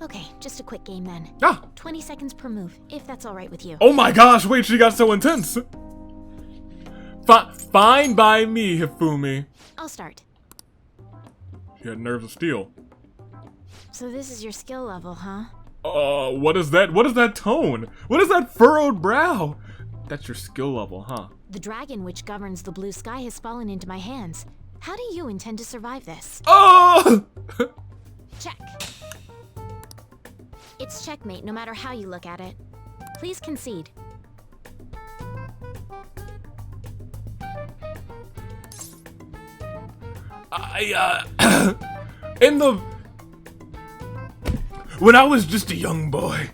Okay, just a quick game then. Ah! 20 seconds per move, if that's alright with you. Oh my gosh, wait, she got so intense! Fine by me, Hifumi. I'll start. You had nerves of steel. So this is your skill level, huh? What is that? What is that tone? What is that furrowed brow? That's your skill level, huh? The dragon which governs the blue sky has fallen into my hands. How do you intend to survive this? Oh! Check. It's checkmate no matter how you look at it. Please concede. When I was just a young boy,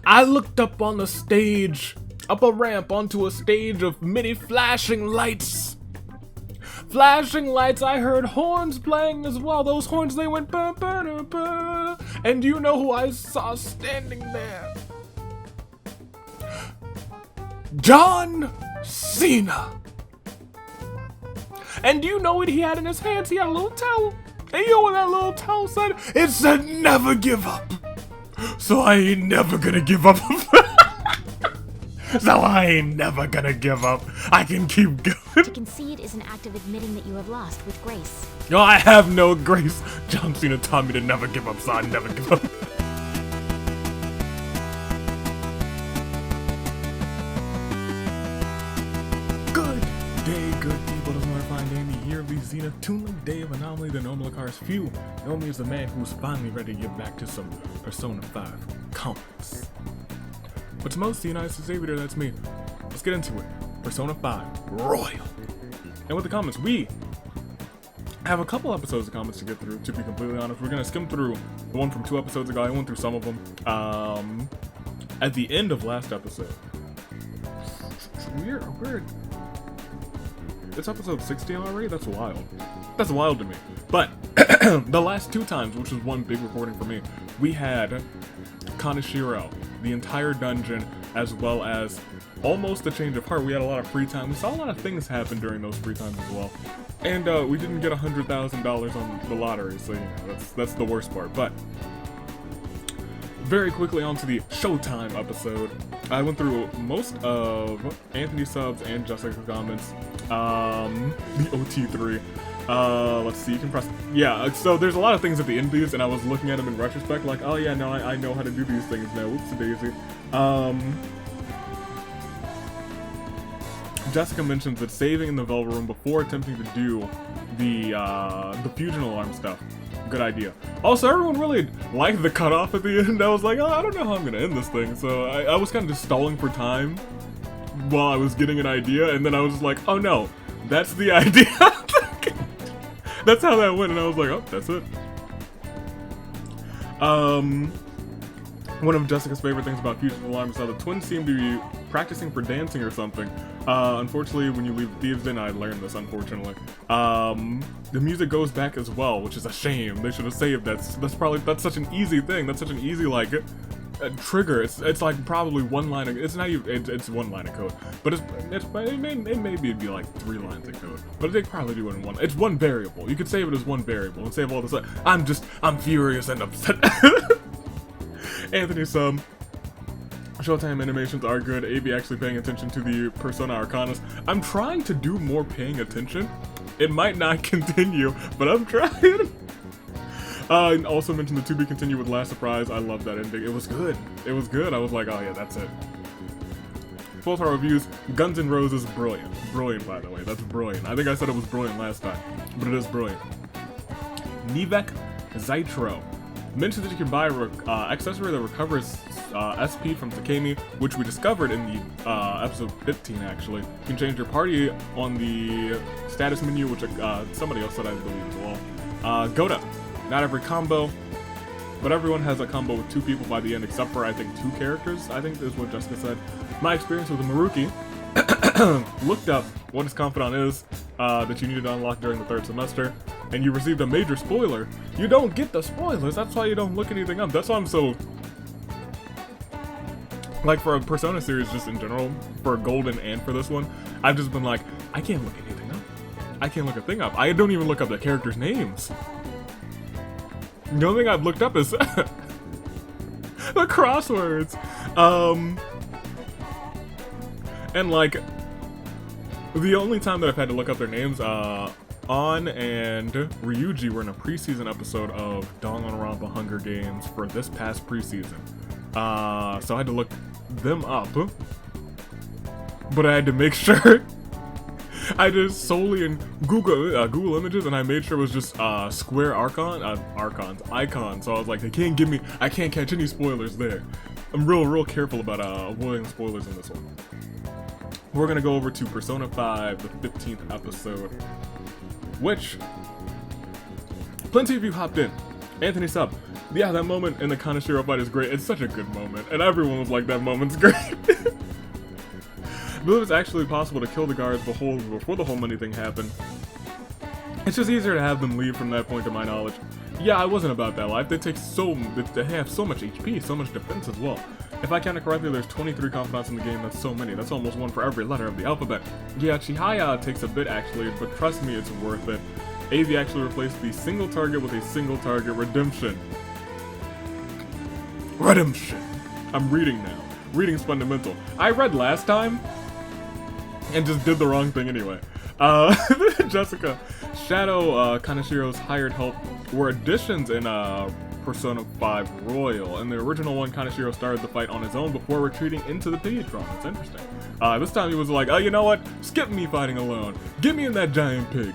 I looked up on a stage, up a ramp onto a stage of many flashing lights. Flashing lights, I heard horns playing as well. Those horns, they went ba ba da ba. And you know who I saw standing there? John Cena. And do you know what he had in his hands? He had a little towel. And you know what that little towel said? It said, never give up. So I ain't never gonna give up. So I ain't never gonna give up. I can keep going. To concede is an act of admitting that you have lost with grace. No, I have no grace. John Cena taught me to never give up, so I never give up. Good day, good people. Doesn't matter if I'm Amy here, the Xena, Toonlink, Dave, Anomaly, the Nomalakars Few. Nomi is the man who's finally ready to get back to some Persona 5 comics. What's most United States Xavier, that's me. Let's get into it. Persona 5 Royal. And with the comments, we have a couple episodes of comments to get through, to be completely honest. We're gonna skim through the one from 2 episodes ago. I went through some of them at the end of last episode. Weird. It's episode 16 already? That's wild. That's wild to me. But the last 2 times, which was one big recording for me, we had Kaneshiro, the entire dungeon, as well as almost a change of heart. We had a lot of free time. We saw a lot of things happen during those free times as well. And we didn't get $100,000 on the lottery, so you know, that's the worst part. But very quickly onto the Showtime episode. I went through most of Anthony subs and Jessica comments. The OT3. Let's see, you can press, yeah, so there's a lot of things at the end of these, and I was looking at them in retrospect, like, oh yeah, no, I know how to do these things now, whoopsie daisy. Jessica mentions that saving in the Velvet Room before attempting to do the fusion alarm stuff, good idea. Also, everyone really liked the cutoff at the end. I was like, oh, I don't know how I'm gonna end this thing, so I was kind of just stalling for time while I was getting an idea, and then I was just like, oh no, that's the idea. That's how that went, and I was like, oh, that's it. One of Jessica's favorite things about Fusion Alarm is how the twins seem to be practicing for dancing or something. Unfortunately, when you leave Thieves In, I learned this, unfortunately. The music goes back as well, which is a shame. They should have saved that. That's such an easy thing. That's such an easy, like, trigger. It's like probably one line of, it's not even, it's one line of code, but it may be like 3 lines of code, but they probably do it in one. It's one variable. You could save it as one variable and save all this. I'm furious and upset. Anthony sub. Showtime animations are good. AB actually paying attention to the Persona Arcanas. I'm trying to do more paying attention. It might not continue, but I'm trying. And also mentioned the to be continued with Last Surprise. I love that ending. It was good. It was good. I was like, oh yeah, that's it. Full-star reviews. Guns N' Roses, brilliant. Brilliant, by the way. That's brilliant. I think I said it was brilliant last time, but it is brilliant. Nivek Zytro mentions that you can buy an accessory that recovers SP from Takemi, which we discovered in the episode 15, actually. You can change your party on the status menu, which somebody else said, I believe, as well. Goda. Not every combo, but everyone has a combo with 2 people by the end, except for, I think, 2 characters, I think is what Jessica said. My experience with the Maruki, looked up what his confidant is, that you needed to unlock during the 3rd semester, and you received a major spoiler. You don't get the spoilers, that's why you don't look anything up. That's why I'm so, like, for a Persona series just in general, for Golden and for this one, I've just been like, I can't look anything up. I can't look a thing up. I don't even look up the characters' names. The only thing I've looked up is the crosswords. And like, the only time that I've had to look up their names, On and Ryuji were in a preseason episode of Danganronpa Hunger Games for this past preseason. So I had to look them up, but I had to make sure I did solely in Google Images, and I made sure it was just square icons. So I was like, I can't catch any spoilers there. I'm real careful about avoiding spoilers in this one. We're gonna go over to Persona 5, the 15th episode, which plenty of you hopped in. Anthony Sub, yeah, that moment in the Kaneshiro fight is great. It's such a good moment, and everyone was like, that moment's great. I believe it's actually possible to kill the guards before the whole money thing happened. It's just easier to have them leave from that point, to my knowledge. Yeah, I wasn't about that life. They have so much HP, so much defense as well. If I counted correctly, there's 23 confidants in the game. That's so many. That's almost one for every letter of the alphabet. Yeah, Chihaya takes a bit actually, but trust me, it's worth it. AV actually replaced the single target with a single target redemption. Redemption. I'm reading now. Reading's fundamental. I read last time and just did the wrong thing anyway. Jessica, Shadow, Kaneshiro's hired help were additions in Persona 5 Royal. In the original one, Kaneshiro started the fight on his own before retreating into the Piggytron. That's interesting. This time he was like, oh, you know what? Skip me fighting alone. Get me in that giant pig.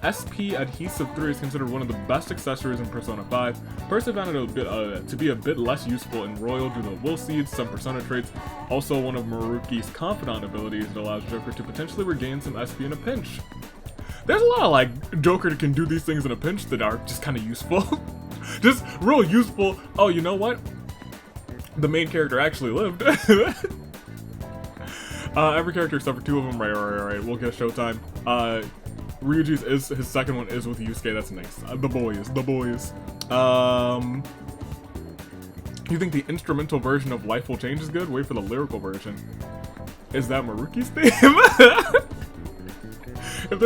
SP Adhesive 3 is considered one of the best accessories in Persona 5. Personally found it to be a bit less useful in Royal due to will seeds, some Persona traits. Also one of Maruki's confidant abilities that allows Joker to potentially regain some SP in a pinch. There's a lot of like Joker can do these things in a pinch that are just kind of useful. Just real useful. Oh, you know what? The main character actually lived. Every character except for 2 of them. Right. We'll get Showtime. Ryuji's his second one is with Yusuke. That's nice. The boys. You think the instrumental version of Life Will Change is good? Wait for the lyrical version. Is that Maruki's theme? If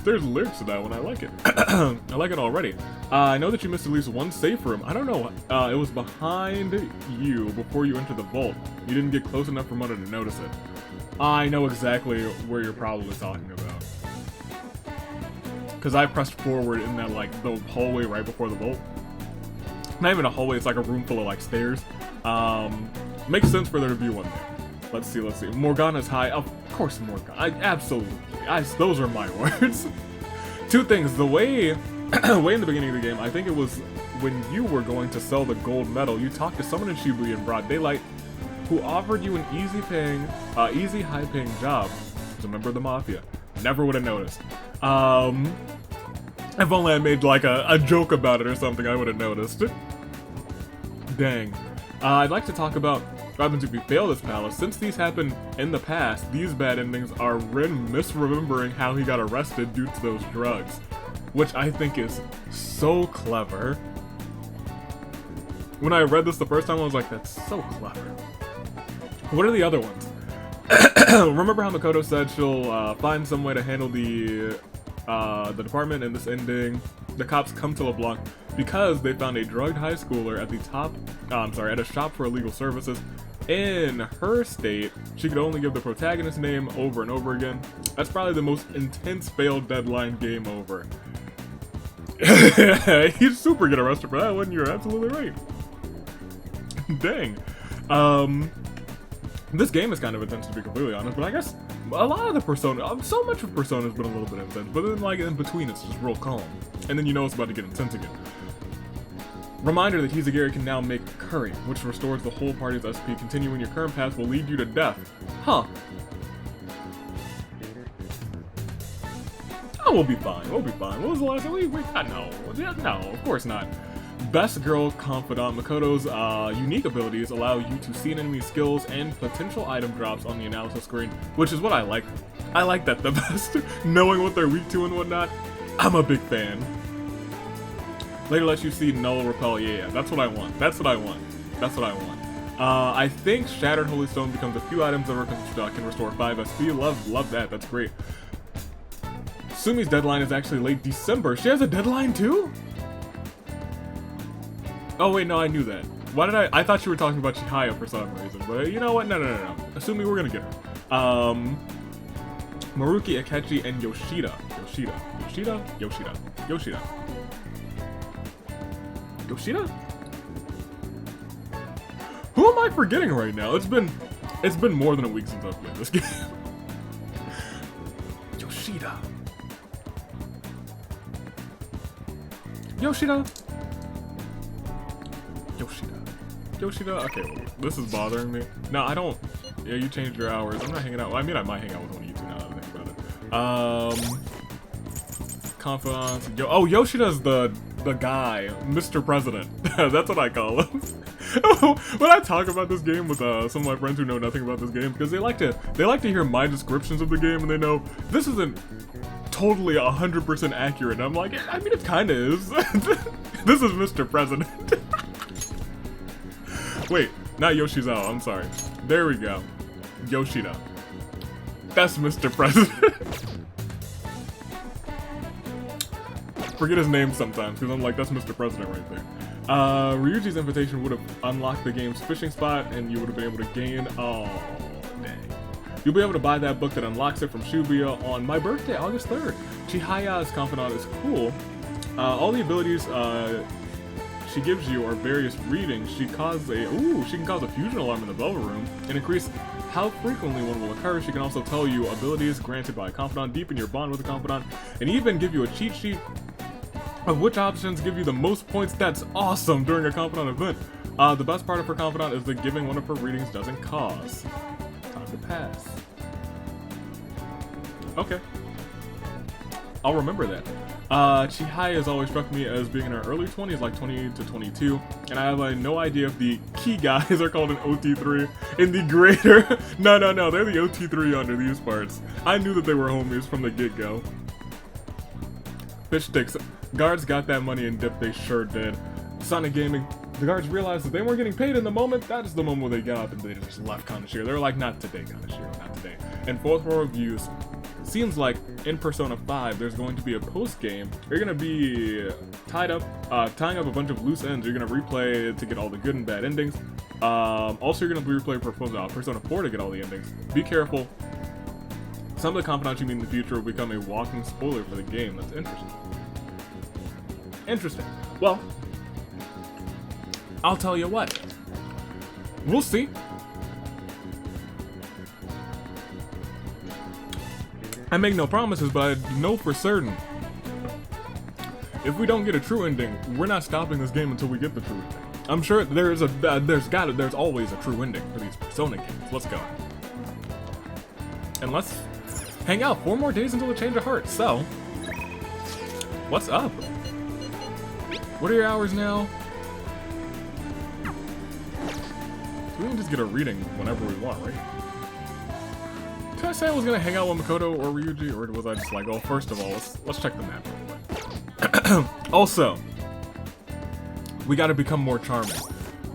there's lyrics to that one, I like it. I like it already. I know that you missed at least one safe room. I don't know. It was behind you before you entered the vault. You didn't get close enough for Mother to notice it. I know exactly where you're probably talking about. Because I pressed forward in that, like, the hallway right before the vault. Not even a hallway, it's like a room full of, like, stairs. Makes sense for there to be one there. Let's see. Morgana's high. Of course, Morgana. Absolutely. Those are my words. 2 things. The way in the beginning of the game, I think it was when you were going to sell the gold medal, you talked to someone in Shibuya in broad daylight who offered you an easy, high-paying job as a member of the Mafia. Never would have noticed. If only I made, like, a joke about it or something, I would have noticed. Dang. I'd like to talk about what happens if you fail this palace. Since these happened in the past, these bad endings are Rin misremembering how he got arrested due to those drugs, which I think is so clever. When I read this the first time, I was like, that's so clever. What are the other ones? Remember how Makoto said she'll find some way to handle the department in this ending? The cops come to LeBlanc because they found a drugged high schooler at a shop for illegal services. In her state, she could only give the protagonist's name over and over again. That's probably the most intense failed deadline game over. He'd super get arrested for that one, you're absolutely right. Dang. This game is kind of intense, to be completely honest, but I guess a lot of the Persona, so much of Persona has been a little bit intense, but then like in between it's just real calm. And then you know it's about to get intense again. Reminder that Hizagiri can now make curry, which restores the whole party's SP. Continuing your current path will lead you to death. Huh. Oh, we'll be fine. What was the last time? No, of course not. Best Girl Confidant. Makoto's unique abilities allow you to see an enemy's skills and potential item drops on the analysis screen, which is what I like. I like that the best. Knowing what they're weak to and whatnot. I'm a big fan. Later lets you see null repel. Yeah, that's what I want. I think Shattered Holy Stone becomes a few items that can restore 5 SP. Love that. That's great. Sumi's deadline is actually late December. She has a deadline too? Oh wait, no, I knew that. Why did I thought you were talking about Chihaya for some reason, but you know what? No. Assuming we're gonna get her. Maruki, Akechi, and Yoshida. Yoshida? Who am I forgetting right now? It's been more than a week since I've played this game. Yoshida. Okay, well, this is bothering me. No, I don't. Yeah, you changed your hours. I'm not hanging out. Well, I mean, I might hang out with one of you two now that I think about it. Confidant. Yoshida's the guy, Mr. President. That's what I call him. When I talk about this game with some of my friends who know nothing about this game, because they like to hear my descriptions of the game, and they know this isn't totally 100% accurate. And I'm like, I mean, it kind of is. This is Mr. President. Wait, not Yoshizawa, I'm sorry. There we go. Yoshida. That's Mr. President. Forget his name sometimes, because I'm like, that's Mr. President right there. Ryuji's invitation would have unlocked the game's fishing spot, and you would have been able to gain... Oh, dang. You'll be able to buy that book that unlocks it from Shibuya on my birthday, August 3rd. Chihaya's Confidant is cool. All the abilities she gives you are various readings. She can cause a fusion alarm in the Velvet Room and increase how frequently one will occur. She can also tell you abilities granted by a Confidant, deepen your bond with a Confidant, and even give you a cheat sheet of which options give you the most points. That's awesome during a Confidant event. The best part of her Confidant is that giving one of her readings doesn't cost. Time to pass. Okay. I'll remember that. Chihaya has always struck me as being in her early 20s, like 20 to 22, and I have no idea if the key guys are called an OT3 in the greater... No, they're the OT3 under these parts. I knew that they were homies from the get-go. Fish sticks. Guards got that money and dip, they sure did. Sonic Gaming, the guards realized that they weren't getting paid in the moment. That is the moment where they got up and they just left Kaneshiro. They were like, not today, Kaneshiro, not today. And fourth row reviews. Seems like in Persona 5, there's going to be a post-game. You're going to be tying up a bunch of loose ends. You're going to replay to get all the good and bad endings. Also, you're going to replay Persona 4 to get all the endings. Be careful. Some of the confidants you meet in the future will become a walking spoiler for the game. That's interesting. Well, I'll tell you what. We'll see. I make no promises, but I know for certain if we don't get a true ending, we're not stopping this game until we get the true ending. I'm sure there's always a true ending for these Persona games. Let's go. And let's hang out 4 more days until a change of heart. So, what's up? What are your hours now? We can just get a reading whenever we want, right? Did I say I was gonna hang out with Makoto or Ryuji, or was I just like, oh, first of all, let's check the map real quick. Also, we gotta become more charming.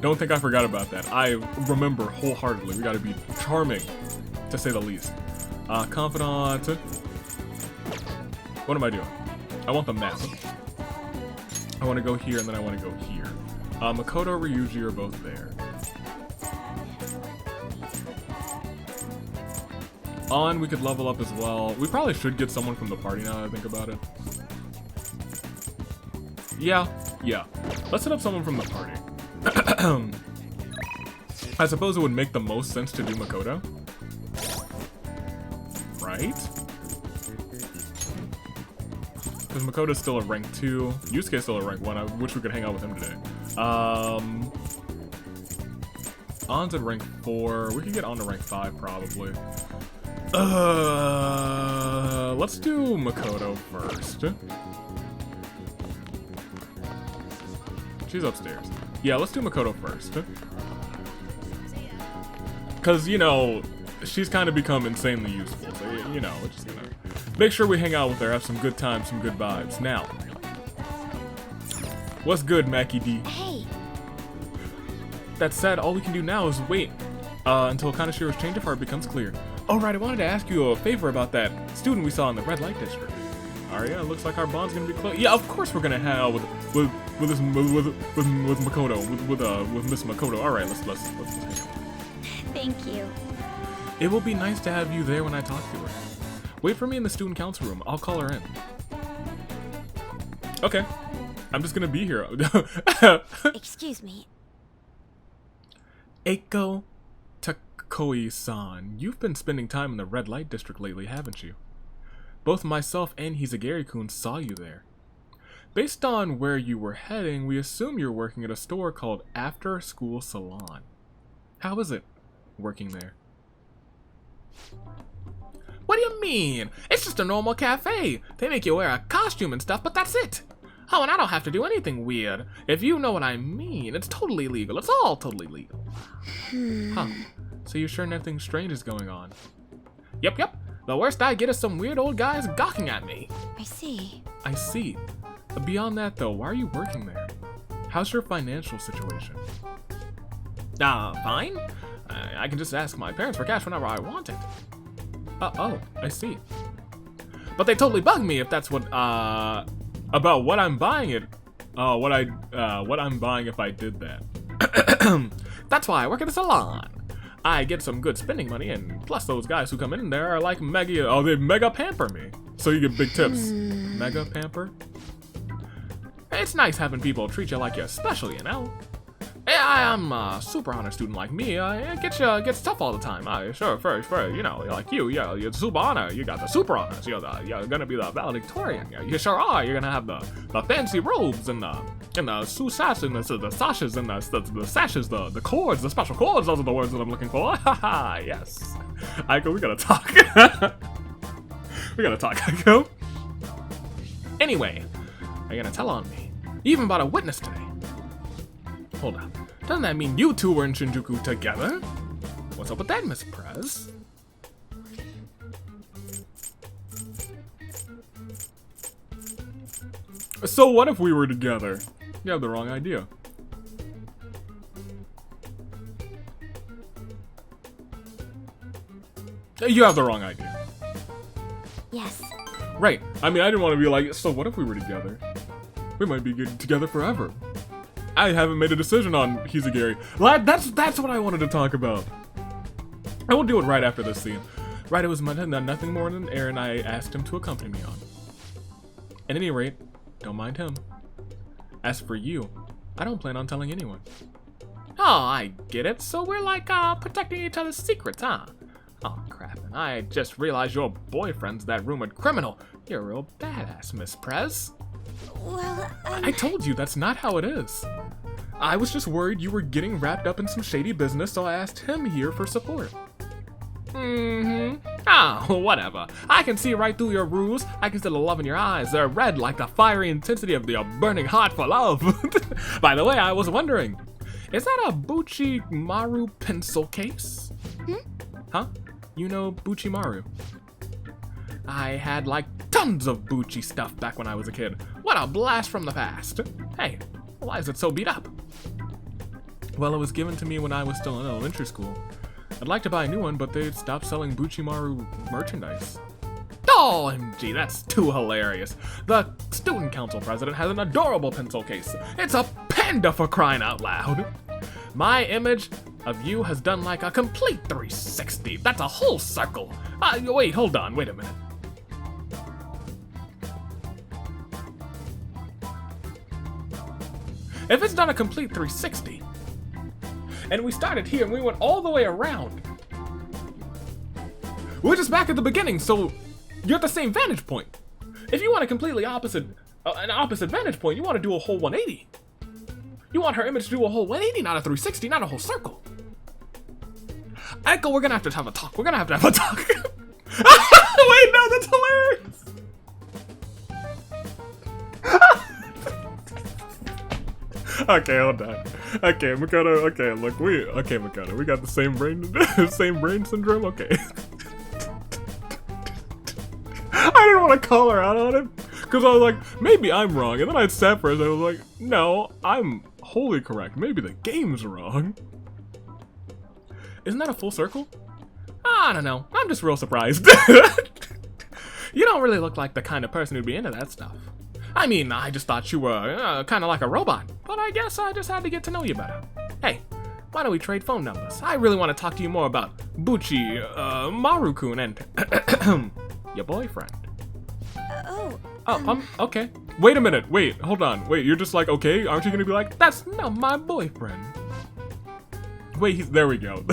Don't think I forgot about that. I remember wholeheartedly. We gotta be charming, to say the least. Confidant. What am I doing? I want the map. I want to go here and then I want to go here. Makoto and Ryuji are both there. On, we could level up as well. We probably should get someone from the party now that I think about it. Yeah. Let's set up someone from the party. I suppose it would make the most sense to do Makoto. Right? Because Makoto's still a rank 2. Yusuke's still a rank 1. I wish we could hang out with him today. On's at rank 4. We could get on to rank 5 probably. Let's do Makoto first. She's upstairs. Yeah, let's do Makoto first. Because, you know, she's kind of become insanely useful. So, you know, we're just gonna make sure we hang out with her, have some good times, some good vibes. Now, what's good, Mackie D? Hey. That said, all we can do now is wait until Kaneshiro's change of heart becomes clear. Oh right, I wanted to ask you a favor about that student we saw in the red light district. Arya, it looks like our bond's gonna be close. Yeah, of course we're gonna hang out with Makoto, with Miss Makoto. All right, let's hang out. Thank you. It will be nice to have you there when I talk to her. Wait for me in the student council room. I'll call her in. Okay. I'm just gonna be here. Excuse me. Eiko Takoi-san, you've been spending time in the red light district lately, haven't you? Both myself and Hisagiri-kun saw you there. Based on where you were heading, we assume you're working at a store called After School Salon. How is it working there? What do you mean? It's just a normal cafe. They make you wear a costume and stuff, but that's it. Oh, and I don't have to do anything weird. If you know what I mean, it's totally legal. It's all totally legal. Huh. So you're sure nothing strange is going on? Yep. The worst I get is some weird old guys gawking at me. I see. I see. Beyond that, though, why are you working there? How's your financial situation? Fine. I can just ask my parents for cash whenever I want it. Oh, I see. But they totally bug me if that's what, about what I'm buying it. What I'm buying if I did that. That's why I work at a salon. I get some good spending money, and plus those guys who come in there are like they mega pamper me. So you get big tips. Mega pamper? It's nice having people treat you like you're special, you know? I'm a super honor student like me. It gets tough all the time. For you know, like you're super honor. You got the super honors. You're gonna be the valedictorian. You sure are. You're gonna have the fancy robes and the susas and the sashes and the sashes, the cords, the special cords. Those are the words that I'm looking for. Haha, yes. Aiko, we gotta talk. We gotta talk, Aiko. Anyway, are you gonna tell on me? You even brought a witness today. Hold up. Doesn't that mean you two were in Shinjuku together? What's up with that, Miss Prez? So what if we were together? You have the wrong idea. You have the wrong idea. Yes. Right. I mean, I didn't want to be like, so what if we were together? We might be good together forever. I haven't made a decision on Hisagiri. That's what I wanted to talk about. I will do it right after this scene. Right, it was nothing more than an errand I asked him to accompany me on. At any rate, don't mind him. As for you, I don't plan on telling anyone. Oh, I get it. So we're like protecting each other's secrets, huh? Oh crap, and I just realized your boyfriend's that rumored criminal. You're a real badass, Miss Prez. Well, I told you that's not how it is. I was just worried you were getting wrapped up in some shady business, so I asked him here for support. Whatever. I can see right through your ruse. I can see the love in your eyes. They're red like the fiery intensity of the burning heart for love. By the way, I was wondering, is that a Buchimaru pencil case? Huh? You know Buchimaru? I had like tons of Buchi stuff back when I was a kid. What a blast from the past. Hey, why is it so beat up? Well, it was given to me when I was still in elementary school. I'd like to buy a new one, but they'd stopped selling Buchimaru merchandise. OMG, that's too hilarious. The student council president has an adorable pencil case. It's a panda for crying out loud. My image of you has done like a complete 360. That's a whole circle. Wait, hold on, wait a minute. If it's done a complete 360, and we started here and we went all the way around, we're just back at the beginning, so you're at the same vantage point. If you want a completely opposite, an opposite vantage point, you want to do a whole 180. You want her image to do a whole 180, not a 360, not a whole circle. Echo, we're gonna have to have a talk. We're gonna have to have a talk. Wait, no, that's hilarious. Okay, hold on. Okay, Makoto. Okay, look, Makoto. We got the same brain syndrome. Okay. I didn't want to call her out on it because I was like, maybe I'm wrong, and then I sat for it. And I was like, no, I'm wholly correct. Maybe the game's wrong. Isn't that a full circle? I don't know. I'm just real surprised. You don't really look like the kind of person who'd be into that stuff. I mean, I just thought you were kind of like a robot, but I guess I just had to get to know you better. Hey, why don't we trade phone numbers? I really want to talk to you more about Buchi, Maru-kun, and your boyfriend. Okay. Wait a minute. Wait, hold on. Wait, you're just like, okay, aren't you gonna be like, that's not my boyfriend? Wait, there we go.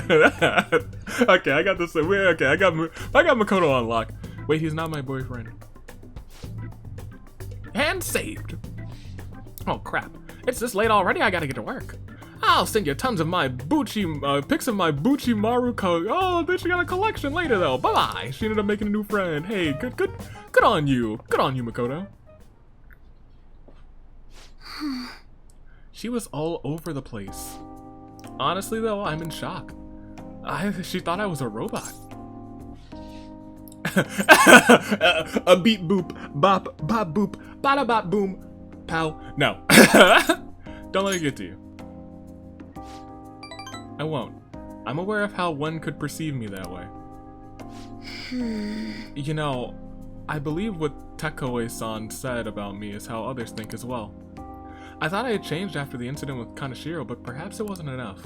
Okay, I got this. Okay, I got Makoto on lock. Wait, he's not my boyfriend. And saved. Oh crap! It's this late already. I gotta get to work. I'll send you tons of my Buchi pics of my Buchi Maruko. Oh, then she got a collection later though. Bye bye. She ended up making a new friend. Hey, good on you. Good on you, Makoto. She was all over the place. Honestly though, I'm in shock. She thought I was a robot. A beep boop, bop, bop boop, bada bop boom, pow. No. Don't let it get to you. I won't. I'm aware of how one could perceive me that way. You know, I believe what Takoe-san said about me is how others think as well. I thought I had changed after the incident with Kaneshiro, but perhaps it wasn't enough.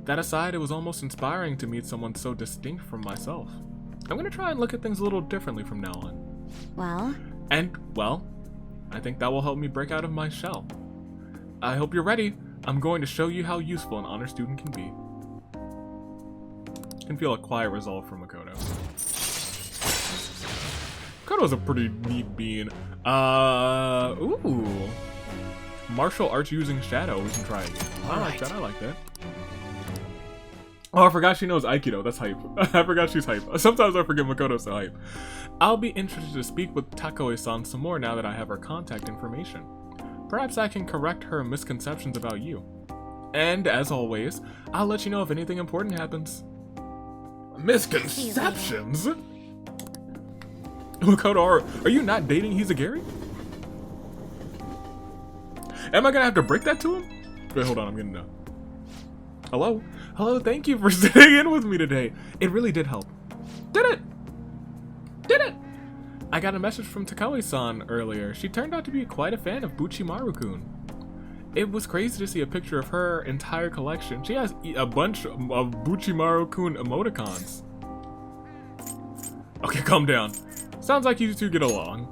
That aside, it was almost inspiring to meet someone so distinct from myself. I'm gonna try and look at things a little differently from now on. Well? Well, I think that will help me break out of my shell. I hope you're ready. I'm going to show you how useful an honor student can be. I can feel a quiet resolve from Makoto. Makoto's a pretty neat bean. Ooh. Martial arts using shadow, we can try again. I like that, I like that. Oh, I forgot she knows Aikido, that's hype. I forgot she's hype. Sometimes I forget Makoto's so hype. I'll be interested to speak with Takoe-san some more now that I have her contact information. Perhaps I can correct her misconceptions about you. And, as always, I'll let you know if anything important happens. Misconceptions? Makoto, are you not dating Hizagiri? Am I gonna have to break that to him? Wait, hold on, I'm gonna know. Hello? Hello, thank you for sitting in with me today. It really did help. Did it? Did it? I got a message from Takawi-san earlier. She turned out to be quite a fan of Buchi Maru-kun. It was crazy to see a picture of her entire collection. She has a bunch of Buchi Maru-kun emoticons. Okay, calm down. Sounds like you two get along.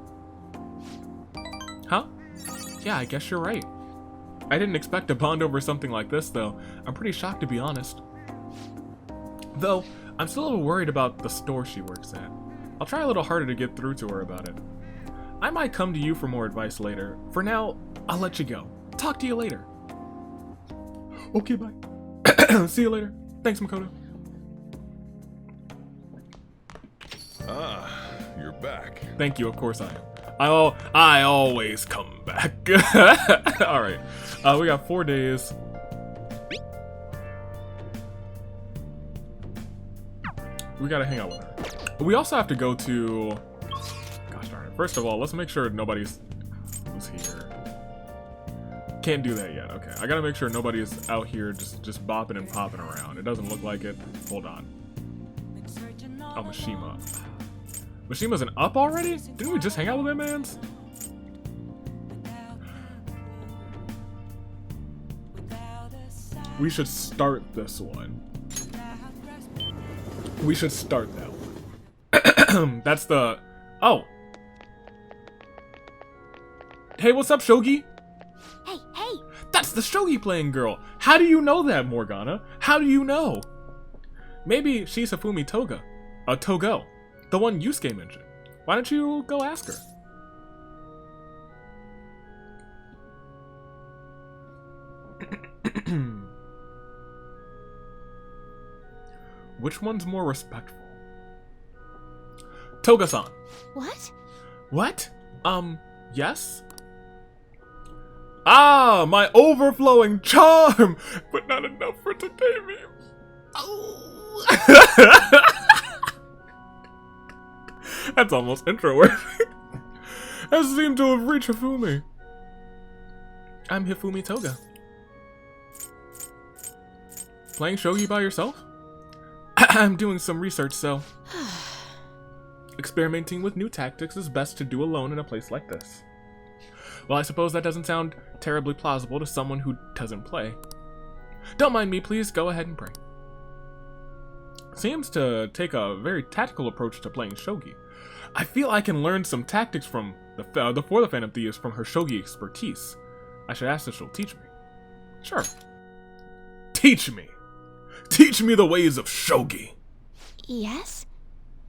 Huh? Yeah, I guess you're right. I didn't expect to bond over something like this, though. I'm pretty shocked, to be honest. Though, I'm still a little worried about the store she works at. I'll try a little harder to get through to her about it. I might come to you for more advice later. For now, I'll let you go. Talk to you later. Okay, bye. See you later. Thanks, Makoto. Ah, you're back. Thank you, of course I am. I always come back. Alright, we got 4 days. We gotta hang out with her. We also have to go to... Gosh darn it. First of all, let's make sure nobody's... Who's here? Can't do that yet. Okay, I gotta make sure nobody's out here just bopping and popping around. It doesn't look like it. Hold on. Oh, Mishima. Mishima's an up already? Didn't we just hang out with that man's? We should start this one. We should start that one. That's the... Oh. Hey, what's up, Shogi? Hey, hey! That's the Shogi playing girl. How do you know that, Morgana? How do you know? Maybe she's Hifumi Toga. Togo. The one Yusuke mentioned. Why don't you go ask her? Which one's more respectful? Toga-san. What? What? Yes? Ah, my overflowing charm! But not enough for today, me. Oh. That's almost intro worthy. I seem to have reached Hifumi. I'm Hifumi Toga. Playing shogi by yourself? I'm doing some research, so... experimenting with new tactics is best to do alone in a place like this. Well, I suppose that doesn't sound terribly plausible to someone who doesn't play. Don't mind me, please go ahead and pray. Seems to take a very tactical approach to playing shogi. I feel I can learn some tactics from for the Phantom Thieves from her shogi expertise. I should ask if she'll teach me. Sure. Teach me! Teach me the ways of shogi! Yes?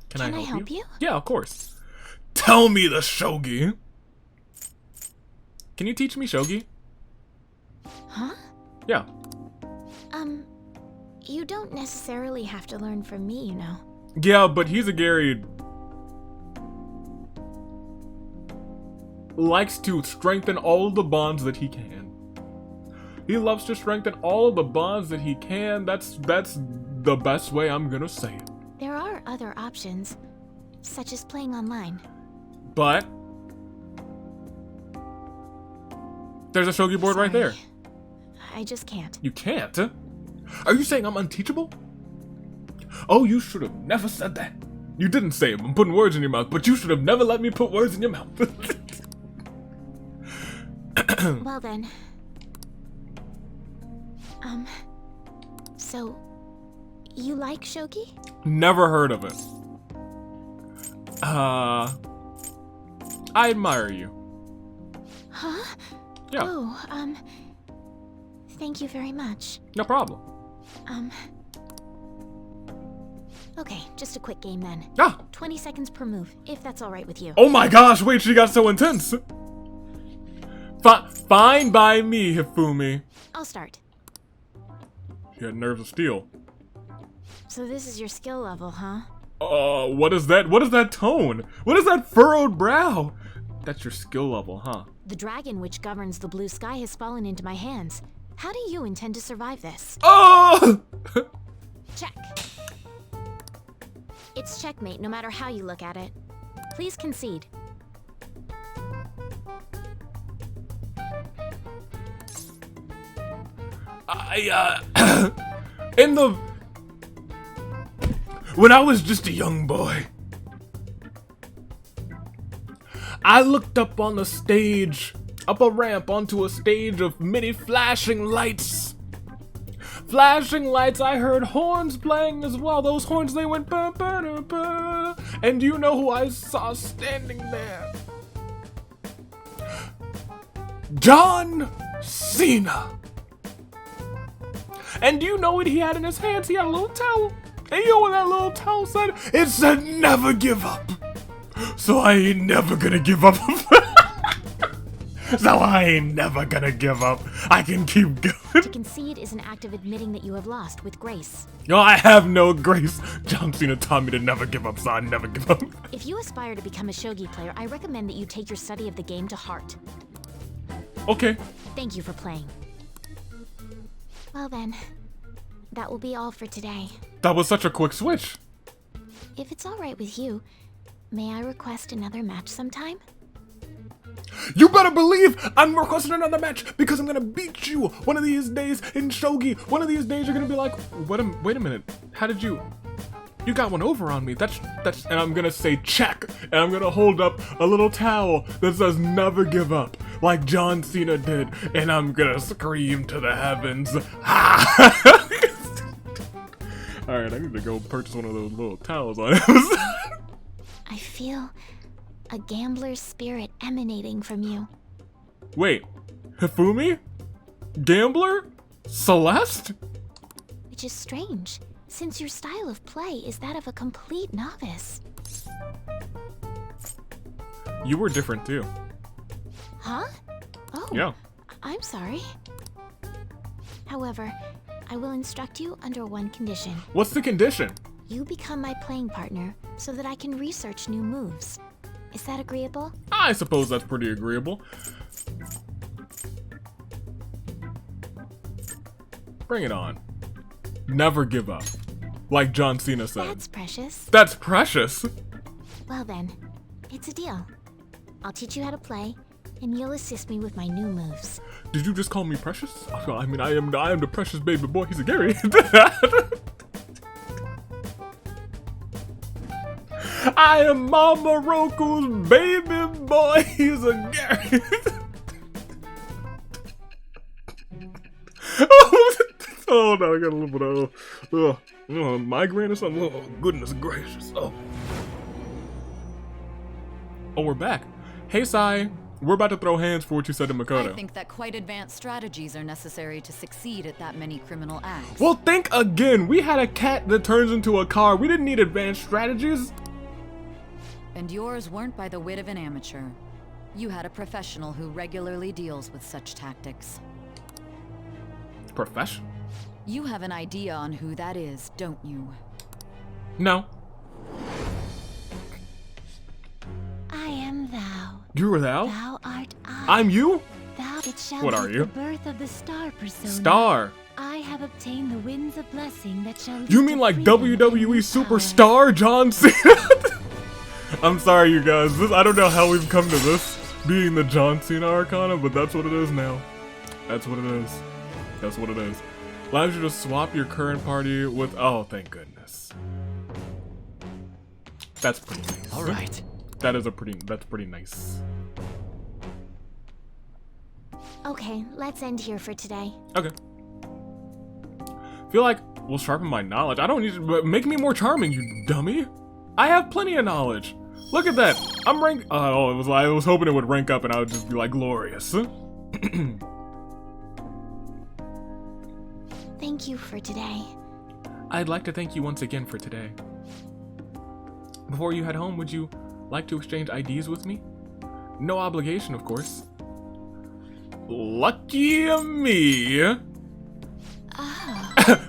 Can I help you? Yeah, of course. Tell me the shogi! Can you teach me shogi? Huh? Yeah. You don't necessarily have to learn from me, you know. Yeah, but he's a Gary... likes to strengthen all the bonds that he can. He loves to strengthen all of the bonds that he can. That's the best way I'm gonna say it. There are other options, such as playing online. But there's a shogi board right there. I just can't. You can't? Are you saying I'm unteachable? Oh, you should have never said that. You didn't say it. I'm putting words in your mouth, but you should have never let me put words in your mouth. Well then. So, you like shogi? Never heard of it. I admire you. Huh? Yeah. Oh, thank you very much. No problem. Okay, just a quick game then. Ah! 20 seconds per move, if that's alright with you. Oh my gosh, wait, she got so intense. Fine by me, Hifumi. I'll start. She had nerves of steel. So this is your skill level, huh? What is that? What is that tone? What is that furrowed brow? That's your skill level, huh? The dragon which governs the blue sky has fallen into my hands. How do you intend to survive this? Oh! Check. It's checkmate no matter how you look at it. Please concede. When I was just a young boy, I looked up on the stage, up a ramp onto a stage of many flashing lights. Flashing lights, I heard horns playing as well. Those horns, they went ba ba da ba. And you know who I saw standing there? John Cena. And do you know what he had in his hands? He had a little towel. And you know what that little towel said? It said, never give up. So I ain't never gonna give up. So I ain't never gonna give up. I can keep going. To concede is an act of admitting that you have lost with grace. No, I have no grace. John Cena taught me to never give up, so I never give up. If you aspire to become a shogi player, I recommend that you take your study of the game to heart. Okay. Thank you for playing. Well then, that will be all for today. That was such a quick switch. If it's alright with you, may I request another match sometime? You better believe I'm requesting another match because I'm gonna beat you one of these days in shogi. One of these days you're gonna be like, wait a minute. How did you got one over on me? That's and I'm gonna say check, and I'm gonna hold up a little towel that says never give up, like John Cena did, and I'm gonna scream to the heavens. Alright, I need to go purchase one of those little towels on Amazon. I feel a gambler's spirit emanating from you. Wait, Hifumi? Gambler? Celeste? Which is strange, since your style of play is that of a complete novice. You were different too. Huh? Oh, Yeah. I'm sorry. However, I will instruct you under one condition. What's the condition? You become my playing partner so that I can research new moves. Is that agreeable? I suppose that's pretty agreeable. Bring it on. Never give up. Like John Cena said. That's precious. That's precious. Well then, it's a deal. I'll teach you how to play, and you'll assist me with my new moves. Did you just call me precious? I mean, I am the precious baby boy. He's a I am Mama Roku's baby boy. He's a Gary. Oh no, I got a little bit of migraine or something. Oh, goodness gracious. Oh, we're back. Hey, Sai. We're about to throw hands for what you said to Makoto. I think that quite advanced strategies are necessary to succeed at that many criminal acts. Well, think again. We had a cat that turns into a car. We didn't need advanced strategies. And yours weren't by the wit of an amateur. You had a professional who regularly deals with such tactics. Professional? You have an idea on who that is, don't you? No. I am thou. You are thou? Thou art I. I'm you? Thou it shall What be are you? the birth of the star persona. Star. I have obtained the winds of blessing that shall lead You to mean like freedom WWE and power. superstar John Cena? I'm sorry, you guys. I don't know how we've come to this being the John Cena Arcana, but that's what it is now. That's what it is. That's what it is. Allows you to swap your current party with. Oh, thank goodness. That's pretty nice. All right. That's pretty nice. Okay, let's end here for today. Okay. Feel like we'll sharpen my knowledge. I don't need to make me more charming, you dummy. I have plenty of knowledge. Look at that. I'm rank. I was hoping it would rank up and I would just be like glorious. Thank you for today. I'd like to thank you once again for today. Before you head home, would you like to exchange IDs with me? No obligation, of course. Lucky me.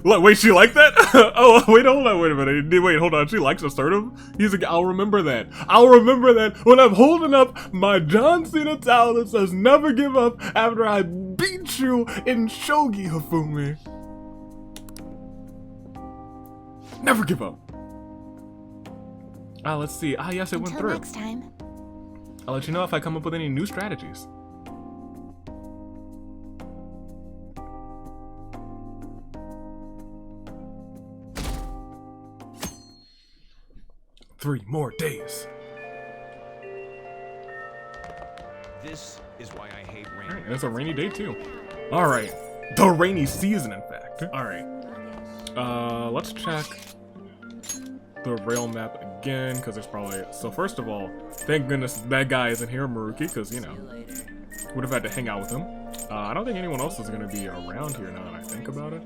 Wait, she liked that? Oh, wait, hold on, wait a minute. Wait, hold on. She likes assertive? He's like, I'll remember that. I'll remember that when I'm holding up my John Cena towel that says never give up after I beat you in Shogi, Hifumi. Never give up. Let's see. Yes, it went Until through. next time. I'll let you know if I come up with any new strategies. Three more days. This is why I hate rain. Alright, it's a rainy day too. Alright. The rainy season, in fact. Alright. Let's check the rail map again, because there's probably... So first of all, thank goodness that guy isn't here, Maruki, because, you know, would have had to hang out with him. I don't think anyone else is going to be around here now that I think about it.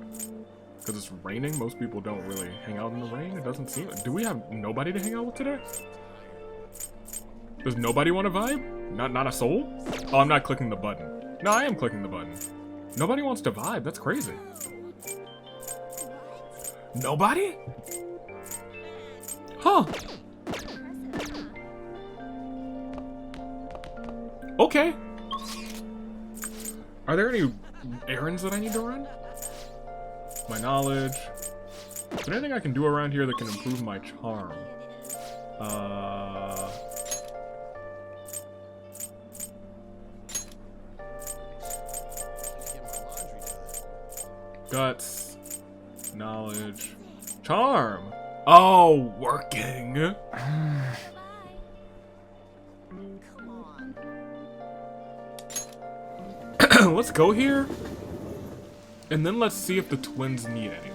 Because it's raining, most people don't really hang out in the rain. It doesn't seem... Do we have nobody to hang out with today? Does nobody want to vibe? Not a soul? Oh, I'm not clicking the button. No, I am clicking the button. Nobody wants to vibe. That's crazy. Nobody? Huh. Okay. Are there any errands that I need to run? My knowledge. Is there anything I can do around here that can improve my charm? Guts. Knowledge. Charm. Oh, working. Let's go here. And then let's see if the twins need anything.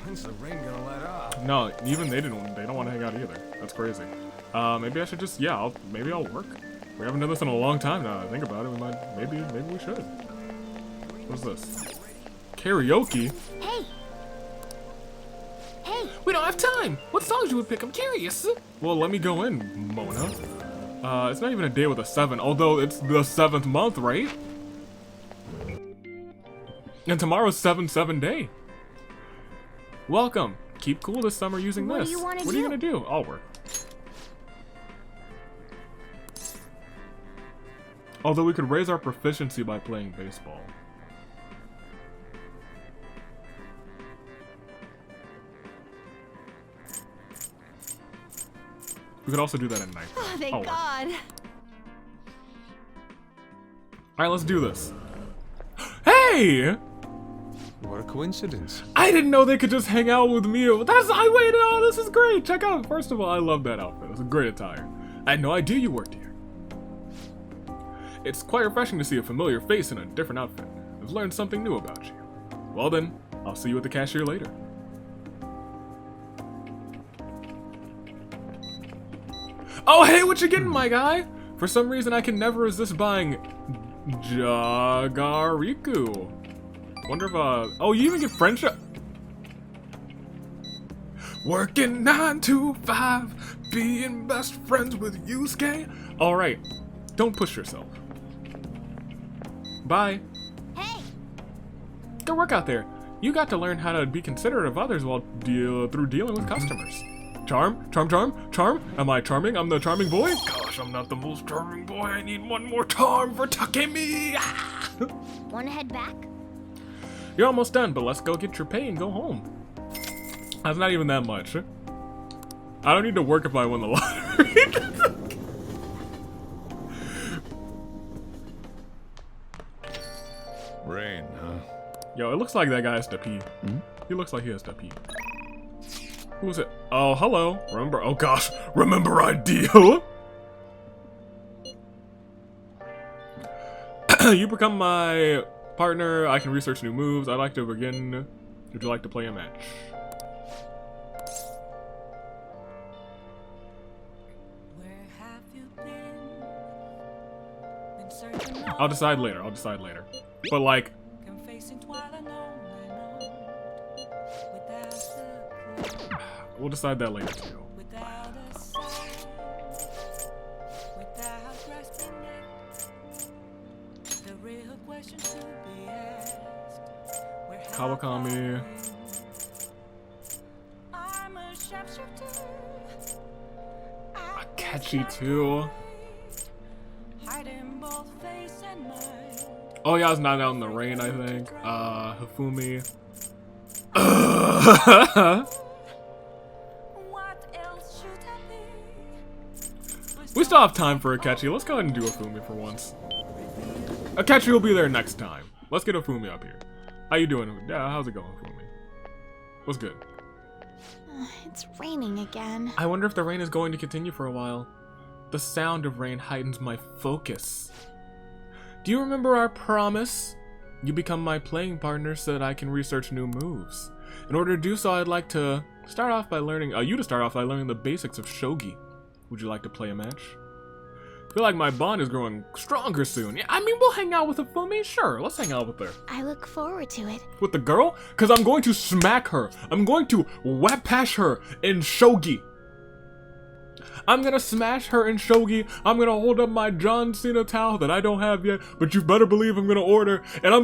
When's the rain gonna let up? No, even they don't want to hang out either. That's crazy. Maybe I should just, yeah, maybe I'll work. We haven't done this in a long time now that I think about it. We might, maybe we should. What's this? Karaoke? Hey! Hey! We don't have time! What songs you would pick? I'm curious! Well, let me go in, Mona. It's not even a day with a 7, although it's the 7th month, right? And tomorrow's 7/7 day. Welcome. Keep cool this summer using What this. do you wanna What are you do? gonna do? I'll work. Although we could raise our proficiency by playing baseball. We could also do that at night. Oh, thank I'll work. God. Alright, let's do this. Hey! What a coincidence. I didn't know they could just hang out with me. Wait, oh, this is great. Check out. First of all, I love that outfit. It's a great attire. I had no idea you worked here. It's quite refreshing to see a familiar face in a different outfit. I've learned something new about you. Well then, I'll see you at the cashier later. Oh, hey, what you getting, my guy? For some reason, I can never resist buying Jagariku. Wonder if, oh, you even get friendship? Working 9 to 5, being best friends with Yusuke. All right, don't push yourself. Bye. Hey! Good work out there. You got to learn how to be considerate of others while through dealing with customers. Charm? Am I charming? I'm the charming boy? Gosh, I'm not the most charming boy. I need one more charm for Takemi. Ah! Wanna head back? You're almost done, but let's go get your pay and go home. That's not even that much. I don't need to work if I win the lottery. Rain, huh? Yo, it looks like that guy has to pee. He looks like he has to pee. Who's it? Oh, hello. Remember? Oh gosh. Remember ideal? You become my partner. I can research new moves. I'd like to begin. Would you like to play a match? Where have you been searching I'll decide later. But like, confessing twilight without a clue, we'll decide that later too. without a sign, without grasping it. The real question to be asked. Where have Kawakami. I'm a sharpshooter. Catchy too. Hiding both face and mind. Oh yeah, I was not out in the rain, I think. Hifumi. What else should I be? We still have time for Akechi. Let's go ahead and do Hifumi for once. Akechi will be there next time. Let's get Hifumi up here. How you doing? Yeah, how's it going, Hifumi? What's good? It's raining again. I wonder if the rain is going to continue for a while. The sound of rain heightens my focus. Do you remember our promise? You become my playing partner so that I can research new moves. In order to do so, I'd like to start off by learning the basics of Shogi. Would you like to play a match? I feel like my bond is growing stronger soon. Yeah, I mean, we'll hang out with Hifumi. Sure, let's hang out with her. I look forward to it. With the girl? Because I'm going to smack her. I'm going to whapash her in Shogi. I'm gonna smash her in Shogi. I'm gonna hold up my John Cena towel that I don't have yet, but you better believe I'm gonna order. And you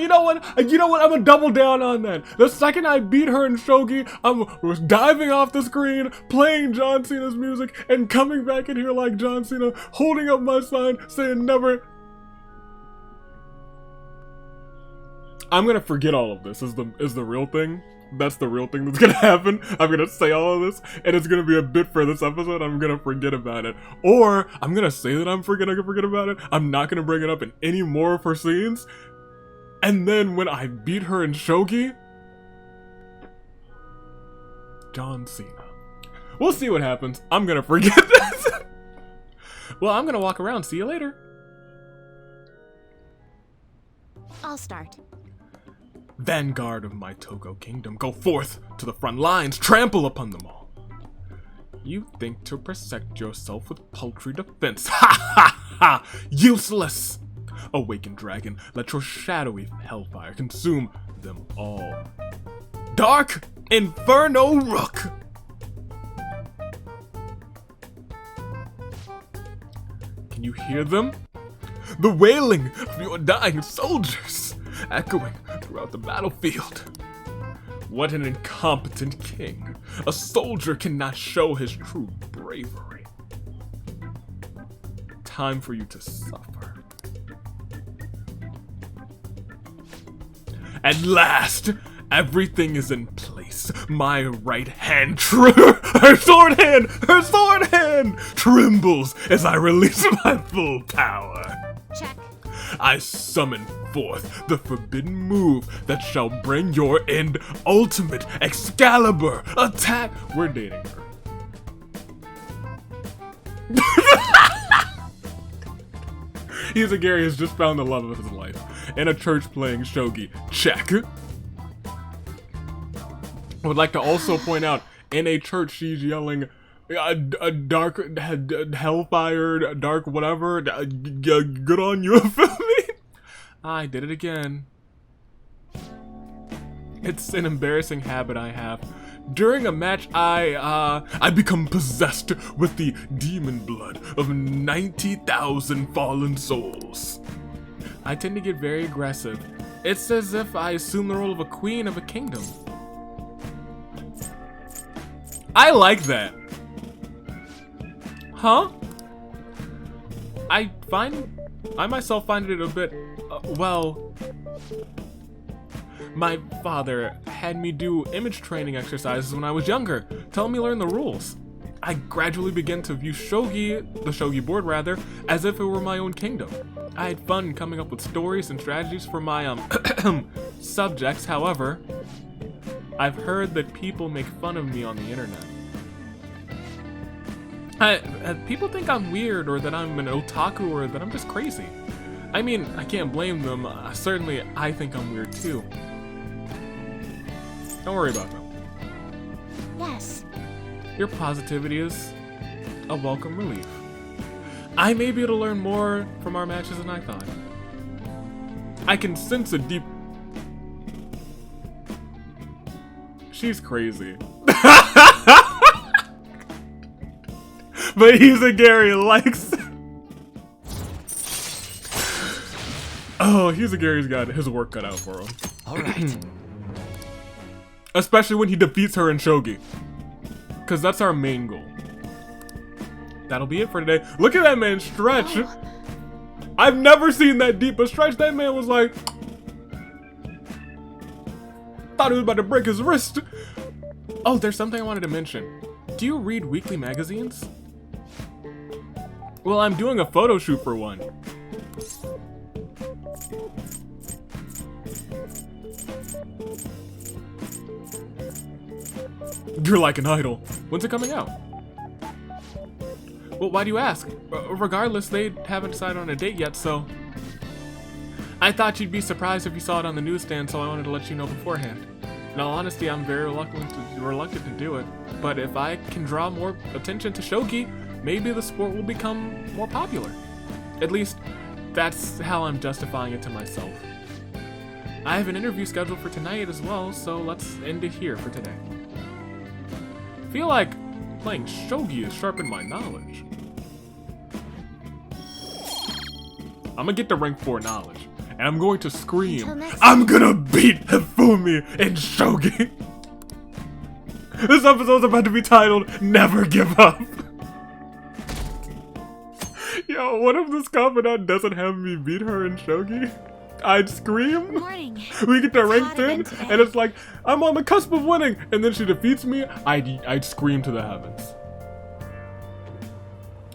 know what? I'm gonna double down on that. The second I beat her in Shogi, I'm diving off the screen, playing John Cena's music, and coming back in here like John Cena, holding up my sign, saying never. I'm gonna forget all of this. Is the real thing. That's the real thing that's gonna happen. I'm gonna say all of this, and it's gonna be a bit for this episode. I'm gonna forget about it. Or, I'm gonna say that I'm gonna forget about it. I'm not gonna bring it up in any more of her scenes. And then when I beat her in Shogi, John Cena. We'll see what happens. I'm gonna forget this. Well, I'm gonna walk around. See you later. I'll start. Vanguard of my Togo kingdom, go forth to the front lines, trample upon them all. You think to protect yourself with paltry defense. Ha ha ha! Useless! Awakened dragon, let your shadowy hellfire consume them all. Dark Inferno Rook! Can you hear them? The wailing of your dying soldiers, echoing throughout the battlefield. What an incompetent king. A soldier cannot show his true bravery. Time for you to suffer. At last, everything is in place. My right hand, her sword hand trembles as I release my full power. Check. I summon forth the forbidden move that shall bring your end. Ultimate Excalibur attack. We're dating her. Gary has just found the love of his life in a church playing shogi. Check. I would like to also point out, in a church, she's yelling, a dark, hellfire, dark whatever, good on you, Hifumi. I did it again. It's an embarrassing habit I have. During a match, I become possessed with the demon blood of 90,000 fallen souls. I tend to get very aggressive. It's as if I assume the role of a queen of a kingdom. I like that. Huh? I myself find it a bit, well, my father had me do image training exercises when I was younger, telling me to learn the rules. I gradually began to view shogi, the shogi board rather, as if it were my own kingdom. I had fun coming up with stories and strategies for my, subjects. However, I've heard that people make fun of me on the internet. People think I'm weird, or that I'm an otaku, or that I'm just crazy. I mean, I can't blame them. Certainly, I think I'm weird too. Don't worry about them. Yes. Your positivity is a welcome relief. I may be able to learn more from our matches than I thought. I can sense a deep... She's crazy. But Gary likes... Oh, Gary's got his work cut out for him. Alright. Especially when he defeats her in shogi. Because that's our main goal. That'll be it for today. Look at that man stretch. Oh. I've never seen that deep a stretch. That man was like... Thought he was about to break his wrist. Oh, there's something I wanted to mention. Do you read weekly magazines? Well, I'm doing a photo shoot for one. You're like an idol. When's it coming out? Well, why do you ask? Regardless, they haven't decided on a date yet, so... I thought you'd be surprised if you saw it on the newsstand, so I wanted to let you know beforehand. In all honesty, I'm very reluctant to do it, but if I can draw more attention to shogi, maybe the sport will become more popular. At least, that's how I'm justifying it to myself. I have an interview scheduled for tonight as well, so let's end it here for today. I feel like playing shogi has sharpened my knowledge. I'm gonna get to rank 4 knowledge, and I'm going to scream, I'm gonna beat Hifumi in shogi! This episode's about to be titled, Never Give Up! Yo, what if this confidant doesn't have me beat her in shogi? I'd scream. Good morning. We get to rank 10, and it's like, I'm on the cusp of winning, and then she defeats me, I'd scream to the heavens.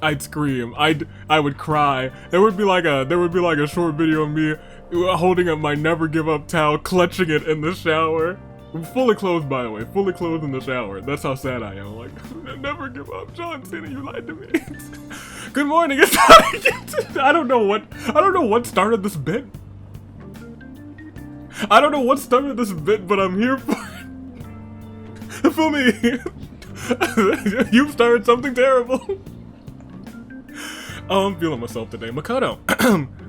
I'd scream. I would cry. There would be like a short video of me holding up my Never Give Up towel, clutching it in the shower. I'm fully clothed, by the way. Fully clothed in the shower. That's how sad I am. Like, never give up. John Cena, you lied to me. Good morning. It's I don't know what started this bit. I don't know what started this bit, but I'm here for it. Hifumi, you've started something terrible. Oh, I'm feeling myself today. Makoto,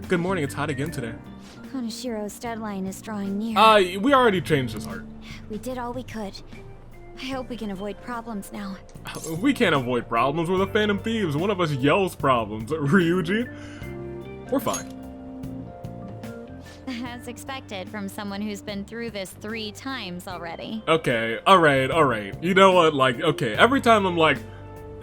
good morning. It's hot again today. Konoshiro's deadline is drawing near. We already changed his heart. We did all we could. I hope we can avoid problems now. We can't avoid problems. We're the Phantom Thieves. One of us yells problems. Ryuji, we're fine. As expected from someone who's been through this 3 times already. Okay, alright. You know what, like, okay, every time I'm like,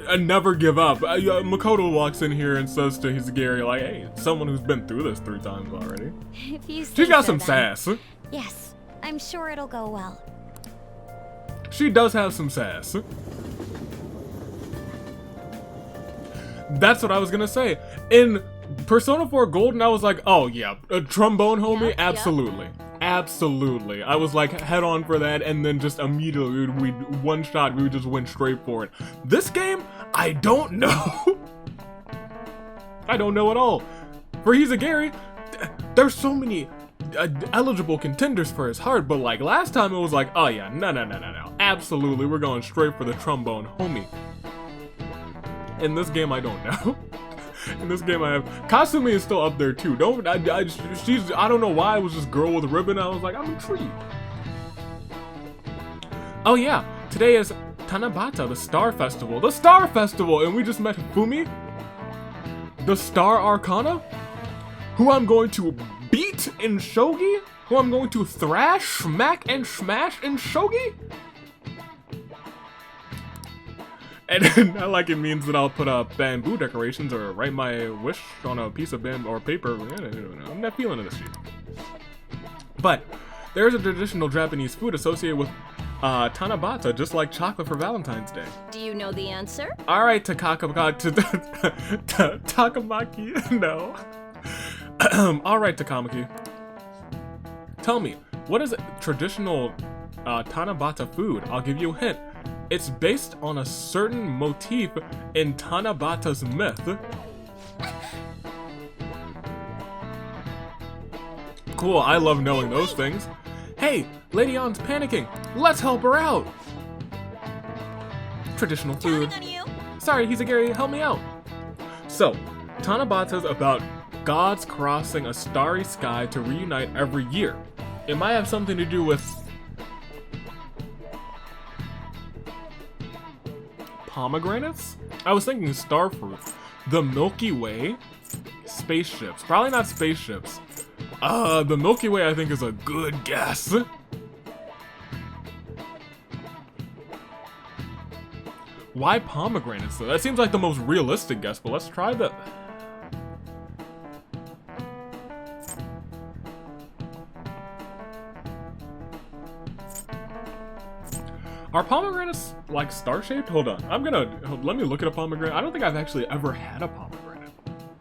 I never give up, Makoto walks in here and says to Gary, like, hey, someone who's been through this 3 times already. If you She's got some then. sass. Yes, I'm sure it'll go well. She does have some sass. That's what I was gonna say. In Persona 4 Golden, I was like, oh yeah, a trombone homie, Yeah, yeah. absolutely. Absolutely. I was like head on for that, and then just immediately we one shot, we just went straight for it. This game, I don't know. I don't know at all. For Hizagiri, there's so many eligible contenders for his heart, but like last time it was like, oh yeah, no. Absolutely, we're going straight for the trombone homie. In this game, I don't know. In this game, I have Kasumi is still up there too. I don't know why it was just girl with a ribbon. I was like, I'm intrigued. Oh yeah, today is Tanabata, the Star Festival. The Star Festival, and we just met Hifumi, the Star Arcana, who I'm going to beat in Shogi, who I'm going to thrash, smack, and smash in Shogi. And not like it means that I'll put up bamboo decorations or write my wish on a piece of bamboo or paper. I'm not feeling this shit. But there's a traditional Japanese food associated with Tanabata, just like chocolate for Valentine's Day. Do you know the answer? All right, Takamaki, no. All right, Takamaki. Tell me, what is traditional Tanabata food? I'll give you a hint. It's based on a certain motif in Tanabata's myth. Cool, I love knowing those things. Hey, Lady Ann's panicking. Let's help her out. Traditional food. Sorry, Hizagiri, help me out. So, Tanabata's about gods crossing a starry sky to reunite every year. It might have something to do with pomegranates? I was thinking star fruit. The Milky Way? Spaceships. Probably not spaceships. The Milky Way I think is a good guess. Why pomegranates though? That seems like the most realistic guess, but let's try the... Are pomegranates like star-shaped? Hold on, let me look at a pomegranate. I don't think I've actually ever had a pomegranate.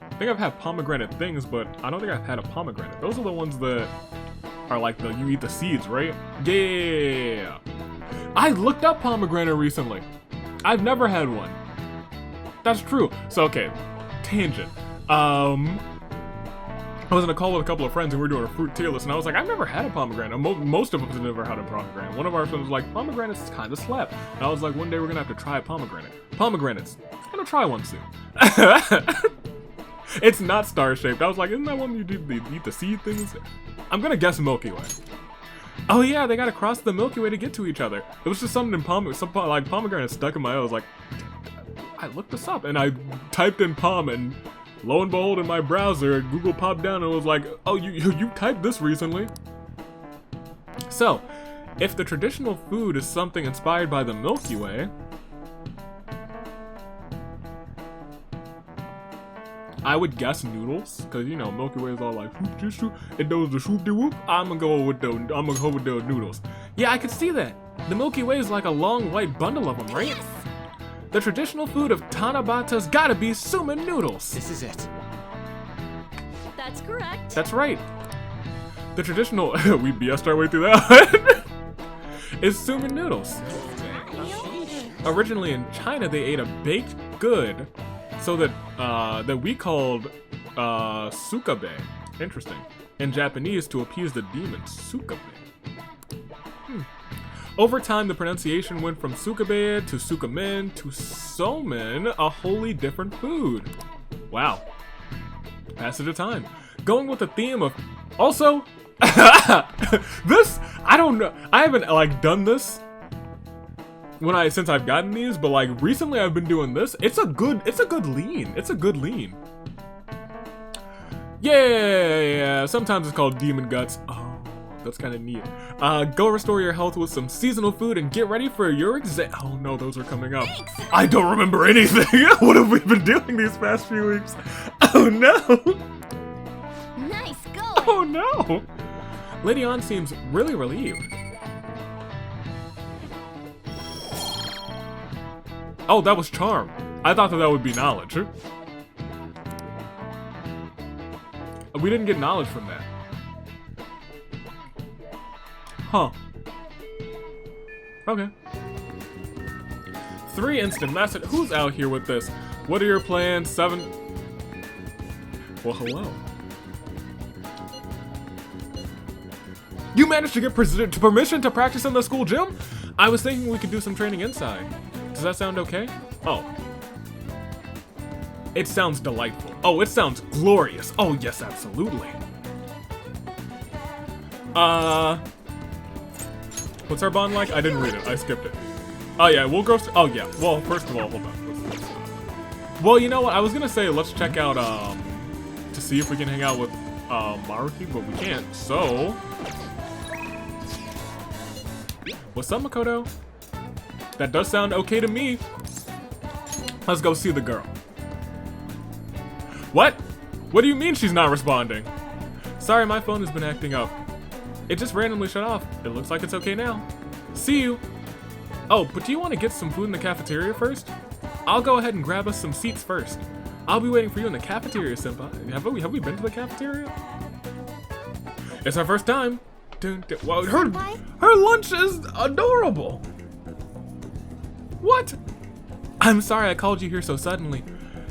I think I've had pomegranate things, but I don't think I've had a pomegranate. Those are the ones that are like you eat the seeds, right? Yeah. I looked up pomegranate recently. I've never had one. That's true. So okay, tangent. I was in a call with a couple of friends and we were doing a fruit tier list, and I was like, I've never had a pomegranate. Most of us have never had a pomegranate. One of our friends was like, pomegranates kind of slap. And I was like, one day we're gonna have to try a pomegranate. Pomegranates. I'm gonna try one soon. It's not star-shaped. I was like, isn't that one you eat the seed things? I'm gonna guess Milky Way. Oh yeah, they gotta cross the Milky Way to get to each other. It was just something in pomegranate stuck in my eye. I was like, I looked this up, and I typed in pom, and lo and behold, in my browser, Google popped down and was like, oh, you typed this recently. So, if the traditional food is something inspired by the Milky Way, I would guess noodles, because you know Milky Way is all like it does the shoop de whoop. I'm gonna go with the noodles. Yeah, I could see that. The Milky Way is like a long white bundle of them, right? Yes. The traditional food of Tanabata's gotta be sumen noodles. This is it. That's correct. That's right. The traditional we BS'd our way through that is sumen noodles. Originally in China, they ate a baked good, so that we called sukabe. Interesting. In Japanese, to appease the demon, sukabe. Over time, the pronunciation went from sukabe to sukamen to somen, a wholly different food. Wow. Passage of time. Going with the theme of... Also, this, I don't know. I haven't, like, done this since I've gotten these, but, like, recently I've been doing this. It's a good lean. It's a good lean. Yeah. Sometimes it's called demon guts. Oh. That's kind of neat. Go restore your health with some seasonal food and get ready for your exam. Oh no, those are coming up. Thanks. I don't remember anything. What have we been doing these past few weeks? Oh no. Nice going. Oh no. Lady Ann seems really relieved. Oh, that was charm. I thought that would be knowledge. We didn't get knowledge from that. Huh. Okay. 3 instant message. Who's out here with this? What are your plans? 7. Well, hello. You managed to get permission to practice in the school gym? I was thinking we could do some training inside. Does that sound okay? Oh. It sounds delightful. Oh, it sounds glorious. Oh, yes, absolutely. What's our bond like? I didn't read it. I skipped it. Oh, yeah, we'll go... Oh, yeah. Well, first of all, hold on. Well, you know what? I was gonna say, let's check out, to see if we can hang out with, Maruki, but we can't, so... What's up, Makoto? That does sound okay to me. Let's go see the girl. What? What do you mean she's not responding? Sorry, my phone has been acting up. It just randomly shut off. It looks like it's okay now. See you. Oh, but do you want to get some food in the cafeteria first? I'll go ahead and grab us some seats first. I'll be waiting for you in the cafeteria, senpai. Have we been to the cafeteria? It's our first time. Well, her lunch is adorable. What? I'm sorry I called you here so suddenly.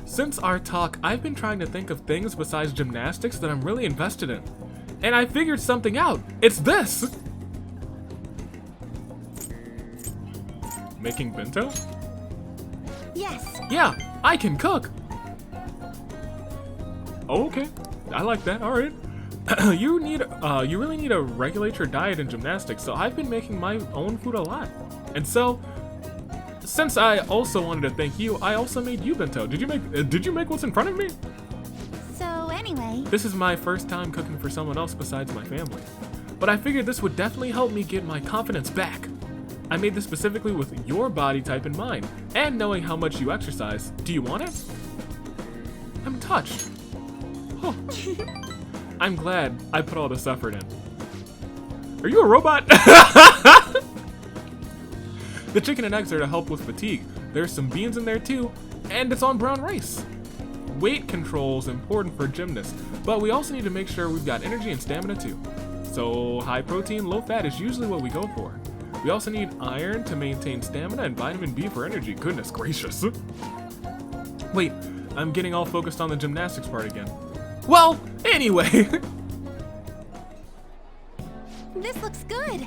Since our talk, I've been trying to think of things besides gymnastics that I'm really invested in. And I figured something out. It's this! Making bento? Yes. Yeah, I can cook. Oh, okay. I like that. All right. You really need to regulate your diet in gymnastics, so I've been making my own food a lot. And so, since I also wanted to thank you, I also made you bento. Did you make what's in front of me? So anyway, This is my first time cooking for someone else besides my family. But I figured this would definitely help me get my confidence back. I made this specifically with your body type in mind, and knowing how much you exercise. Do you want it? I'm touched. Oh. I'm glad I put all this effort in. Are you a robot? The chicken and eggs are to help with fatigue. There's some beans in there too, and it's on brown rice. Weight control is important for gymnasts, but we also need to make sure we've got energy and stamina too. So high protein, low fat is usually what we go for. We also need iron to maintain stamina and vitamin B for energy. Goodness gracious. Wait, I'm getting all focused on the gymnastics part again. Well, anyway. this looks good.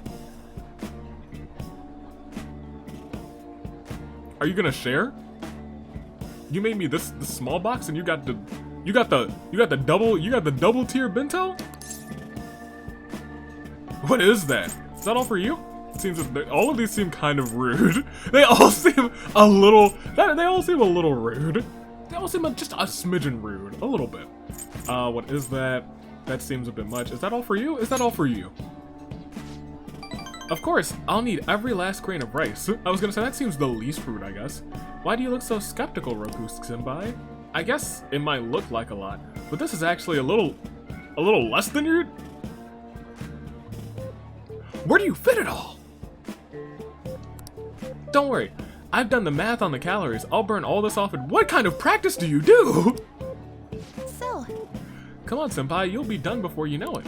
Are you gonna share? You made me this small box, and you got the double tier bento. What is that? Is that all for you? It seems that all of these seem kind of rude. They all seem a little. They all seem a little rude. They all seem just a smidgen rude, a little bit. What is that? That seems a bit much. Is that all for you? Is that all for you? Of course, I'll need every last grain of rice. I was gonna say that seems the least rude, I guess. Why do you look so skeptical, Roku-senpai? I guess it might look like a lot, but this is actually a little less than your. Where do you fit it all? Don't worry, I've done the math on the calories. I'll burn all this off. And what kind of practice do you do? So, Come on, senpai, you'll be done before you know it.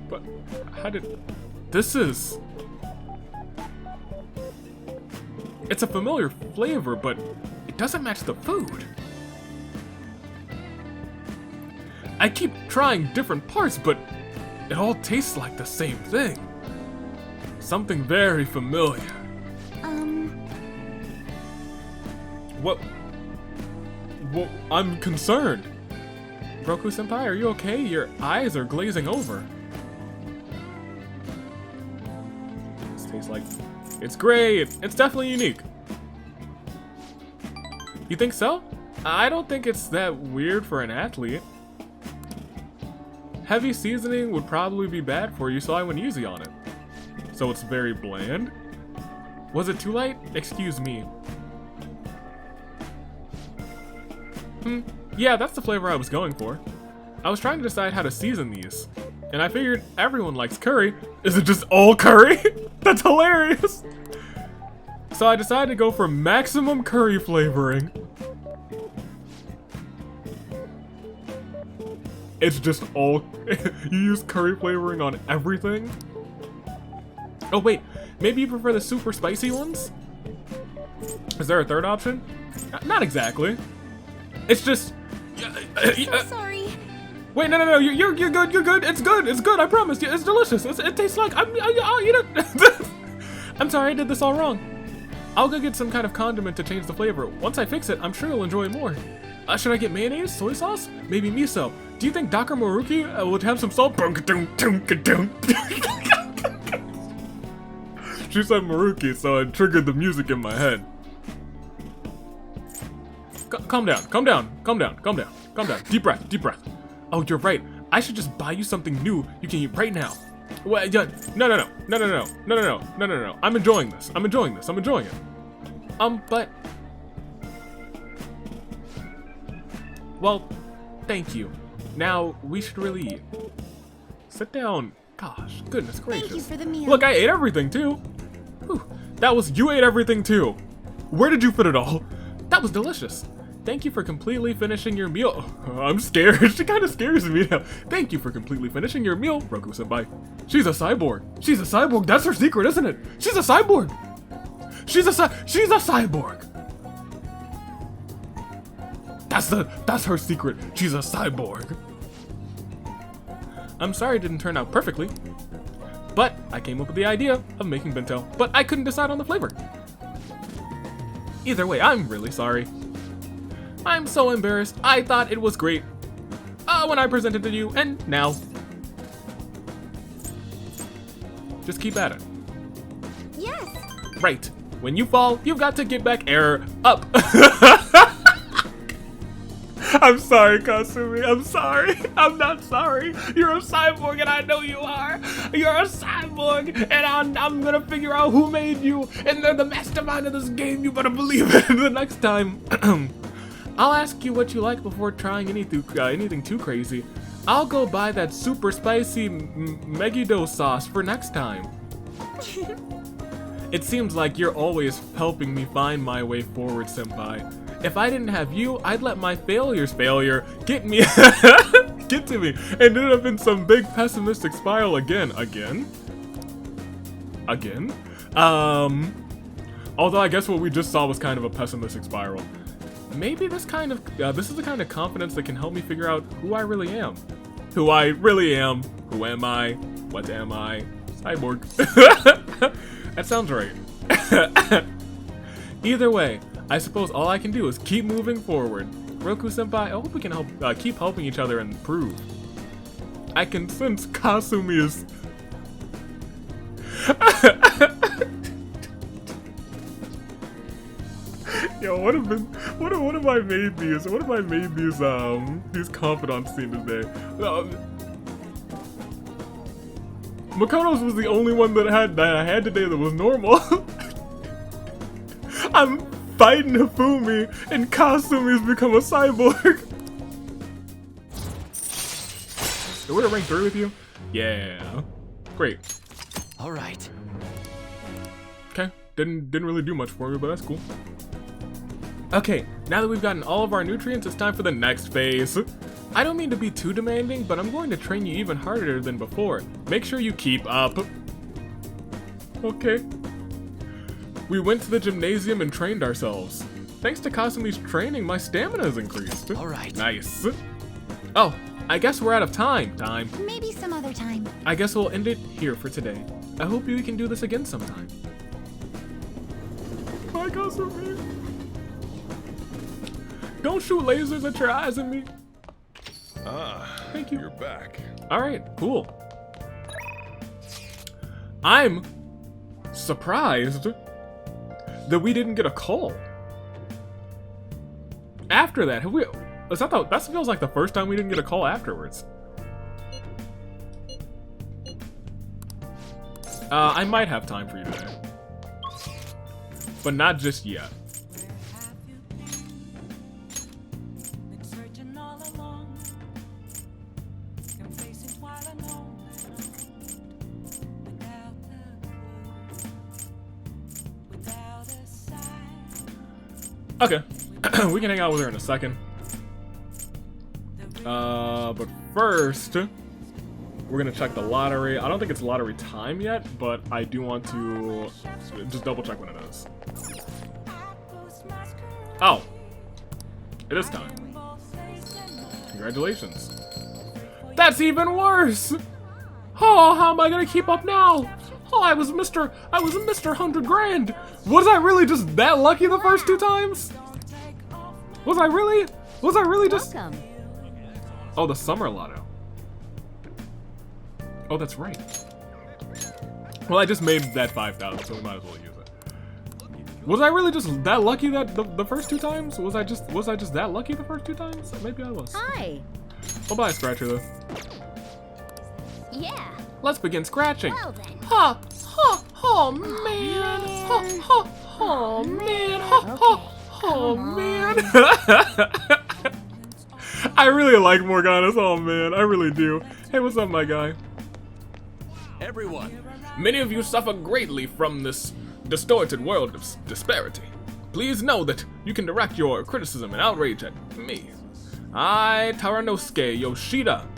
But how did this is? It's a familiar flavor, but it doesn't match the food. I keep trying different parts, but it all tastes like the same thing. Something very familiar. What? Well, I'm concerned. Roku-senpai, are you okay? Your eyes are glazing over. This tastes like... It's great! It's definitely unique. You think so? I don't think it's that weird for an athlete. Heavy seasoning would probably be bad for you, so I went easy on it. So it's very bland? Was it too light? Excuse me. Yeah, that's the flavor I was going for. I was trying to decide how to season these, and I figured everyone likes curry. Is it just all curry? That's hilarious! So I decided to go for maximum curry flavoring. It's just all, you use curry flavoring on everything? Oh wait, maybe you prefer the super spicy ones? Is there a third option? Not exactly. It's just... Sorry. Wait, no, you're good, you're good. It's good, I promise you. It's delicious. It tastes like, I'll eat it. I'm sorry, I did this all wrong. I'll go get some kind of condiment to change the flavor. Once I fix it, I'm sure you'll enjoy it more. Should I get mayonnaise, soy sauce? Maybe miso. Do you think Dr. Maruki would have some salt? She said Maruki, so it triggered the music in my head. Calm down. Deep breath. Oh, you're right. I should just buy you something new you can eat right now. Well, yeah, no. I'm enjoying this. I'm enjoying it. But... Well, thank you. Now, we should really eat. Sit down. Gosh, goodness gracious. Thank you for the meal. Look, I ate everything too. Whew. You ate everything too. Where did you fit it all? That was delicious. Thank you for completely finishing your meal. I'm scared. She kind of scares me now. Thank you for completely finishing your meal, Roku-senpai. She's a cyborg. That's her secret, isn't it? She's a cyborg. She's a cyborg. That's her secret. She's a cyborg. I'm sorry it didn't turn out perfectly, but I came up with the idea of making bento, but I couldn't decide on the flavor. Either way, I'm really sorry. I'm so embarrassed. I thought it was great when I presented to you, and now. Just keep at it. Yes. Right. When you fall, you've got to get back up. I'm sorry, Kasumi. I'm sorry. I'm not sorry. You're a cyborg, and I know you are. You're a cyborg, and I'm gonna figure out who made you, and they're the mastermind of this game. You better believe it. The next time, I'll ask you what you like before trying anything too crazy. I'll go buy that super spicy Megiddo sauce for next time. It seems like you're always helping me find my way forward, senpai. If I didn't have you, I'd let my failure get to me and ended up in some big pessimistic spiral again. Although I guess what we just saw was kind of a pessimistic spiral. Maybe this is the kind of confidence that can help me figure out who I really am. Who am I? What am I? Cyborg. That sounds right. Either way, I suppose all I can do is keep moving forward. Roku-senpai, I hope we can keep helping each other and improve. I can sense Kasumi is... Yo, what have I made these? What have I made these confidants scene today? Makoto's was the only one that I had today that was normal. I'm fighting Hifumi, and Kasumi's become a cyborg. So we're rank 3 with you? Yeah. Great. Alright. Okay. Didn't really do much for me, but that's cool. Okay, now that we've gotten all of our nutrients, it's time for the next phase. I don't mean to be too demanding, but I'm going to train you even harder than before. Make sure you keep up. Okay. We went to the gymnasium and trained ourselves. Thanks to Kasumi's training, my stamina's increased. Alright. Nice. Oh, I guess we're out of time. Maybe some other time. I guess we'll end it here for today. I hope we can do this again sometime. Bye, Kasumi. Don't shoot lasers at your eyes at me. Ah, thank you. You're back. Alright, cool. I'm surprised that we didn't get a call. After that, that feels like the first time we didn't get a call afterwards. I might have time for you today. But not just yet. Okay, we can hang out with her in a second. But first, we're gonna check the lottery. I don't think it's lottery time yet, but I do want to just double check when it is. Oh, it is time. Congratulations. That's even worse. Oh, how am I gonna keep up now? Oh, I was Mr. 100 grand. Was I really just that lucky the first 2 times? Was I really just? Welcome. Oh, the summer lotto. Oh, that's right. Well, I just made that 5,000, so we might as well use it. Was I really just that lucky that the first 2 times? Was I just that lucky the first 2 times? Maybe I was. Hi. I'll buy a scratcher though. Yeah. Let's begin scratching. Well then. Ha! Ha! Oh man! Ha! Ha! Oh man! Ha! Ha! Oh man! I really like Morgana's. Oh man, I really do. Hey, what's up, my guy? Everyone, Many of you suffer greatly from this distorted world of disparity. Please know that you can direct your criticism and outrage at me. I, Taranosuke Yoshida,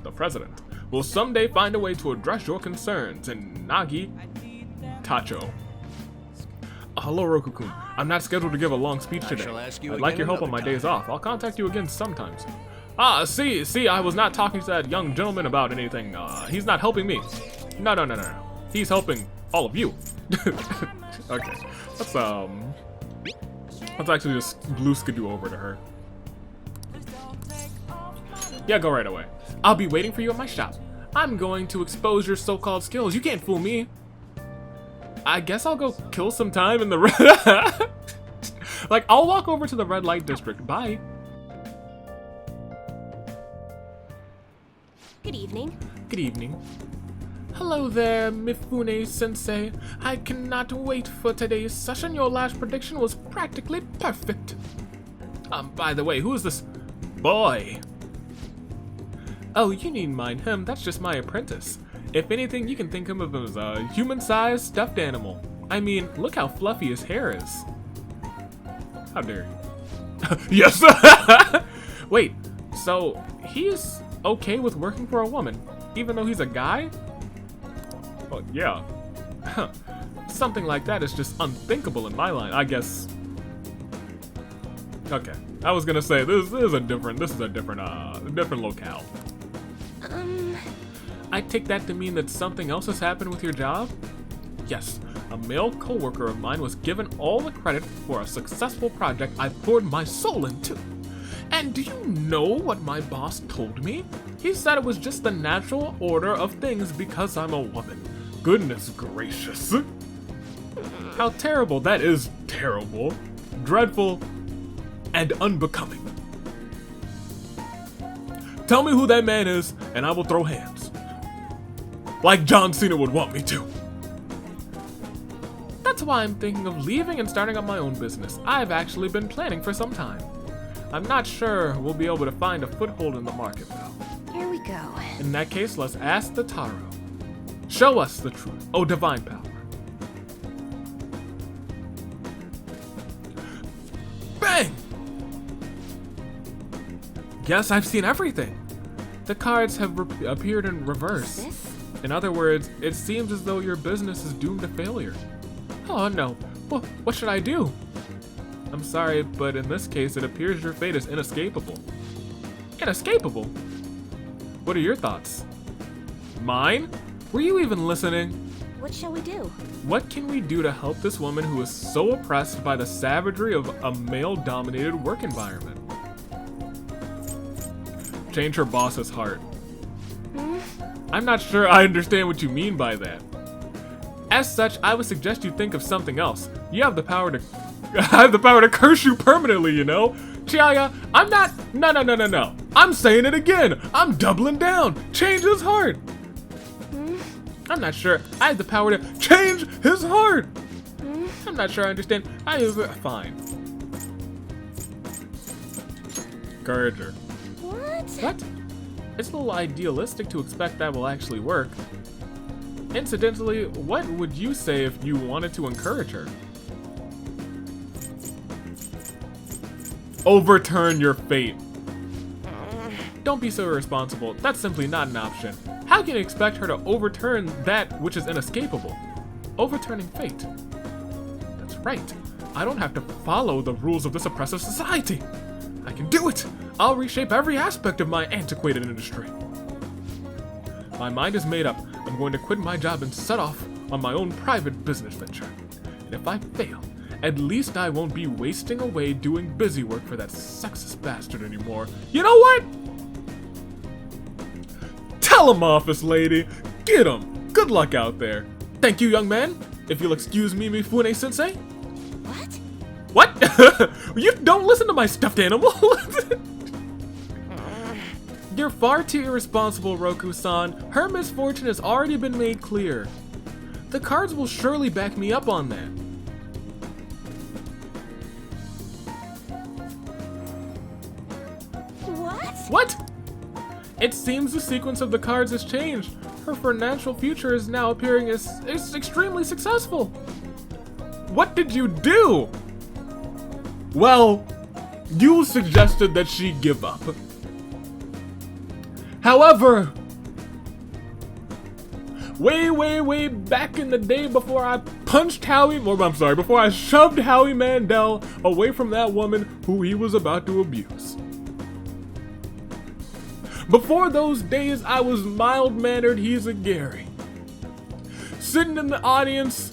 the president, will someday find a way to address your concerns in Nagi Tacho. Hello, Roku-kun. I'm not scheduled to give a long speech today. shall ask you I'd like again your help on another my days time. off. I'll contact you again sometimes. See, I was not talking to that young gentleman about anything. He's not helping me. No. He's helping all of you. Okay, let's actually just blue skidoo over to her. Yeah, go right away. I'll be waiting for you at my shop. I'm going to expose your so-called skills. You can't fool me. I guess I'll go kill some time in the red. Like, I'll walk over to the red light district. Bye. Good evening. Good evening. Hello there, Mifune-sensei. I cannot wait for today's session. Your last prediction was practically perfect. By the way, who is this boy? Oh, you needn't mind him. That's just my apprentice. If anything, you can think of him as a human-sized stuffed animal. I mean, look how fluffy his hair is. How dare you? Yes! Wait, so he's okay with working for a woman, even though he's a guy? Well, yeah. Something like that is just unthinkable in my line, I guess. Okay, I was gonna say this is a different locale. I take that to mean that something else has happened with your job? Yes, a male coworker of mine was given all the credit for a successful project I poured my soul into. And do you know what my boss told me? He said it was just the natural order of things because I'm a woman. Goodness gracious. How terrible. That is terrible, dreadful, and unbecoming. Tell me who that man is, and I will throw hands. Like John Cena would want me to. That's why I'm thinking of leaving and starting up my own business. I've actually been planning for some time. I'm not sure we'll be able to find a foothold in the market, though. Here we go. In that case, let's ask the Taro. Show us the truth, oh divine power. Bang! Guess I've seen everything. The cards have appeared in reverse. This? In other words, it seems as though your business is doomed to failure. Oh no, well, what should I do? I'm sorry, but in this case, it appears your fate is inescapable. Inescapable? What are your thoughts? Mine? Were you even listening? What shall we do? What can we do to help this woman who is so oppressed by the savagery of a male-dominated work environment? Change her boss's heart. I'm not sure I understand what you mean by that. As such, I would suggest you think of something else. You have the power to I have the power to curse you permanently, you know? Chiaya, I'm not No. I'm saying it again. I'm doubling down. Change his heart. I'm not sure I have the power to change his heart. I'm not sure I understand. Fine. Encourage her. What? It's a little idealistic to expect that will actually work. Incidentally, what would you say if you wanted to encourage her? Overturn your fate. don't be so irresponsible. That's simply not an option. How can you expect her to overturn that which is inescapable? Overturning fate. That's right. I don't have to follow the rules of this oppressive society. I can do it. I'll reshape every aspect of my antiquated industry. My mind is made up. I'm going to quit my job and set off on my own private business venture. And if I fail, at least I won't be wasting away doing busy work for that sexist bastard anymore. You know what? Tell him, office lady. Get him. Good luck out there. Thank you, young man. If you'll excuse me, Mifune-sensei. What? What? You don't listen to my stuffed animal. You're far too irresponsible, Roku-san. Her misfortune has already been made clear. The cards will surely back me up on that. What? It seems the sequence of the cards has changed. Her financial future is now appearing as extremely successful. What did you do? Well, you suggested that she give up. However, way back in the day before I before I shoved Howie Mandel away from that woman who he was about to abuse. Before those days, I was mild-mannered Gary, sitting in the audience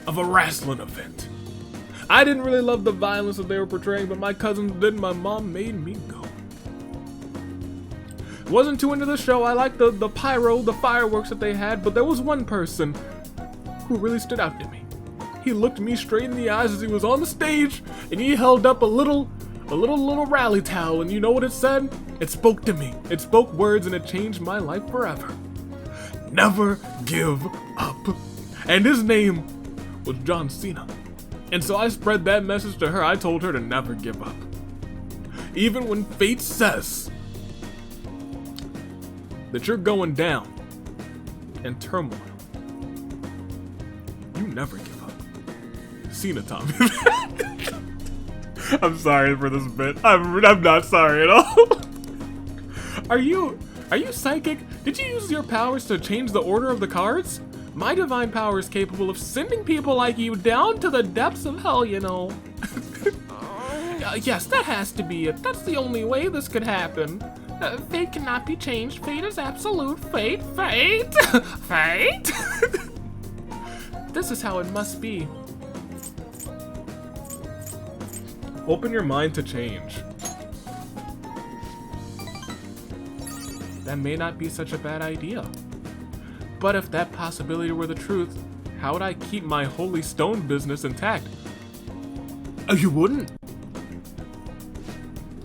of a wrestling event. I didn't really love the violence that they were portraying, but my cousins did, and my mom made me go. Wasn't too into the show. I liked the pyro, the fireworks that they had, but there was one person who really stood out to me. He looked me straight in the eyes as he was on the stage, and he held up a little rally towel, and you know what it said? It spoke to me. It spoke words, and it changed my life forever. Never give up. And his name was John Cena. And so I spread that message to her. I told her to never give up. Even when fate says that you're going down in turmoil, you never give up. Cena taught me that. I'm sorry for this bit. I'm not sorry at all. Are you psychic? Did you use your powers to change the order of the cards? My divine power is capable of sending people like you down to the depths of hell, you know. Yes, that has to be it. That's the only way this could happen. Fate cannot be changed. Fate is absolute. Fate. Fate. This is how it must be. Open your mind to change. That may not be such a bad idea. But if that possibility were the truth, how would I keep my Holy Stone business intact? Oh, you wouldn't?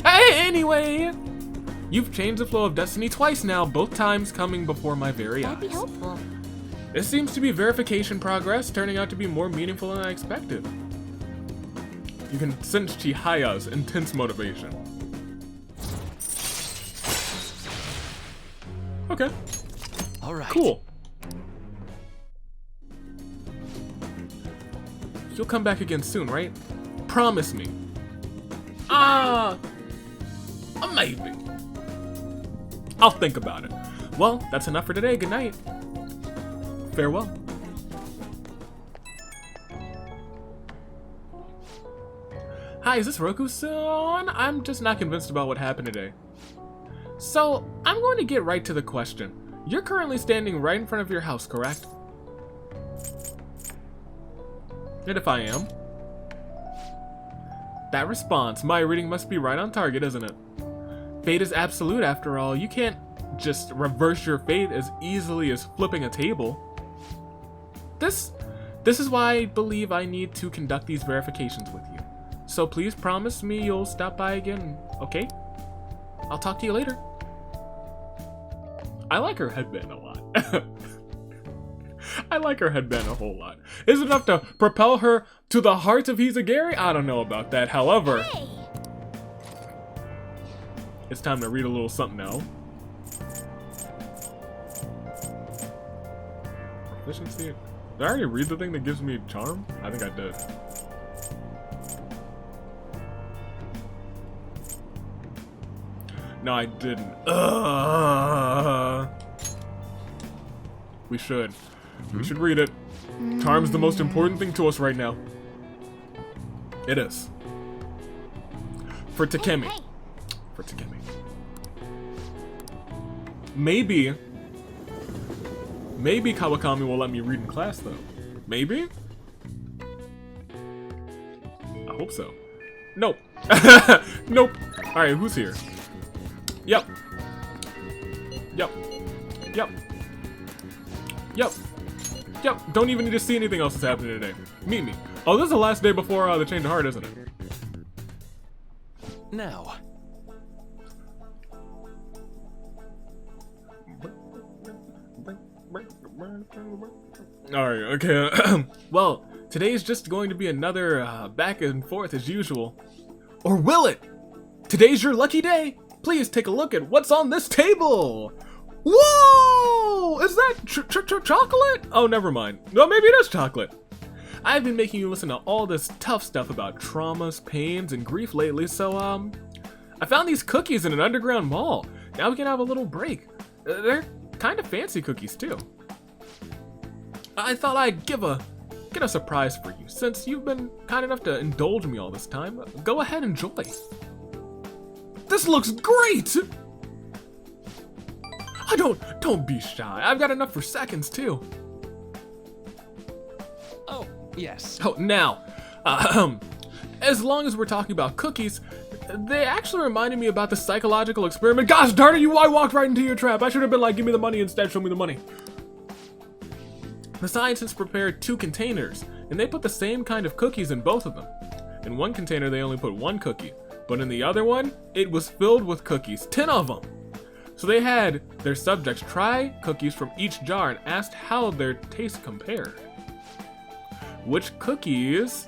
Hey, anyway! You've changed the flow of destiny twice now, both times coming before my very eyes. That'd be helpful. This seems to be verification progress, turning out to be more meaningful than I expected. You can sense Chihaya's intense motivation. Okay. All right. Cool. You'll come back again soon, right? Promise me. Maybe. I'll think about it. Well, that's enough for today. Good night. Farewell. Hi, is this Roku-san? I'm just not convinced about what happened today. So, I'm going to get right to the question. You're currently standing right in front of your house, correct? And if I am? That response, my reading must be right on target, isn't it? Fate is absolute after all. You can't just reverse your fate as easily as flipping a table. This is why I believe I need to conduct these verifications with you. So please promise me you'll stop by again, okay? I'll talk to you later. I like her headband a lot. I like her headband a whole lot. Is it enough to propel her to the heart of Hizagari? I don't know about that. However, Hey! it's time to read a little something now. Proficiency. Did I already read the thing that gives me charm? I think I did. No, I didn't. We should. We should read it. Charm's the most important thing to us right now. It is. For Takemi. Hey, For Takemi. Maybe Kawakami will let me read in class, though. Maybe? I hope so. Nope. Nope. Alright, who's here? Yep. Yep. Yep. Yep. Yep. Don't even need to see anything else that's happening today. Meet me. Oh, this is the last day before the change of heart, isn't it? Now, Alright, okay. Well, today's just going to be another back and forth as usual. Or will it? Today's your lucky day. Please take a look at what's on this table. Whoa! Is that chocolate? Oh, never mind. No, maybe it is chocolate. I've been making you listen to all this tough stuff about traumas, pains, and grief lately, so, I found these cookies in an underground mall. Now we can have a little break. They're kind of fancy cookies, too. I thought I'd get a surprise for you, since you've been kind enough to indulge me all this time. Go ahead, enjoy. This looks great! Don't be shy. I've got enough for seconds, too. oh, yes. Oh, now, as long as we're talking about cookies, they actually reminded me about the psychological experiment. Gosh darn it, I walked right into your trap. I should have been like, give me the money instead, show me the money. The scientists prepared 2 containers, and they put the same kind of cookies in both of them. In one container, they only put 1 cookie, but in the other one, it was filled with cookies, 10 of them. So they had their subjects try cookies from each jar and asked how their taste compared. Which containers'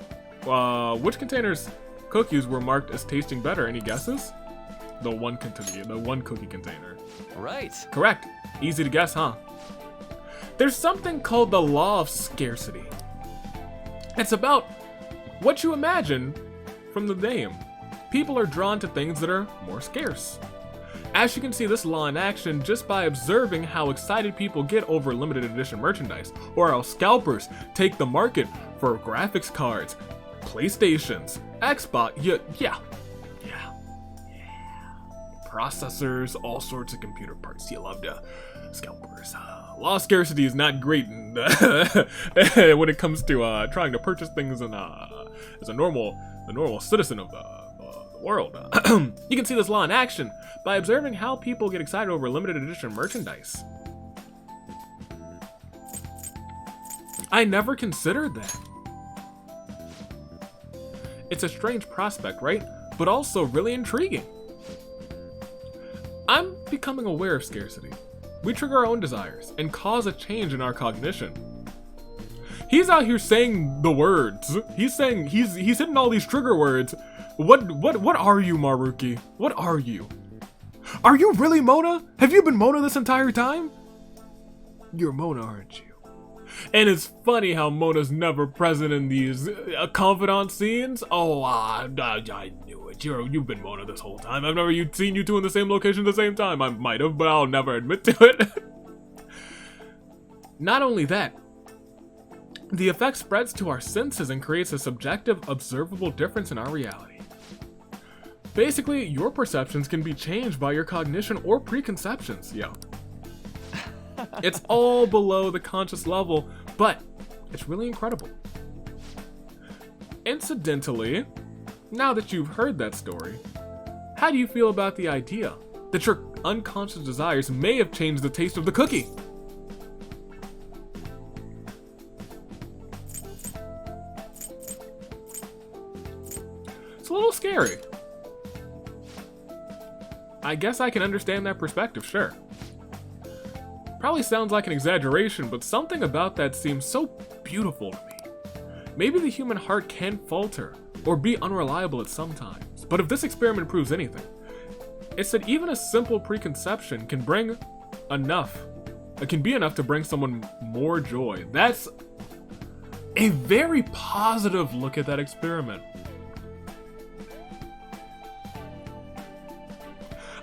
cookies were marked as tasting better? Any guesses? The one cookie container. Right. Correct. Easy to guess, huh? There's something called the law of scarcity. It's about what you imagine from the name. People are drawn to things that are more scarce. As you can see this law in action just by observing how excited people get over limited edition merchandise, or how scalpers take the market for graphics cards, PlayStations, Xbox, yeah. Processors, all sorts of computer parts. You love to scalpers. Law of scarcity is not great when it comes to trying to purchase things as a normal citizen of the world. You can see this law in action by observing how people get excited over limited edition merchandise. I never considered that. It's a strange prospect, right? But also really intriguing. I'm becoming aware of scarcity. We trigger our own desires and cause a change in our cognition. He's out here saying the words. He's hitting all these trigger words. What are you, Maruki? What are you? Are you really Mona? Have you been Mona this entire time? You're Mona, aren't you? And it's funny how Mona's never present in these confidant scenes. Oh, I knew it. You've been Mona this whole time. I've never seen you two in the same location at the same time. I might have, but I'll never admit to it. Not only that, the effect spreads to our senses and creates a subjective, observable difference in our reality. Basically, your perceptions can be changed by your cognition or preconceptions. Yeah. It's all below the conscious level, but it's really incredible. Incidentally, now that you've heard that story, how do you feel about the idea that your unconscious desires may have changed the taste of the cookie? It's a little scary. I guess I can understand that perspective, sure. Probably sounds like an exaggeration, but something about that seems so beautiful to me. Maybe the human heart can falter or be unreliable at some times, but if this experiment proves anything, it's that even a simple preconception can be enough to bring someone more joy. That's a very positive look at that experiment.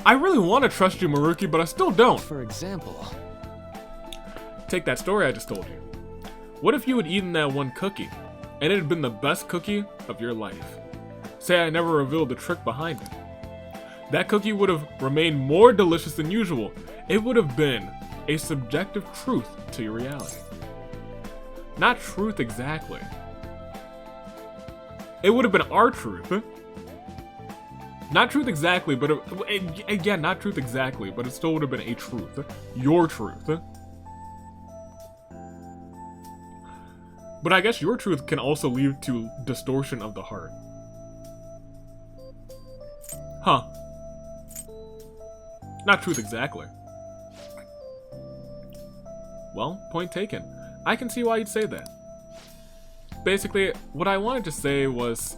I really want to trust you, Maruki, but I still don't. For example, Take that story I just told you. What if you had eaten that one cookie, and it had been the best cookie of your life? Say I never revealed the trick behind it. That cookie would have remained more delicious than usual. It would have been a subjective truth to your reality. Not truth exactly. It would have been our truth. Not truth exactly, but again, not truth exactly, but it still would have been a truth. Your truth. But I guess your truth can also lead to distortion of the heart. Huh. Not truth exactly. Well, point taken. I can see why you'd say that. Basically, what I wanted to say was,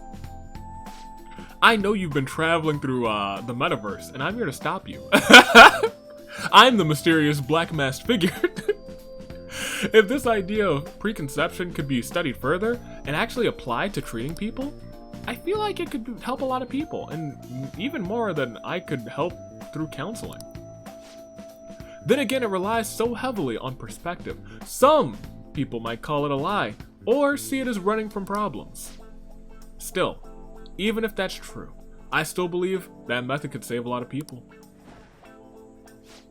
I know you've been traveling through the metaverse, and I'm here to stop you. I'm the mysterious black masked figure. If this idea of preconception could be studied further and actually applied to treating people, I feel like it could help a lot of people, and even more than I could help through counseling. Then again, it relies so heavily on perspective. Some people might call it a lie, or see it as running from problems. Still, even if that's true, I still believe that method could save a lot of people.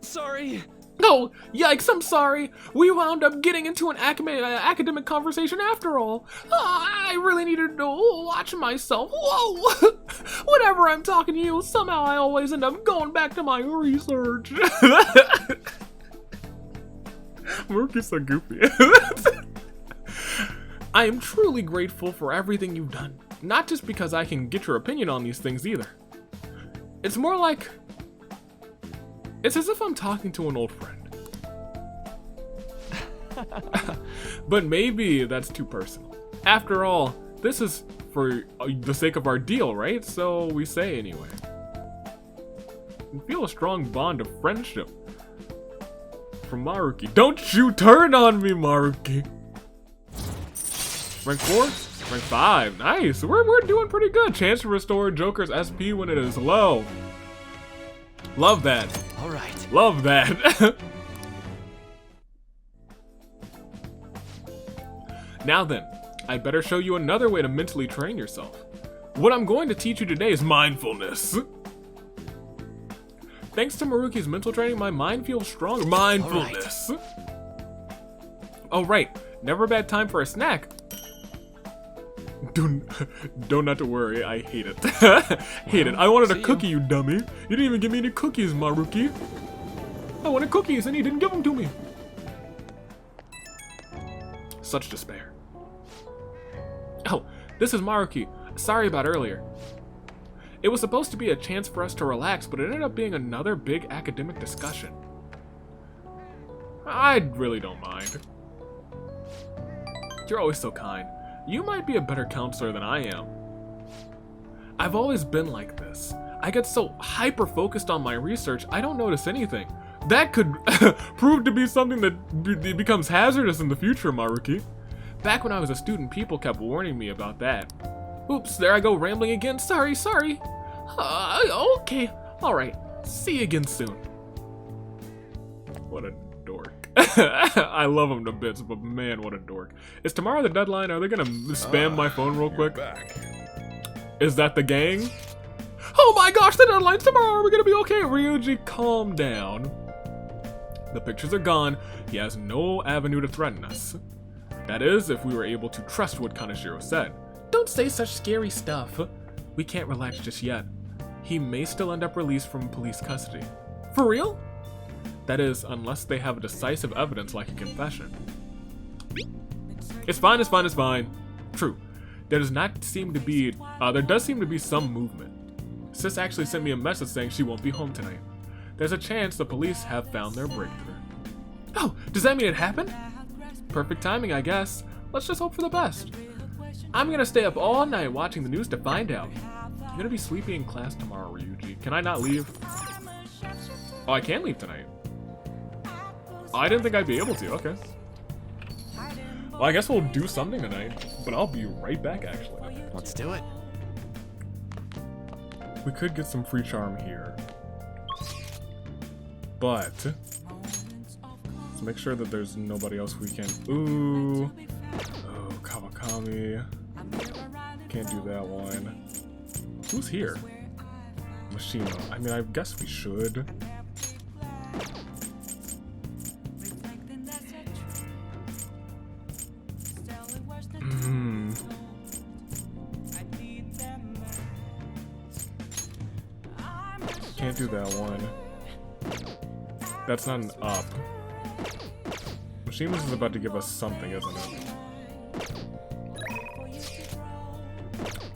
sorry. Oh, yikes, I'm sorry. We wound up getting into an academic conversation after all. I really needed to watch myself. Whoa! Whenever I'm talking to you, somehow I always end up going back to my research. Maruki's so goofy. I am truly grateful for everything you've done. Not just because I can get your opinion on these things either. It's more like, it's as if I'm talking to an old friend. But maybe that's too personal. After all, this is for the sake of our deal, right? So we say anyway. I feel a strong bond of friendship from Maruki. Don't you turn on me, Maruki. Rank 4? Rank 5. Nice. We're doing pretty good. Chance to restore Joker's SP when it is low. Love that. All right. Love that. Now then, I'd better show you another way to mentally train yourself. What I'm going to teach you today is mindfulness. Thanks to Maruki's mental training, my mind feels stronger. Mindfulness. Oh right, never a bad time for a snack. Don't have to worry, I hate it. Hate it. I wanted a cookie, you dummy. You didn't even give me any cookies, Maruki. I wanted cookies and he didn't give them to me. Such despair. Oh, this is Maruki. Sorry about earlier. It was supposed to be a chance for us to relax, but it ended up being another big academic discussion. I really don't mind. You're always so kind. You might be a better counselor than I am. I've always been like this. I get so hyper-focused on my research, I don't notice anything. That could prove to be something that becomes hazardous in the future, Maruki. Back when I was a student, people kept warning me about that. Oops, there I go rambling again. Sorry. Okay, alright. See you again soon. What a dork. I love him to bits, but man, what a dork. Is tomorrow the deadline? Are they gonna spam my phone real quick? Back. Is that the gang? Oh my gosh, the deadline's tomorrow! Are we gonna be okay? Ryuji, calm down. The pictures are gone. He has no avenue to threaten us. That is, if we were able to trust what Kaneshiro said. Don't say such scary stuff. We can't relax just yet. He may still end up released from police custody. For real? That is, unless they have decisive evidence like a confession. It's fine. True. There does seem to be some movement. Sis actually sent me a message saying she won't be home tonight. There's a chance the police have found their breakthrough. Oh, does that mean it happened? Perfect timing, I guess. Let's just hope for the best. I'm gonna stay up all night watching the news to find out. I'm gonna be sleepy in class tomorrow, Ryuji. Can I not leave? Oh, I can leave tonight. Oh, I didn't think I'd be able to. Okay. Well, I guess we'll do something tonight, but I'll be right back, actually. Let's do it. We could get some free charm here. but let's make sure that there's nobody else we can. Ooh. Oh, Kawakami. Can't do that one. Who's here? Mishima. I mean, I guess we should. Can't do that one. That's not an up. Mishima's is about to give us something, isn't it?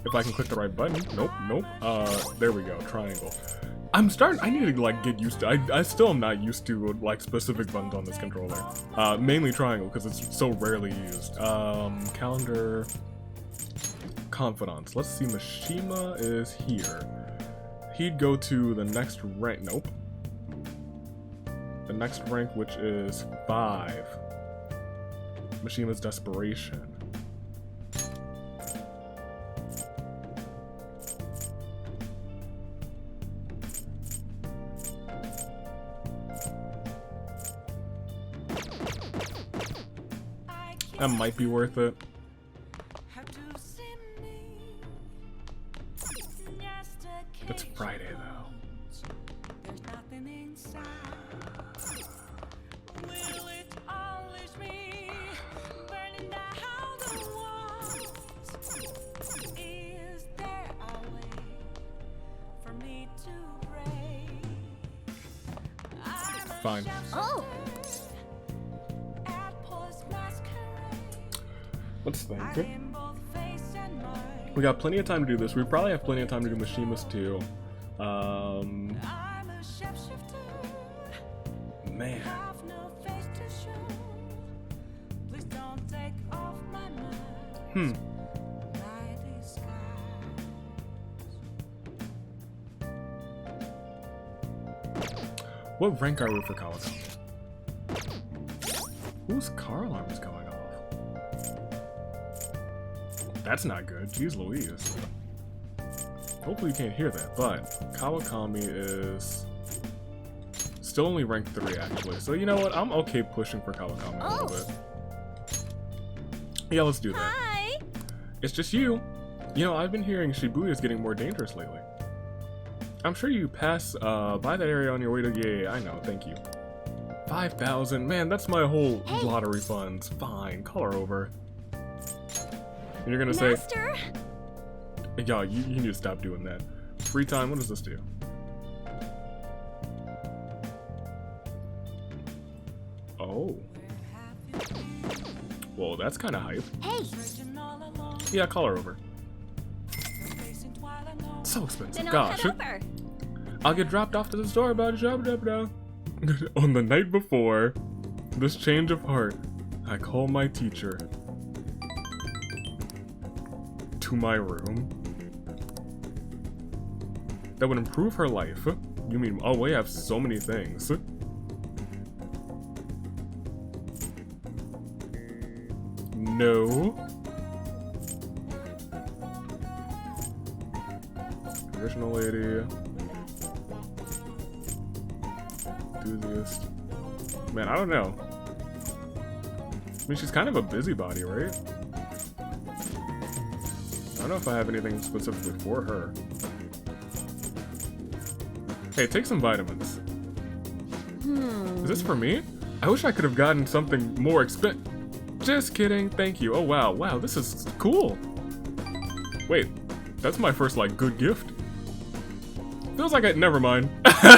If I can click the right button. Nope, nope. There we go. Triangle. I need to, like, get used to... I still am not used to, like, specific buttons on this controller. Mainly triangle, because it's so rarely used. Calendar... Confidants. Let's see, Mishima is here. He'd go to the next rank. Nope. The next rank, which is 5. Mishima's Desperation. That might be worth it. It's Friday, though. Fine. Oh! Let's think. We got plenty of time to do this. We probably have plenty of time to do Mishima's too. Man. What rank are we for Kawakami? Whose car alarm is going off? That's not good. Jeez Louise. Hopefully you can't hear that, but Kawakami is still only rank 3 actually. So you know what? I'm okay pushing for Kawakami a little bit. Yeah, let's do that. Hi! It's just you. You know, I've been hearing Shibuya is getting more dangerous lately. I'm sure you pass by that area on your way to... Yeah, I know. Thank you. 5,000. Man, that's my whole lottery funds. Fine. Call her over. And you're gonna Master? say... Yeah, you need to stop doing that. Free time, what does this do? Oh. Whoa, that's kind of hype. Hey! Yeah, call her over. So expensive. Then I'll Gosh. head over. I'll get dropped off to the store about on the night before this change of heart. I call my teacher to my room. That would improve her life. You mean, oh, we have so many things. No. Original lady. Enthusiast. Man, I don't know. I mean, she's kind of a busybody, right? I don't know if I have anything specifically for her. Hey, take some vitamins. Is this for me? I wish I could have gotten something more expensive. Just kidding, thank you. Oh wow, wow, this is cool. Wait, that's my first, like, good gift. Feels like never mind.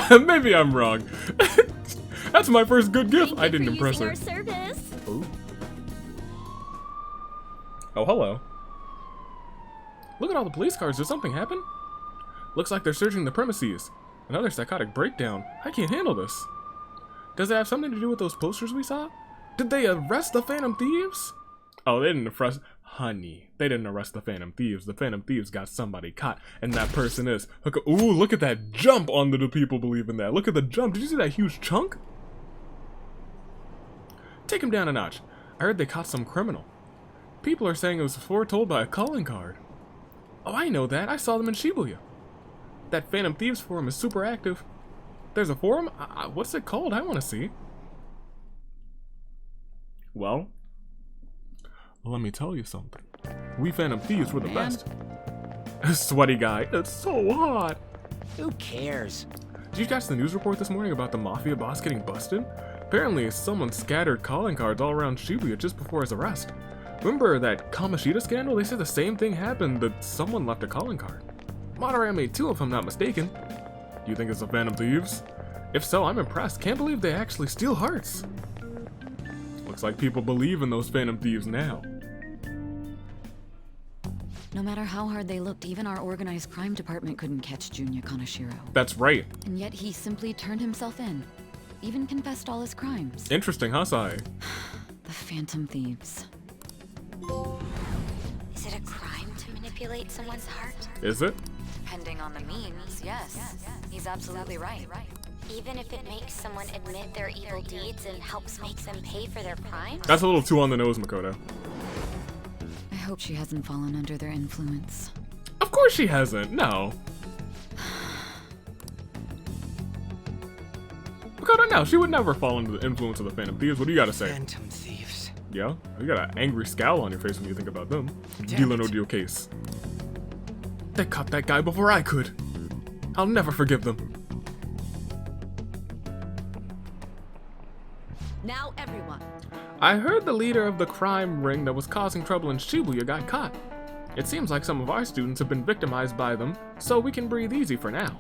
Maybe I'm wrong. That's my first good gift. I didn't impress her. Ooh. Oh, hello. Look at all the police cars. Did something happen? Looks like they're searching the premises. Another psychotic breakdown. I can't handle this. Does it have something to do with those posters we saw? Did they arrest the Phantom Thieves? Oh, they didn't arrest... Honey, they didn't arrest the Phantom Thieves. The Phantom Thieves got somebody caught, and that person is... Ooh, look at that jump on the people believing that. Look at the jump. Did you see that huge chunk? Take him down a notch. I heard they caught some criminal. People are saying it was foretold by a calling card. Oh, I know that. I saw them in Shibuya. That Phantom Thieves forum is super active. There's a forum? What's it called? I want to see. Well, let me tell you something. We Phantom Thieves were the best. Sweaty guy. It's so hot. Who cares? Did you catch the news report this morning about the mafia boss getting busted? Apparently, someone scattered calling cards all around Shibuya just before his arrest. Remember that Kamoshida scandal? They said the same thing happened, that someone left a calling card. Madara made 2 if I'm not mistaken. Do you think it's the Phantom Thieves? If so, I'm impressed. Can't believe they actually steal hearts. Looks like people believe in those Phantom Thieves now. No matter how hard they looked, even our organized crime department couldn't catch Junya Kaneshiro. That's right. And yet he simply turned himself in. Even confessed all his crimes. Interesting, huh, Sai? The Phantom Thieves. Is it a crime to manipulate someone's heart? Is it? Depending on the means, yes. He's absolutely right. Even if it makes someone admit their evil deeds and helps make them pay for their crimes? That's a little too on the nose, Makoto. I hope she hasn't fallen under their influence. Of course she hasn't. No. Makoto, no. She would never fall under the influence of the Phantom Thieves. What do you gotta say? Phantom Thieves. Yeah? You got an angry scowl on your face when you think about them. Dealer no deal case. They caught that guy before I could. I'll never forgive them. Now everyone. I heard the leader of the crime ring that was causing trouble in Shibuya got caught. It seems like some of our students have been victimized by them, so we can breathe easy for now.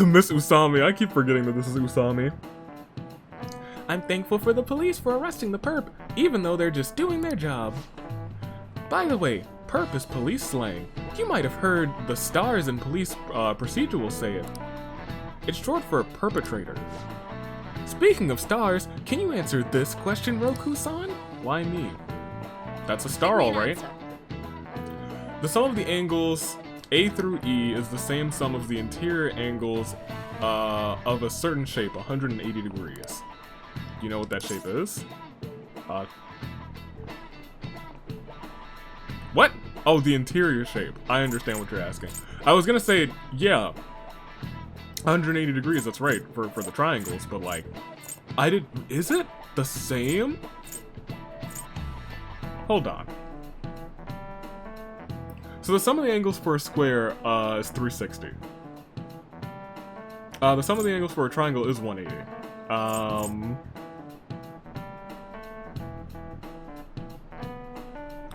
Miss Usami, I keep forgetting that this is Usami. I'm thankful for the police for arresting the perp, even though they're just doing their job. By the way, perp is police slang. You might have heard the stars in police procedurals say it. It's short for perpetrator. Speaking of stars, can you answer this question, Roku-san? Why me? That's a star, alright. The sum of the angles A through E is the same sum of the interior angles of a certain shape, 180 degrees. Do you know what that shape is? What? Oh, the interior shape. I understand what you're asking. I was gonna say, yeah, 180 degrees, that's right, for the triangles, but like, is it the same? Hold on. So the sum of the angles for a square is 360. The sum of the angles for a triangle is 180.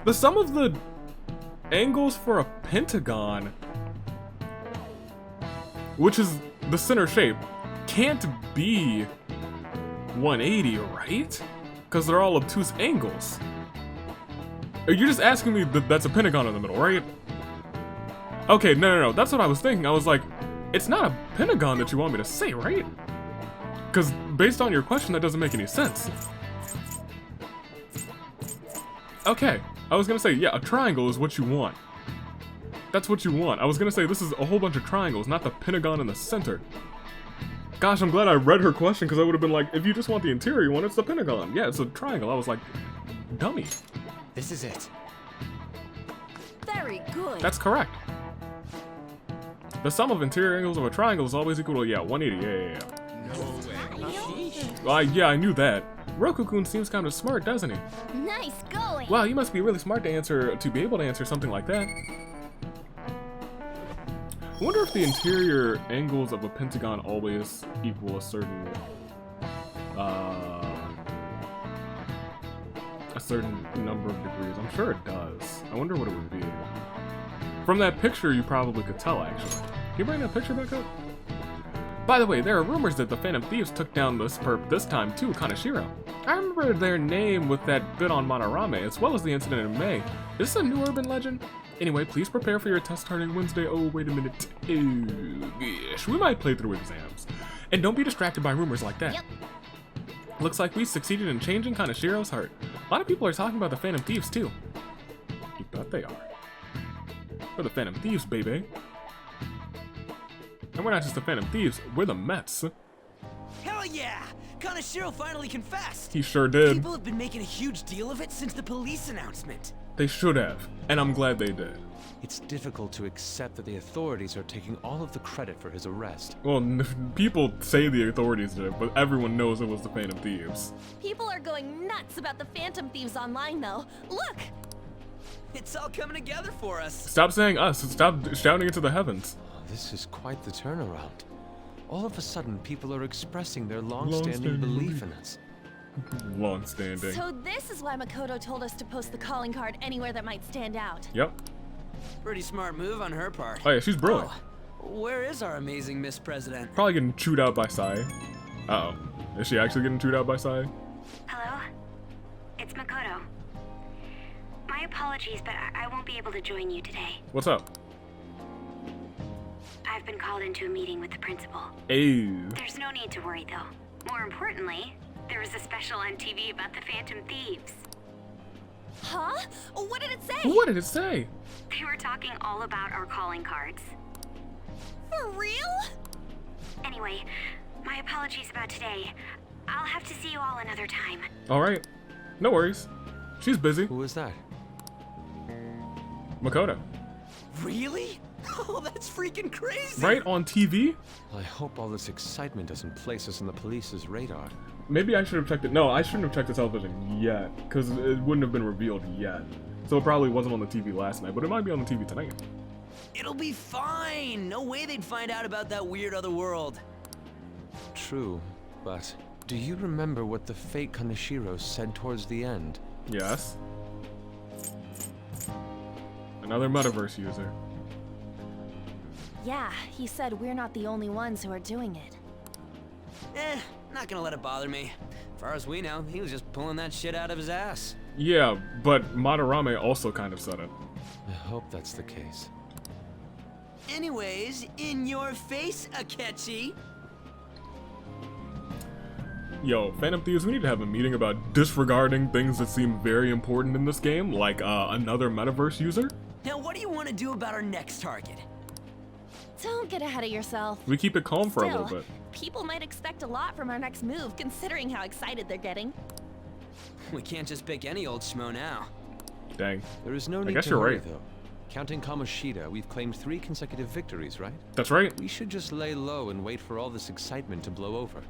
The sum of the angles for a pentagon, which is the center shape, can't be 180, right? Because they're all obtuse angles. You're just asking me that that's a pentagon in the middle, right? Okay, no, that's what I was thinking. I was like, it's not a pentagon that you want me to say, right? Because based on your question, that doesn't make any sense. Okay, I was gonna say, yeah, a triangle is what you want. That's what you want. I was gonna say this is a whole bunch of triangles, not the pentagon in the center. Gosh, I'm glad I read her question, because I would have been like, if you just want the interior one, it's the pentagon. Yeah, it's a triangle. I was like, dummy. This is it. Very good. That's correct. The sum of interior angles of a triangle is always equal to, yeah, 180. Yeah. No way. Yeah, I knew that. Roku-kun seems kind of smart, doesn't he? Nice going! Wow, you must be really smart to be able to answer something like that. I wonder if the interior angles of a pentagon always equal a certain number of degrees. I'm sure it does. I wonder what it would be. From that picture, you probably could tell, actually. Can you bring that picture back up? By the way, there are rumors that the Phantom Thieves took down this perp this time too, Kaneshiro. I remember their name with that bit on Manarame, as well as the incident in May. Is this a new urban legend? Anyway, please prepare for your test starting Wednesday. Oh, wait a minute. Oh, gosh. We might play through exams. And don't be distracted by rumors like that. Yep. Looks like we succeeded in changing Kaneshiro's heart. A lot of people are talking about the Phantom Thieves too. You bet they are. We're the Phantom Thieves, baby. And we're not just the Phantom Thieves, we're the Mets. Hell yeah! Kaneshiro finally confessed! He sure did. People have been making a huge deal of it since the police announcement. They should have, and I'm glad they did. It's difficult to accept that the authorities are taking all of the credit for his arrest. Well, people say the authorities did, but everyone knows it was the Phantom Thieves. People are going nuts about the Phantom Thieves online, though. Look! It's all coming together for us. Stop saying us. Stop shouting into the heavens. Oh, this is quite the turnaround. All of a sudden, people are expressing their long-standing belief in us. Long-standing. So this is why Makoto told us to post the calling card anywhere that might stand out. Yep. Pretty smart move on her part. Oh yeah, she's brilliant. Oh, where is our amazing Miss President? Probably getting chewed out by Sai. Uh-oh. Is she actually getting chewed out by Sai? Hello? It's Makoto. My apologies, but I won't be able to join you today. What's up? I've been called into a meeting with the principal. Hey. There's no need to worry, though. More importantly, there was a special on TV about the Phantom Thieves. Huh? What did it say? What did it say? They were talking all about our calling cards. For real? Anyway, my apologies about today. I'll have to see you all another time. Alright. No worries. She's busy. Who is that? Makoto. Really? Oh, that's freaking crazy. Right on TV? I hope all this excitement doesn't place us on the police's radar. Maybe I should have checked it. No, I shouldn't have checked the television yet, because it wouldn't have been revealed yet. So it probably wasn't on the TV last night, but it might be on the TV tonight. It'll be fine. No way they'd find out about that weird other world. True, but do you remember what the fake Kaneshiro said towards the end? Yes. Another metaverse user. Yeah, he said we're not the only ones who are doing it. Not gonna let it bother me. As far as we know, he was just pulling that shit out of his ass. Yeah, but Madarame also kind of said it. I hope that's the case. Anyways, in your face, Akechi. Yo, Phantom Thieves, we need to have a meeting about disregarding things that seem very important in this game, like another metaverse user. Now, what do you want to do about our next target? Don't get ahead of yourself. We keep it calm for a little Still, bit. people might expect a lot from our next move, considering how excited they're getting. We can't just pick any old schmo now. Dang. There is no I need guess to you're hurry, right. though. Counting Kamoshida, we've claimed 3 consecutive victories, right? That's right. We should just lay low and wait for all this excitement to blow over.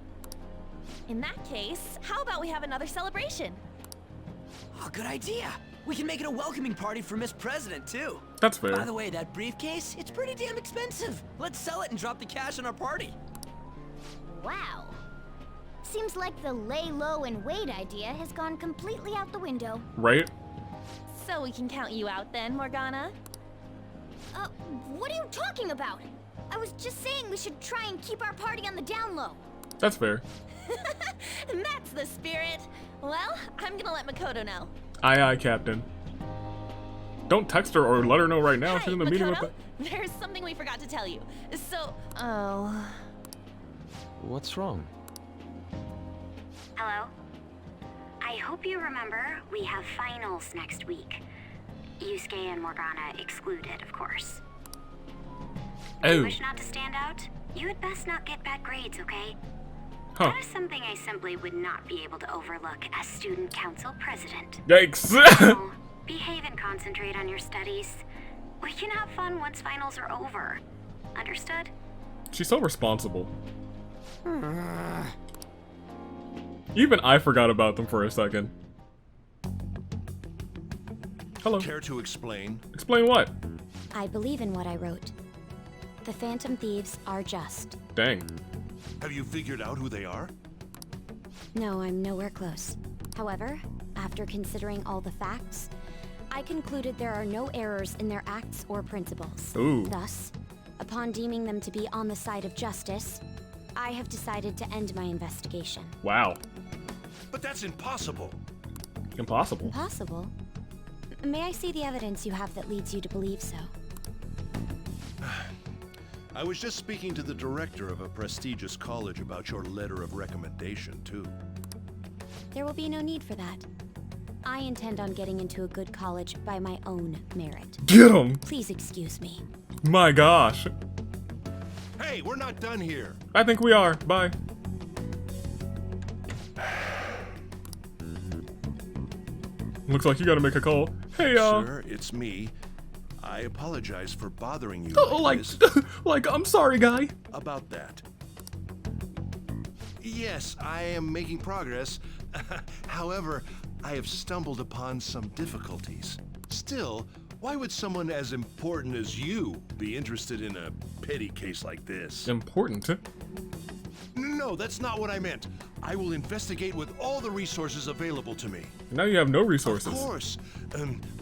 In that case, how about we have another celebration? Oh, good idea. We can make it a welcoming party for Miss President, too. That's fair. By the way, that briefcase, it's pretty damn expensive. Let's sell it and drop the cash on our party. Wow. Seems like the lay low and wait idea has gone completely out the window. Right? So we can count you out then, Morgana? What are you talking about? I was just saying we should try and keep our party on the down low. That's fair. That's the spirit. Well, I'm gonna let Makoto know. Aye, aye, Captain. Don't text her or let her know right now. Hey, She's in the meeting with Makoto, there's something we forgot to tell you. So, What's wrong? Hello? I hope you remember we have finals next week. Yusuke and Morgana excluded, of course. Oh. Wish not to stand out? You had best not get bad grades, okay? Huh. That is something I simply would not be able to overlook as student council president. Yikes. So, behave and concentrate on your studies. We can have fun once finals are over. Understood? She's so responsible. Even I forgot about them for a second. Hello. Care to explain? Explain what? I believe in what I wrote. The Phantom Thieves are just. Dang. Have you figured out who they are? No, I'm nowhere close. However, after considering all the facts, I concluded there are no errors in their acts or principles. Ooh. Thus, upon deeming them to be on the side of justice, I have decided to end my investigation. Wow. But that's impossible. Impossible. Impossible? May I see the evidence you have that leads you to believe so? I was just speaking to the director of a prestigious college about your letter of recommendation, too. There will be no need for that. I intend on getting into a good college by my own merit. Get him! Please excuse me. My gosh. Hey, we're not done here. I think we are. Bye. Looks like you gotta make a call. Hey, Sir, it's me. I apologize for bothering you like, this. like, I'm sorry, guy. About that. Yes, I am making progress. However, I have stumbled upon some difficulties. Still, why would someone as important as you be interested in a petty case like this? Important? No, that's not what I meant. I will investigate with all the resources available to me. Now you have no resources. Of course.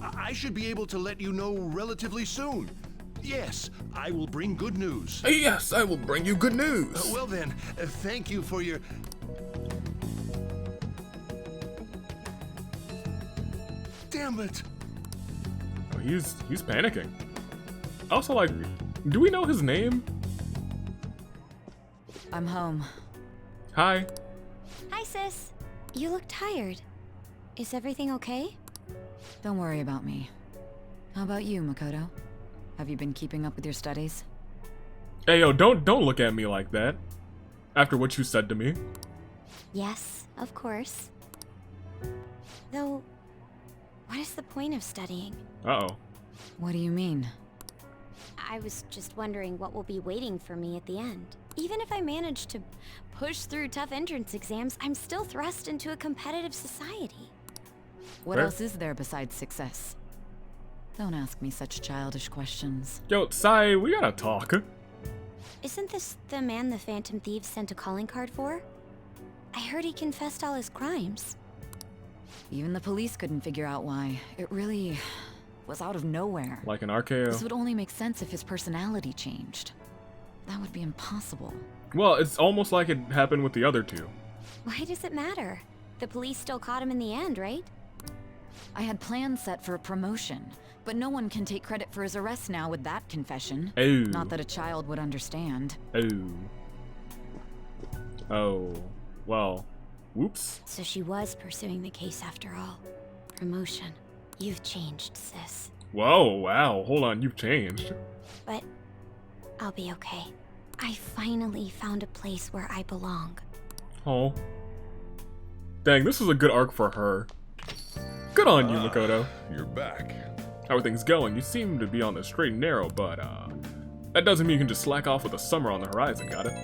I should be able to let you know relatively soon. Yes, I will bring good news. Yes, I will bring you good news. Well then, thank you for your... Damn it! Oh, he's panicking. Also, like, do we know his name? I'm home. Hi. Hi, sis. You look tired. Is everything okay? Don't worry about me. How about you, Makoto? Have you been keeping up with your studies? Hey, yo, don't look at me like that. After what you said to me. Yes, of course. Though, what is the point of studying? Uh-oh. What do you mean? I was just wondering what will be waiting for me at the end. Even if I manage to push through tough entrance exams, I'm still thrust into a competitive society. What Fair. else is there besides success? Don't ask me such childish questions. Yo, Sai, we gotta talk. Isn't this the man the Phantom Thieves sent a calling card for? I heard he confessed all his crimes. Even the police couldn't figure out why. It really was out of nowhere. Like an RKO. This would only make sense if his personality changed. That would be impossible. Well, it's almost like it happened with the other two. Why does it matter? The police still caught him in the end, right? I had plans set for a promotion, but no one can take credit for his arrest now with that confession. Oh. Not that a child would understand. Oh. Oh. Well. Whoops. So she was pursuing the case after all. Promotion. You've changed, sis. Whoa, wow. Hold on, you've changed. But I'll be okay. I finally found a place where I belong. Oh. Dang, this is a good arc for her. Good on you, Makoto. You're back. How are things going? You seem to be on the straight and narrow, but, that doesn't mean you can just slack off with the summer on the horizon, got it?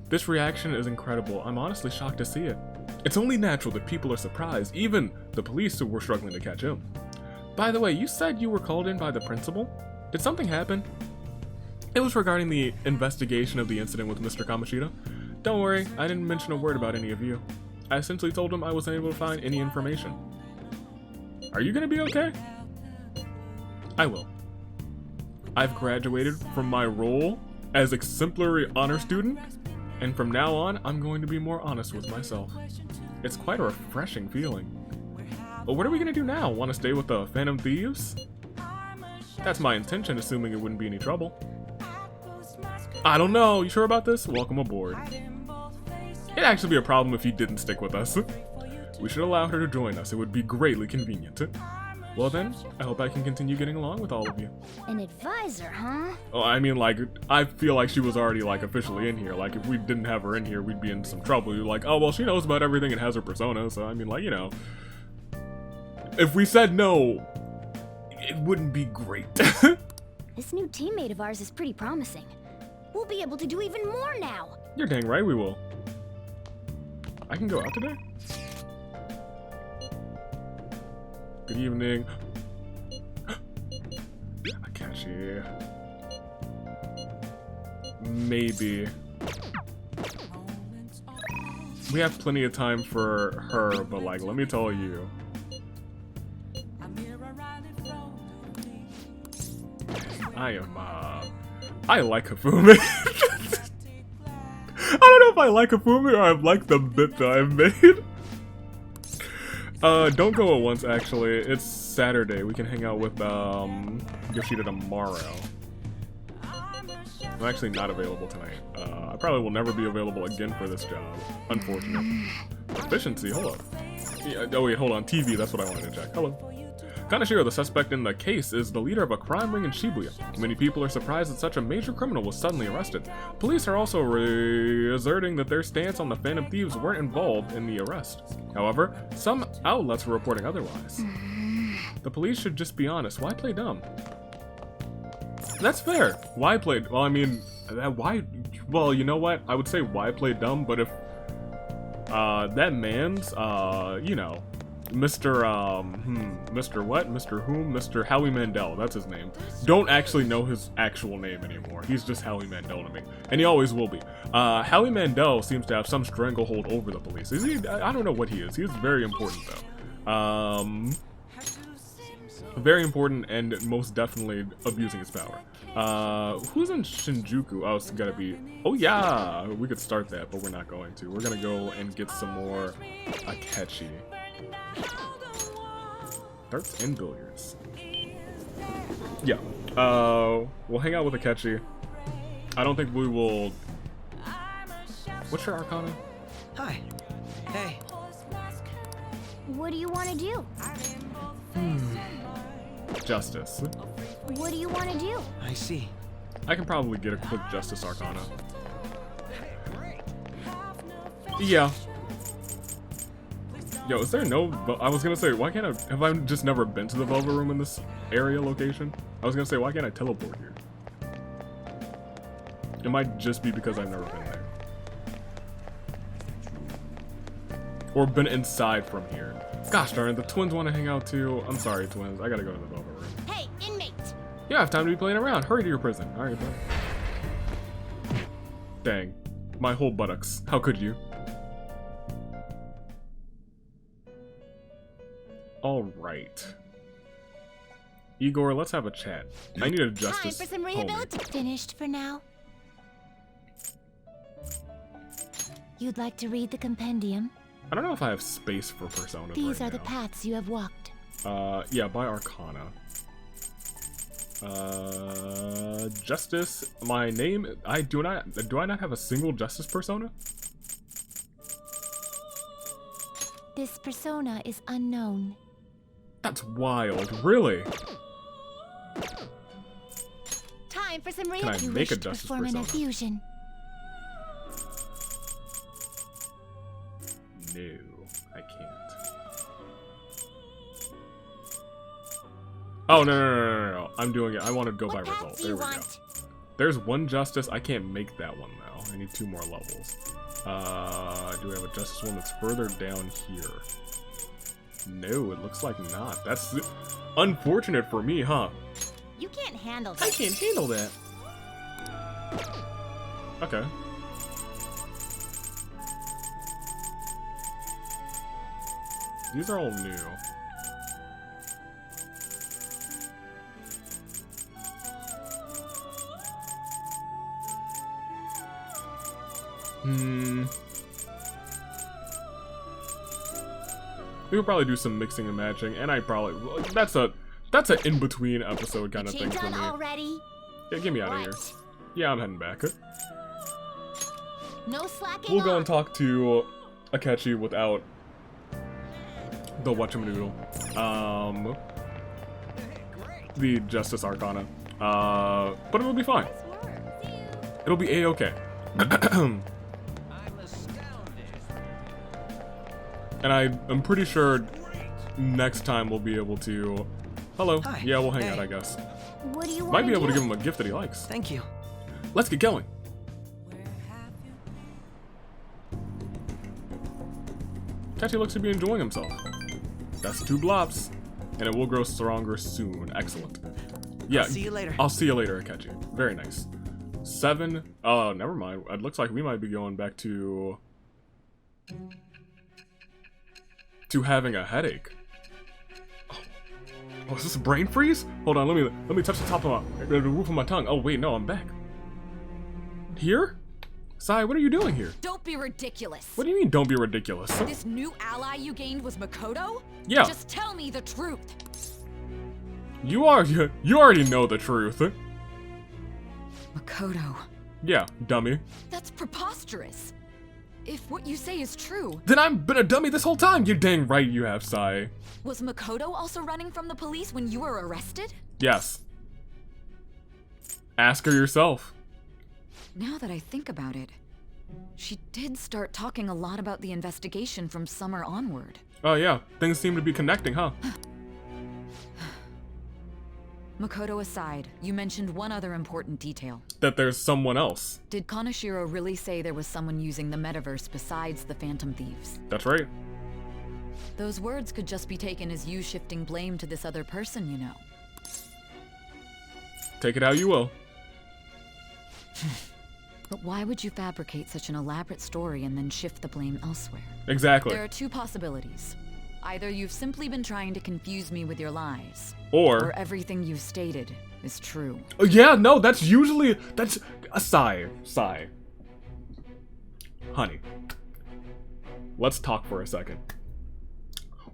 This reaction is incredible. I'm honestly shocked to see it. It's only natural that people are surprised, even the police who were struggling to catch him. By the way, you said you were called in by the principal? Did something happen? It was regarding the investigation of the incident with Mr. Kamoshida. Don't worry, I didn't mention a word about any of you. I essentially told him I wasn't able to find any information. Are you gonna be okay? I will. I've graduated from my role as exemplary honor student, and from now on, I'm going to be more honest with myself. It's quite a refreshing feeling. But what are we gonna do now? Want to stay with the Phantom Thieves? That's my intention, assuming it wouldn't be any trouble. I don't know. You sure about this? Welcome aboard. It'd actually be a problem if you didn't stick with us. We should allow her to join us. It would be greatly convenient. Well then, I hope I can continue getting along with all of you. An advisor, huh? Oh, I mean, like, I feel like she was already, like, officially in here. Like, if we didn't have her in here, we'd be in some trouble. You're like, oh, well, she knows about everything and has her persona. So, I mean, like, you know. If we said no, it wouldn't be great. This new teammate of ours is pretty promising. We'll be able to do even more now. You're dang right we will. I can go out today? Good evening. Akashi. Maybe. We have plenty of time for her, but like, let me tell you. I like Hifumi. I don't know if I like Hifumi or I like the bit that I've made. Don't go at once, actually. It's Saturday. We can hang out with, Yoshida tomorrow. I'm actually not available tonight. I probably will never be available again for this job. Unfortunate. Efficiency, hold up. Yeah, oh wait, hold on. TV, that's what I wanted to check. Hello. Kaneshiro, the suspect in the case, is the leader of a crime ring in Shibuya. Many people are surprised that such a major criminal was suddenly arrested. Police are also asserting that their stance on the Phantom Thieves weren't involved in the arrest. However, some outlets were reporting otherwise. The police should just be honest. Why play dumb? That's fair. Why play? Well, I mean, why? Well, you know what? I would say why play dumb, but if that man's, you know, Mr. what? Mr. whom? Mr. Howie Mandel, that's his name. Don't actually know his actual name anymore. He's just Howie Mandel to me. And he always will be. Howie Mandel seems to have some stranglehold over the police. Is he? I don't know what he is. He's very important, though. Very important and most definitely abusing his power. Who's in Shinjuku? Oh, it's gotta be... Oh, yeah! We could start that, but we're not going to. We're gonna go and get some more Akechi. Darts and billiards. Yeah. We'll hang out with Akechi. I don't think we will... What's your Arcana? Hi. Hey. What do you want to do? Justice. What do you want to do? I see. I can probably get a quick Justice Arcana. Yeah. Yo, is there no... I was gonna say, why can't I... Have I just never been to the Velvet Room in this area location? I was gonna say, why can't I teleport here? It might just be because I've never been there. Or been inside from here. Gosh darn it, the twins want to hang out too. I'm sorry, twins. I gotta go to the Velvet Room. Hey, inmate! You have time to be playing around. Hurry to your prison. Alright, bud. Dang. My whole buttocks. How could you? Alright. Igor, let's have a chat. I need a justice. Time for some homie. rehabilitation. Finished for now? You'd like to read the compendium? I don't know if I have space for personas These right are the now. paths you have walked. Yeah, by Arcana. Justice. My name. Do I not have a single justice persona? This persona is unknown. That's wild. Really? Time for some Can I rehabilitation. You make wish a to justice perform an persona? infusion. No, I can't. Oh no! I'm doing it. I want to go by What path result. do There you we go. want? There's one justice. I can't make that one though. I need 2 more levels. Do we have a justice one that's further down here? No, it looks like not. That's unfortunate for me, huh? You can't handle I this. can't handle that. Okay. These are all new. We could probably do some mixing and matching, and that's an in-between episode kind of thing for done me. already? Yeah, get me out of here. Yeah, I'm heading back. No slacking We'll go and off. talk to Akechi without the whatchamadoodle. The Justice Arcana. But it'll be fine. It'll be A-okay. And I'm pretty sure next time we'll be able to... Hello. Hi. Yeah, we'll hang Hey. out, I guess. What do you want Might be to able to do? give him a gift that he likes. Thank you. Let's get going. Akechi looks to be enjoying himself. That's 2 blops. And it will grow stronger soon. Excellent. Yeah. I'll see you later. I'll see you later, Akechi. Very nice. 7. Oh, never mind. It looks like we might be going back to having a headache. Oh, is this a brain freeze? Hold on, let me touch the top of the roof of my tongue. Oh wait, no, I'm back. Here? Sai, what are you doing here? Don't be ridiculous. What do you mean, don't be ridiculous? This new ally you gained was Makoto? Yeah. Just tell me the truth. You already know the truth. Makoto. Yeah, dummy. That's preposterous. If what you say is true... Then I've been a dummy this whole time! You're dang right you have, Sai. Was Makoto also running from the police when you were arrested? Yes. Ask her yourself. Now that I think about it, she did start talking a lot about the investigation from summer onward. Oh yeah, things seem to be connecting, huh? Makoto aside, you mentioned one other important detail. That there's someone else. Did Kaneshiro really say there was someone using the metaverse besides the Phantom Thieves? That's right. Those words could just be taken as you shifting blame to this other person, you know. Take it how you will. But why would you fabricate such an elaborate story and then shift the blame elsewhere? Exactly. There are two possibilities. Either you've simply been trying to confuse me with your lies, or everything you've stated is true. Yeah, no, that's a sigh. Honey, let's talk for a second.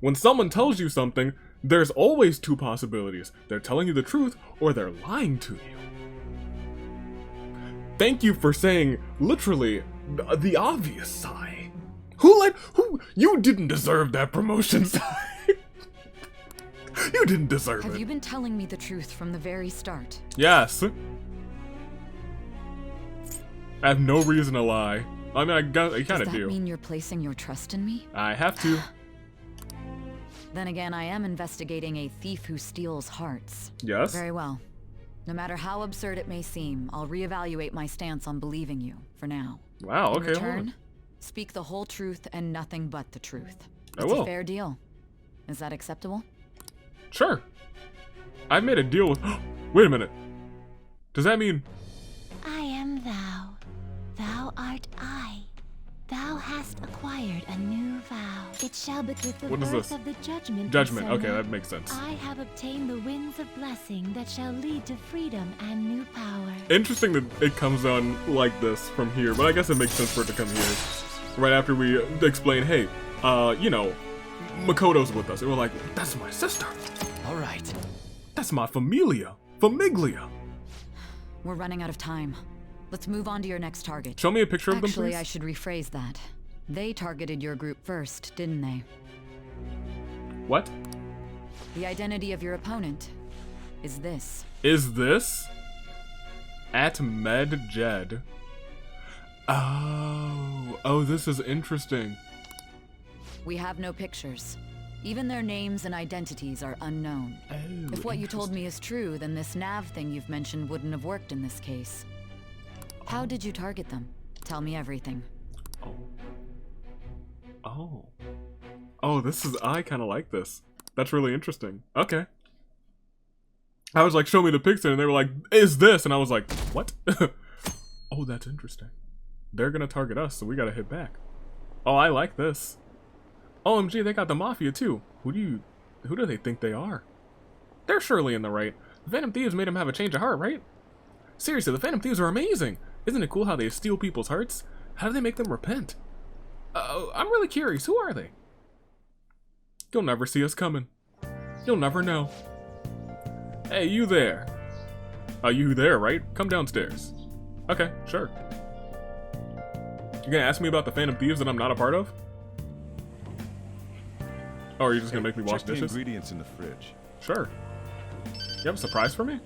When someone tells you something, there's always two possibilities. They're telling you the truth, or they're lying to you. Thank you for saying, literally, the obvious, Sai. You didn't deserve that promotion, Sai. You didn't deserve it. Have you been telling me the truth from the very start? Yes. I have no reason to lie. I mean, I kind of do. Does that mean you're placing your trust in me? I have to. Then again, I am investigating a thief who steals hearts. Yes. Very well. No matter how absurd it may seem, I'll reevaluate my stance on believing you, for now. Wow, okay. In return, speak the whole truth and nothing but the truth. I It's will. a fair deal. Is that acceptable? Sure. I've made a deal with... Wait a minute. Does that mean... I am thou. Thou art I. Thou hast acquired a new vow. It shall be with the What is birth this? of the judgment. Judgment, persona. okay, that makes sense. I have obtained the winds of blessing that shall lead to freedom and new power. Interesting that it comes on like this from here, but I guess it makes sense for it to come here. Right after we explain, hey, you know, Makoto's with us. And we're like, that's my sister. All right. That's my familia. Famiglia. We're running out of time. Let's move on to your next target. Show me a picture of them, Actually, please. I should rephrase that. They targeted your group first, didn't they? What? The identity of your opponent is this. Is this? @MedJed. Oh, this is interesting. We have no pictures. Even their names and identities are unknown. Oh, If what you told me is true, then this nav thing you've mentioned wouldn't have worked in this case. How did you target them? Tell me everything. Oh, I kind of like this. That's really interesting. Okay. I was like, show me the picture, and they were like, is this? And I was like, what? Oh, that's interesting. They're gonna target us, so we gotta hit back. Oh, I like this. OMG, they got the Mafia too. Who do they think they are? They're surely in the right. The Phantom Thieves made them have a change of heart, right? Seriously, the Phantom Thieves are amazing. Isn't it cool how they steal people's hearts? How do they make them repent? I'm really curious. Who are they? You'll never see us coming. You'll never know. Hey, you there. You there, right? Come downstairs. Okay, sure. You're gonna ask me about the Phantom Thieves that I'm not a part of? Oh, are you just gonna make me wash check the dishes? ingredients in the fridge. Sure. You have a surprise for me?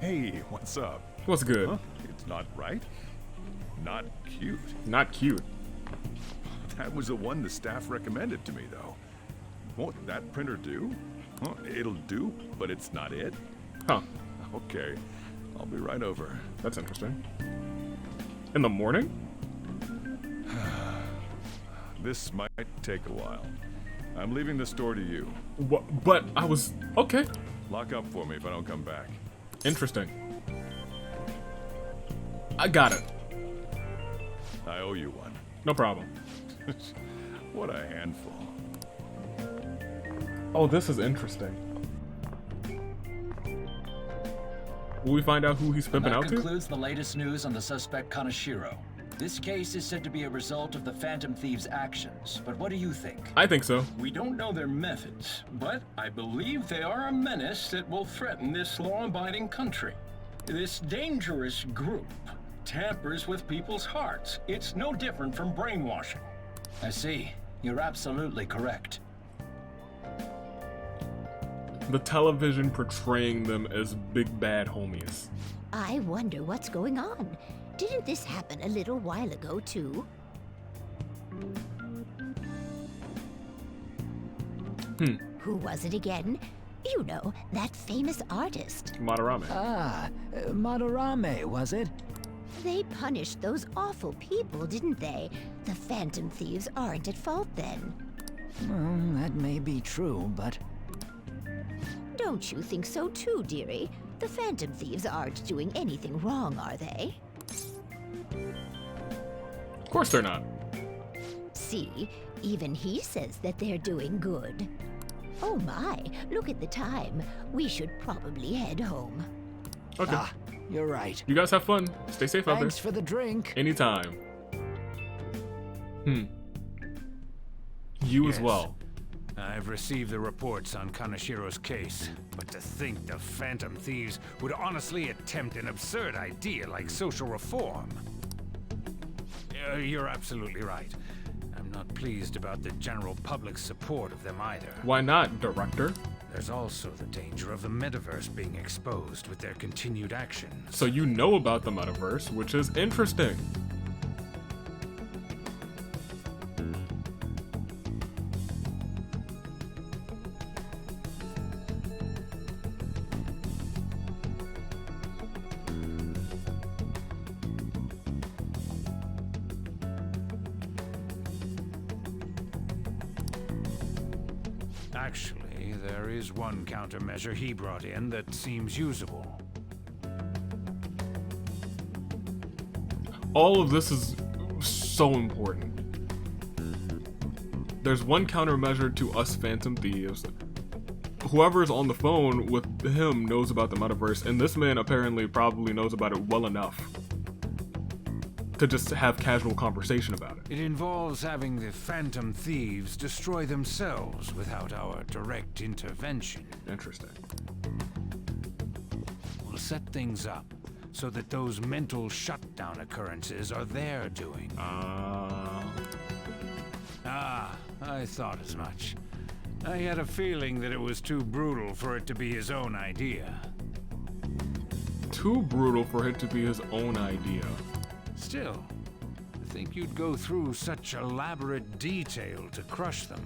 Hey, what's up? What's good? Huh? It's not right. Not cute. Not cute. That was the one the staff recommended to me, though. Won't that printer do? Huh, it'll do, but it's not it. Huh. Okay, I'll be right over. That's interesting. In the morning? This might take a while. I'm leaving the store to you. What? But I was... Okay. Lock up for me if I don't come back. Interesting. I got it. I owe you one. No problem. What a handful. Oh, this is interesting. Will we find out who he's pimping out That to? concludes the latest news on the suspect Kaneshiro. This case is said to be a result of the Phantom Thieves' actions, but what do you think? I think so. We don't know their methods, but I believe they are a menace that will threaten this law-abiding country. This dangerous group tampers with people's hearts. It's no different from brainwashing. I see. You're absolutely correct. The television portraying them as big bad homies. I wonder what's going on. Didn't this happen a little while ago, too? Who was it again? You know, that famous artist. Madarame. Ah, Madarame, was it? They punished those awful people, didn't they? The Phantom Thieves aren't at fault then. Well, that may be true, but... Don't you think so too, dearie? The Phantom Thieves aren't doing anything wrong, are they? Of course they're not. See, even he says that they're doing good. Oh my, look at the time. We should probably head home. Okay. Ah, you're right. You guys have fun. Stay safe out there. Thanks for the drink. Anytime. You as well. I've received the reports on Kanashiro's case, but to think the Phantom Thieves would honestly attempt an absurd idea like social reform. You're absolutely right. I'm not pleased about the general public's support of them either. Why not, Director? There's also the danger of the metaverse being exposed with their continued actions. So you know about the metaverse, which is interesting. Actually, there is one countermeasure he brought in that seems usable. All of this is so important. There's one countermeasure to us Phantom Thieves. Whoever is on the phone with him knows about the metaverse, and this man apparently probably knows about it well enough to just have casual conversation about it. It involves having the Phantom Thieves destroy themselves without our direct intervention. Interesting. We'll set things up so that those mental shutdown occurrences are their doing. I thought as much. I had a feeling that it was too brutal for it to be his own idea. Too brutal for it to be his own idea. Still, I think you'd go through such elaborate detail to crush them.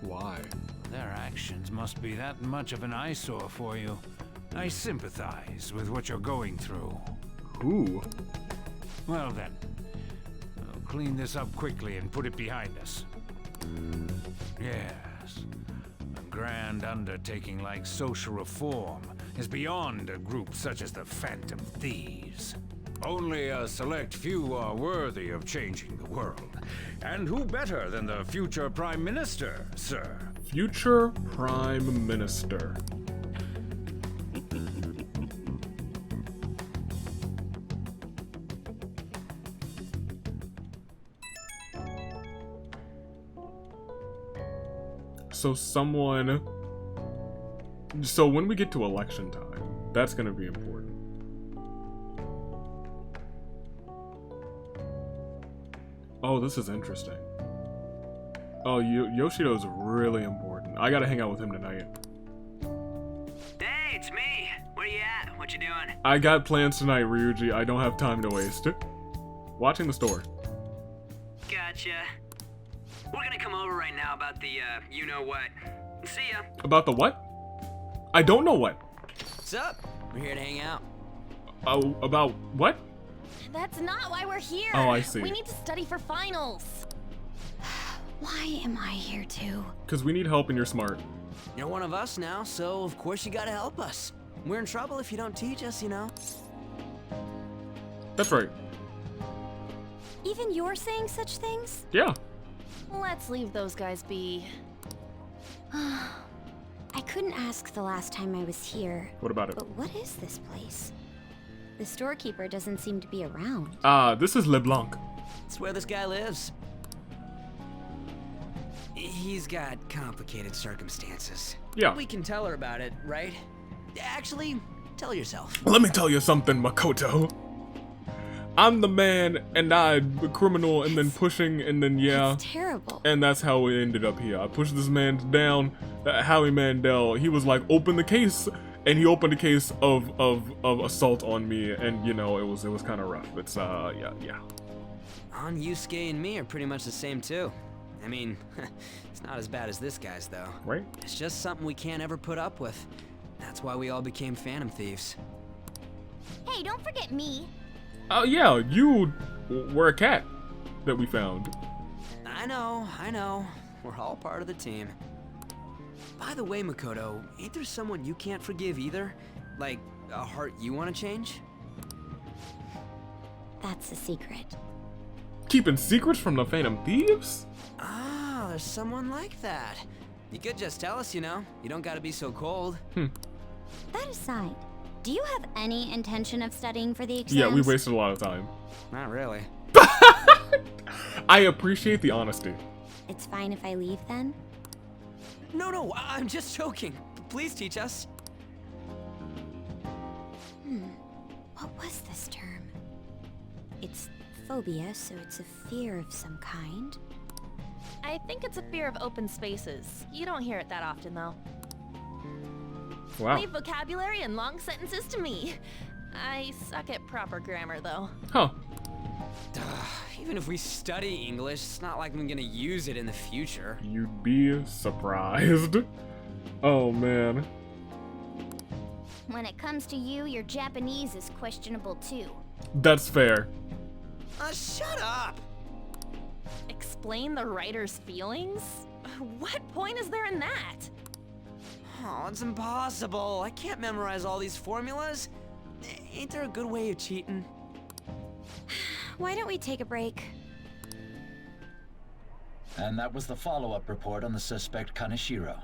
Why? Their actions must be that much of an eyesore for you. I sympathize with what you're going through. Who? Well then, I'll clean this up quickly and put it behind us. Yes, a grand undertaking like social reform is beyond a group such as the Phantom Thieves. Only a select few are worthy of changing the world. And who better than the future Prime Minister, sir? Future Prime Minister. So when we get to election time, that's gonna be important. Oh, this is interesting. Oh, Yoshido's really important. I gotta hang out with him tonight. Hey, it's me. Where you at? What you doing? I got plans tonight, Ryuji. I don't have time to waste. Watching the store. Gotcha. We're gonna come over right now about the, you-know-what. See ya. About the what? I don't know what. What's up? We're here to hang out. Oh, about what? That's not why we're here. Oh, I see. We need to study for finals. Why am I here too? Because we need help and you're smart. You're one of us now, so of course you gotta help us. We're in trouble if you don't teach us, you know. That's right. Even you're saying such things? Yeah. Let's leave those guys be. I couldn't ask the last time I was here. What about it? But what is this place? The storekeeper doesn't seem to be around. This is LeBlanc. It's where this guy lives. He's got complicated circumstances. Yeah. We can tell her about it, right? Actually, tell yourself. Let me tell you something, Makoto. I'm the man, and I'm the criminal, and then pushing, and then yeah. It's terrible. And that's how we ended up here. I pushed this man down, Howie Mandel. He was like, open the case, and he opened a case of assault on me, and you know, it was kind of rough. It's yeah. Yusuke and me are pretty much the same too. I mean, it's not as bad as this guy's though. Right? It's just something we can't ever put up with. That's why we all became Phantom Thieves. Hey, don't forget me. Oh yeah, you were a cat that we found. I know. We're all part of the team. By the way, Makoto, ain't there someone you can't forgive either? Like, a heart you want to change? That's a secret. Keeping secrets from the Phantom Thieves? Ah, there's someone like that. You could just tell us, you know. You don't gotta be so cold. That aside, do you have any intention of studying for the exams? Yeah, we wasted a lot of time. Not really. I appreciate the honesty. It's fine if I leave then? No, I'm just joking. Please teach us. What was this term? It's phobia, so it's a fear of some kind. I think it's a fear of open spaces. You don't hear it that often, though. Wow. Leave vocabulary and long sentences to me. I suck at proper grammar, though. Huh. Even if we study English, it's not like I'm gonna use it in the future. You'd be surprised. Oh, man. When it comes to you, your Japanese is questionable, too. That's fair. Shut up! Explain the writer's feelings? What point is there in that? Oh, it's impossible. I can't memorize all these formulas. Ain't there a good way of cheating? Why don't we take a break? And that was the follow-up report on the suspect Kaneshiro.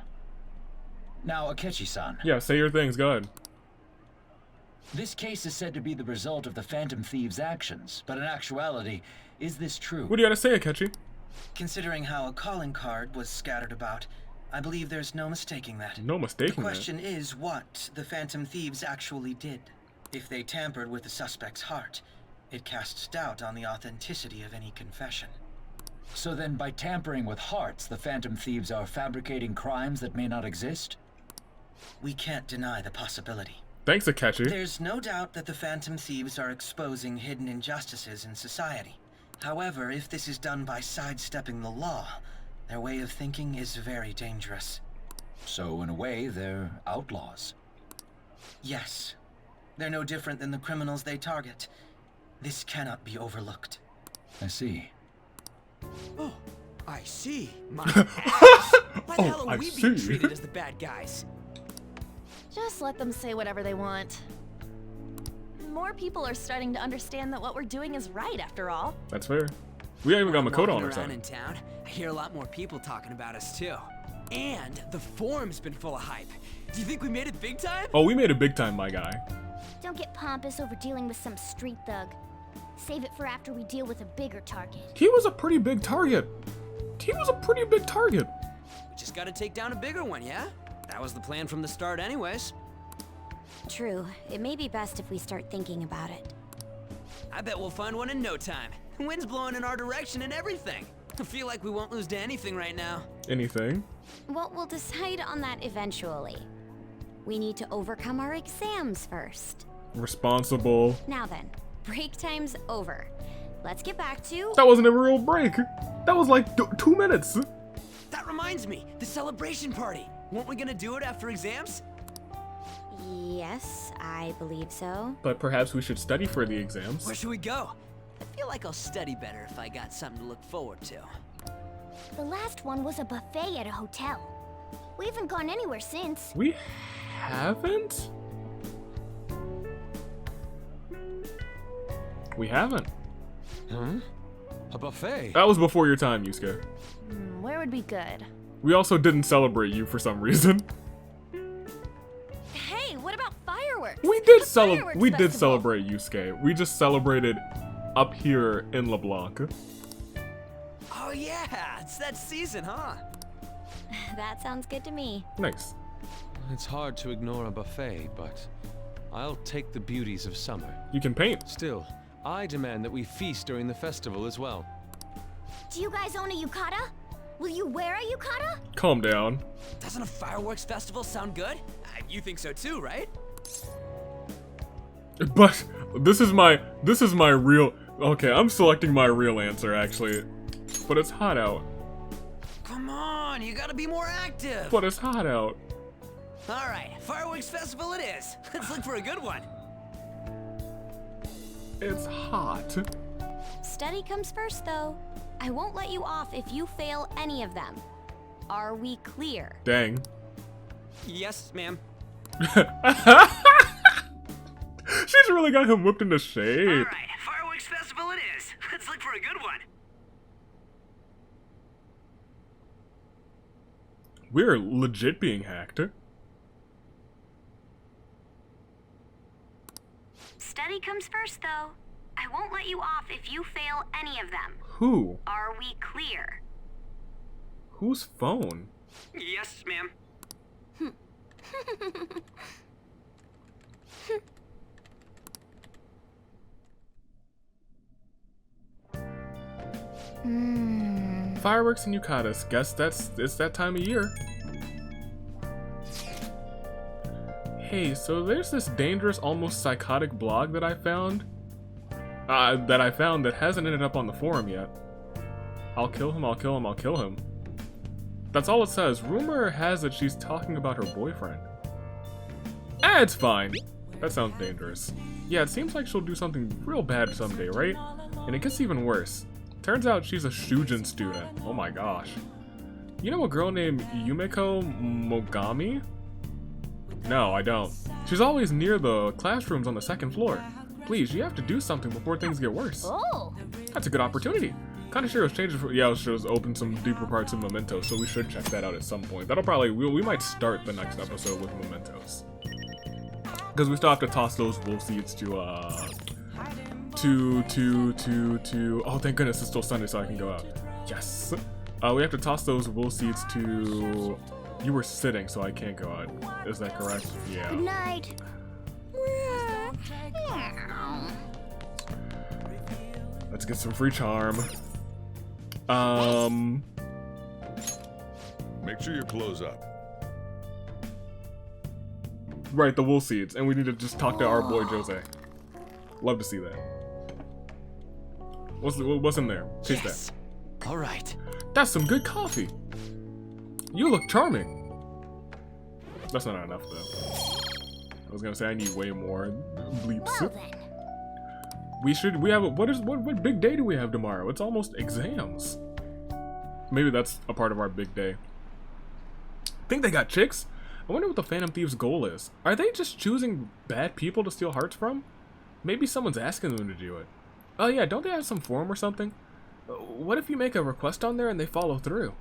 Now, Akechi-san. Yeah, say your things, go ahead. This case is said to be the result of the Phantom Thieves' actions, but in actuality, is this true? What do you gotta say, Akechi? Considering how a calling card was scattered about, I believe there's no mistaking that. No mistaking The question is what the Phantom Thieves actually did. If they tampered with the suspect's heart, it casts doubt on the authenticity of any confession. So then, by tampering with hearts, the Phantom Thieves are fabricating crimes that may not exist? We can't deny the possibility. Thanks, Akechi. There's no doubt that the Phantom Thieves are exposing hidden injustices in society. However, if this is done by sidestepping the law, their way of thinking is very dangerous. So, in a way, they're outlaws. Yes. They're no different than the criminals they target. This cannot be overlooked. I see. Oh, I see. My ass. Why the hell are we being treated as the bad guys? Just let them say whatever they want. More people are starting to understand that what we're doing is right, after all. That's fair. We haven't even got Makoto on our Walking around side. in town, I hear a lot more people talking about us too. And the forum's been full of hype. Do you think we made it big time? Oh, we made it big time, my guy. Don't get pompous over dealing with some street thug. Save it for after we deal with a bigger target. He was a pretty big target. We just gotta take down a bigger one, yeah? That was the plan from the start anyways. True. It may be best if we start thinking about it. I bet we'll find one in no time. The wind's blowing in our direction and everything. I feel like we won't lose to anything right now. Anything? Well, we'll decide on that eventually. We need to overcome our exams first. Responsible. Now then, break time's over. Let's get back to... That wasn't a real break. That was like 2 minutes. That reminds me, the celebration party. Weren't we gonna do it after exams? Yes, I believe so. But perhaps we should study for the exams. Where should we go? I feel like I'll study better if I got something to look forward to. The last one was a buffet at a hotel. We haven't gone anywhere since. We haven't? We haven't. Huh? A buffet? That was before your time, Yusuke. Where would be good? We also didn't celebrate you for some reason. Hey, what about fireworks? We did Fireworks celebrate Yusuke. We just celebrated up here in LeBlanc. Oh yeah, it's that season, huh? That sounds good to me. Nice. It's hard to ignore a buffet, but I'll take the beauties of summer. You can paint. Still, I demand that we feast during the festival as well. Do you guys own a yukata? Will you wear a yukata? Calm down. Doesn't a fireworks festival sound good? You think so too, right? But this is my real. Okay, I'm selecting my real answer actually. But it's hot out. Come on, you gotta be more active. But it's hot out. All right, fireworks festival it is. Let's look for a good one. It's hot. Study comes first, though. I won't let you off if you fail any of them. Are we clear? Dang. Yes, ma'am. She's really got him whipped into shape. All right, fireworks festival it is. Let's look for a good one. We're legit being hacked. Study comes first, though. I won't let you off if you fail any of them. Who? Are we clear? Whose phone? Yes, ma'am. Fireworks and yukatas. Guess it's that time of year. Hey, so there's this dangerous, almost psychotic blog that I found. That hasn't ended up on the forum yet. I'll kill him, I'll kill him, I'll kill him. That's all it says. Rumor has it she's talking about her boyfriend. Ah, it's fine. That sounds dangerous. Yeah, it seems like she'll do something real bad someday, right? And it gets even worse. Turns out she's a Shujin student. Oh my gosh. You know a girl named Yumeko Mogami? No, I don't. She's always near the classrooms on the second floor. Please, you have to do something before things get worse. Oh. That's a good opportunity. Kanashiro's changes for, yeah, she's opened some deeper parts of Memento, so we should check that out at some point. That'll probably, we might start the next episode with Mementos. Because we still have to toss those wolf seeds to, oh, thank goodness it's still Sunday so I can go out. Yes. We have to toss those wolf seeds to, you were sitting so I can't go out. Is that correct? Yeah. Good night. Let's get some free charm. Make sure your clothes up. Right, the wool seeds, and we need to just talk to our boy Jose. Love to see that. What's in there? Taste that. All right. That's some good coffee. You look charming. That's not enough though. I was gonna say I need way more bleeps. Well, then. What big day do we have tomorrow? It's almost exams. Maybe that's a part of our big day. Think they got chicks? I wonder what the Phantom Thieves' goal is. Are they just choosing bad people to steal hearts from? Maybe someone's asking them to do it. Oh yeah, don't they have some forum or something? What if you make a request on there and they follow through?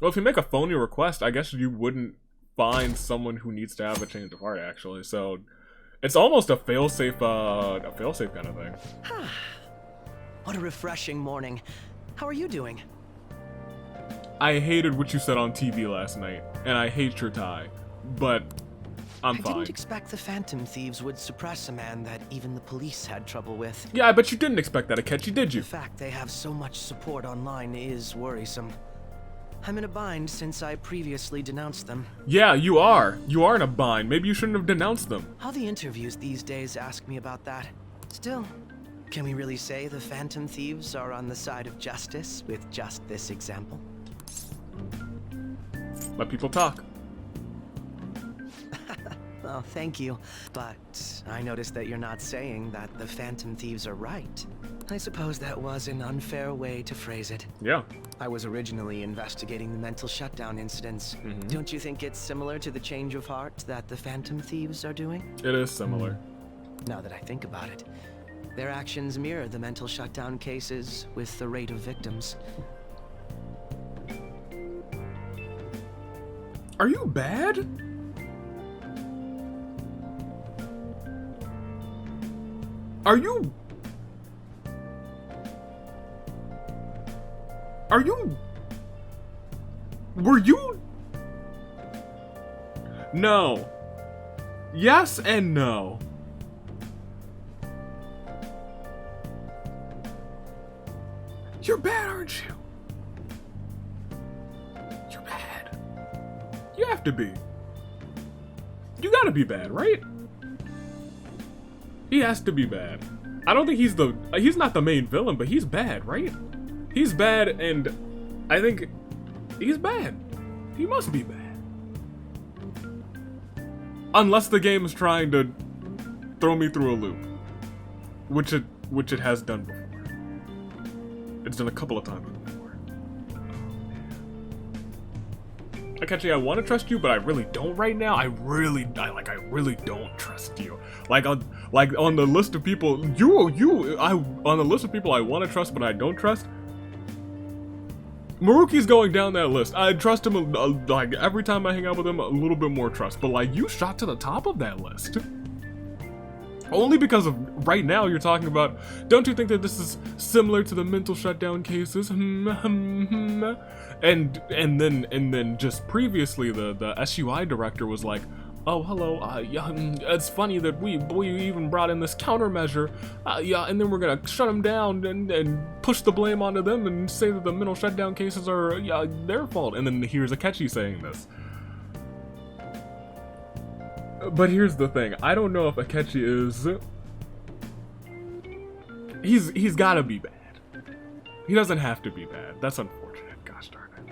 Well, if you make a phony request, I guess you wouldn't find someone who needs to have a change of heart, actually. So it's almost a fail-safe kind of thing. What a refreshing morning. How are you doing? I hated what you said on TV last night, and I hate your tie, but I'm fine. I didn't expect the Phantom Thieves would suppress a man that even the police had trouble with. Yeah, I bet you didn't expect that, Akechi, did you? The fact they have so much support online is worrisome. I'm in a bind since I previously denounced them. Yeah, you are. You are in a bind. Maybe you shouldn't have denounced them. How the interviews these days ask me about that. Still, can we really say the Phantom Thieves are on the side of justice with just this example? Let people talk. Oh, thank you. But I noticed that you're not saying that the Phantom Thieves are right. I suppose that was an unfair way to phrase it. Yeah. I was originally investigating the mental shutdown incidents. Don't you think it's similar to the change of heart that the Phantom Thieves are doing? It is similar. Now that I think about it, their actions mirror the mental shutdown cases with the rate of victims. Are you bad? Are you... Were you... No. Yes and no. You're bad, aren't you? You're bad. You have to be. You gotta be bad, right? He has to be bad. I don't think he's not the main villain, but he's bad, right? He's bad, and I think he's bad. He must be bad. Unless the game is trying to throw me through a loop. Which it has done before. It's done a couple of times before. Akechi, I want to trust you, but I really don't right now. I really don't trust you. On the list of people, on the list of people I want to trust, but I don't trust. Maruki's going down that list. I trust him, like, every time I hang out with him, a little bit more trust. But, like, you shot to the top of that list. Only because of, right now, you're talking about, don't you think that this is similar to the mental shutdown cases? And then just previously, the SUI director was like, oh, hello, yeah, it's funny that we even brought in this countermeasure, yeah, and then we're gonna shut them down and push the blame onto them and say that the mental shutdown cases are, yeah, their fault. And then here's Akechi saying this. But here's the thing, I don't know if Akechi is... He's gotta be bad. He doesn't have to be bad. That's unfortunate, gosh darn it.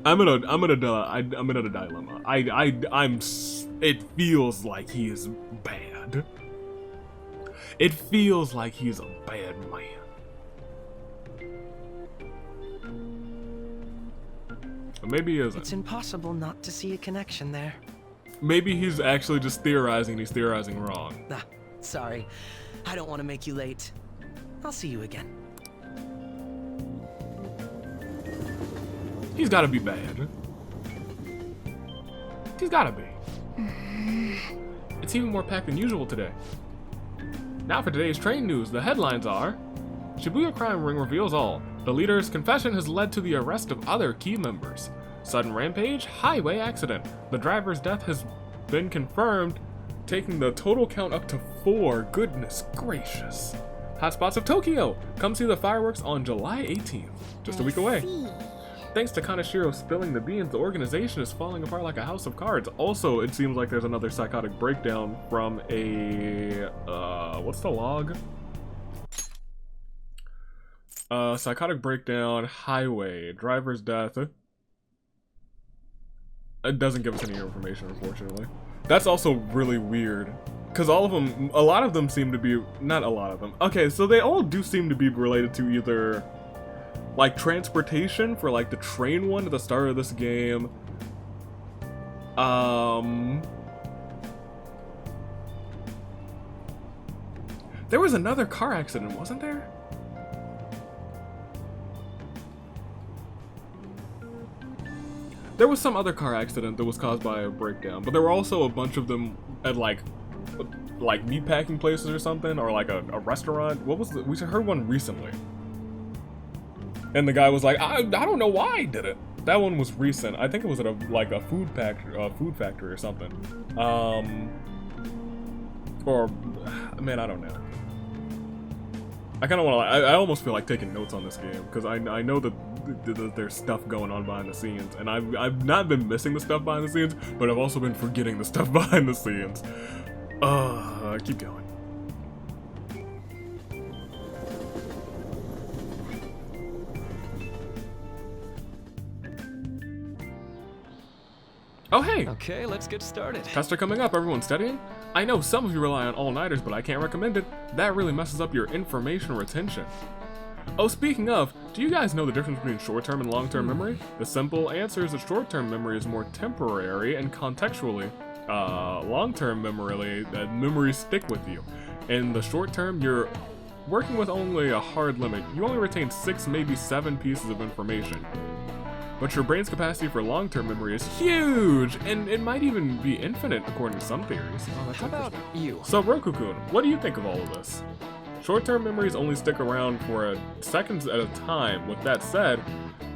I'm in a dilemma. It feels like he is bad. It feels like he's a bad man. But maybe he isn't. It's impossible not to see a connection there. Maybe he's actually just theorizing and he's theorizing wrong. Ah, sorry. I don't want to make you late. I'll see you again. He's gotta be bad. He's gotta be. It's even more packed than usual today. Now for today's train news, the headlines are: Shibuya crime ring reveals all. The leader's confession has led to the arrest of other key members. Sudden rampage, highway accident. The driver's death has been confirmed, taking the total count up to 4. Goodness gracious. Hotspots of Tokyo. Come see the fireworks on July 18th. Just a week away. Thanks to Kaneshiro spilling the beans, the organization is falling apart like a house of cards. Also, it seems like there's another psychotic breakdown from a... what's the log? Psychotic breakdown, highway, driver's death. It doesn't give us any information, unfortunately. That's also really weird. Because a lot of them seem to be... Not a lot of them. Okay, so they all do seem to be related to either... like transportation for like the train one at the start of this game. There was another car accident, wasn't there? There was some other car accident that was caused by a breakdown, but there were also a bunch of them at like meatpacking places or something, or like a restaurant. What was it? We heard one recently. And the guy was like, I don't know why I did it. That one was recent. I think it was at a food factory or something. Or man, I don't know. I kind of want to. I almost feel like taking notes on this game because I know that there's stuff going on behind the scenes, and I've not been missing the stuff behind the scenes, but I've also been forgetting the stuff behind the scenes. Keep going. Oh, hey! Okay, let's get started. Tests are coming up, everyone studying? I know some of you rely on all-nighters, but I can't recommend it. That really messes up your information retention. Oh, speaking of, do you guys know the difference between short-term and long-term memory? The simple answer is that short-term memory is more temporary and contextually. Long-term memory, memories stick with you. In the short-term, you're working with only a hard limit. You only retain 6, maybe 7 pieces of information. But your brain's capacity for long-term memory is huge, and it might even be infinite according to some theories. Oh, How about you? So Roku-kun, what do you think of all of this? Short-term memories only stick around for seconds at a time. With that said,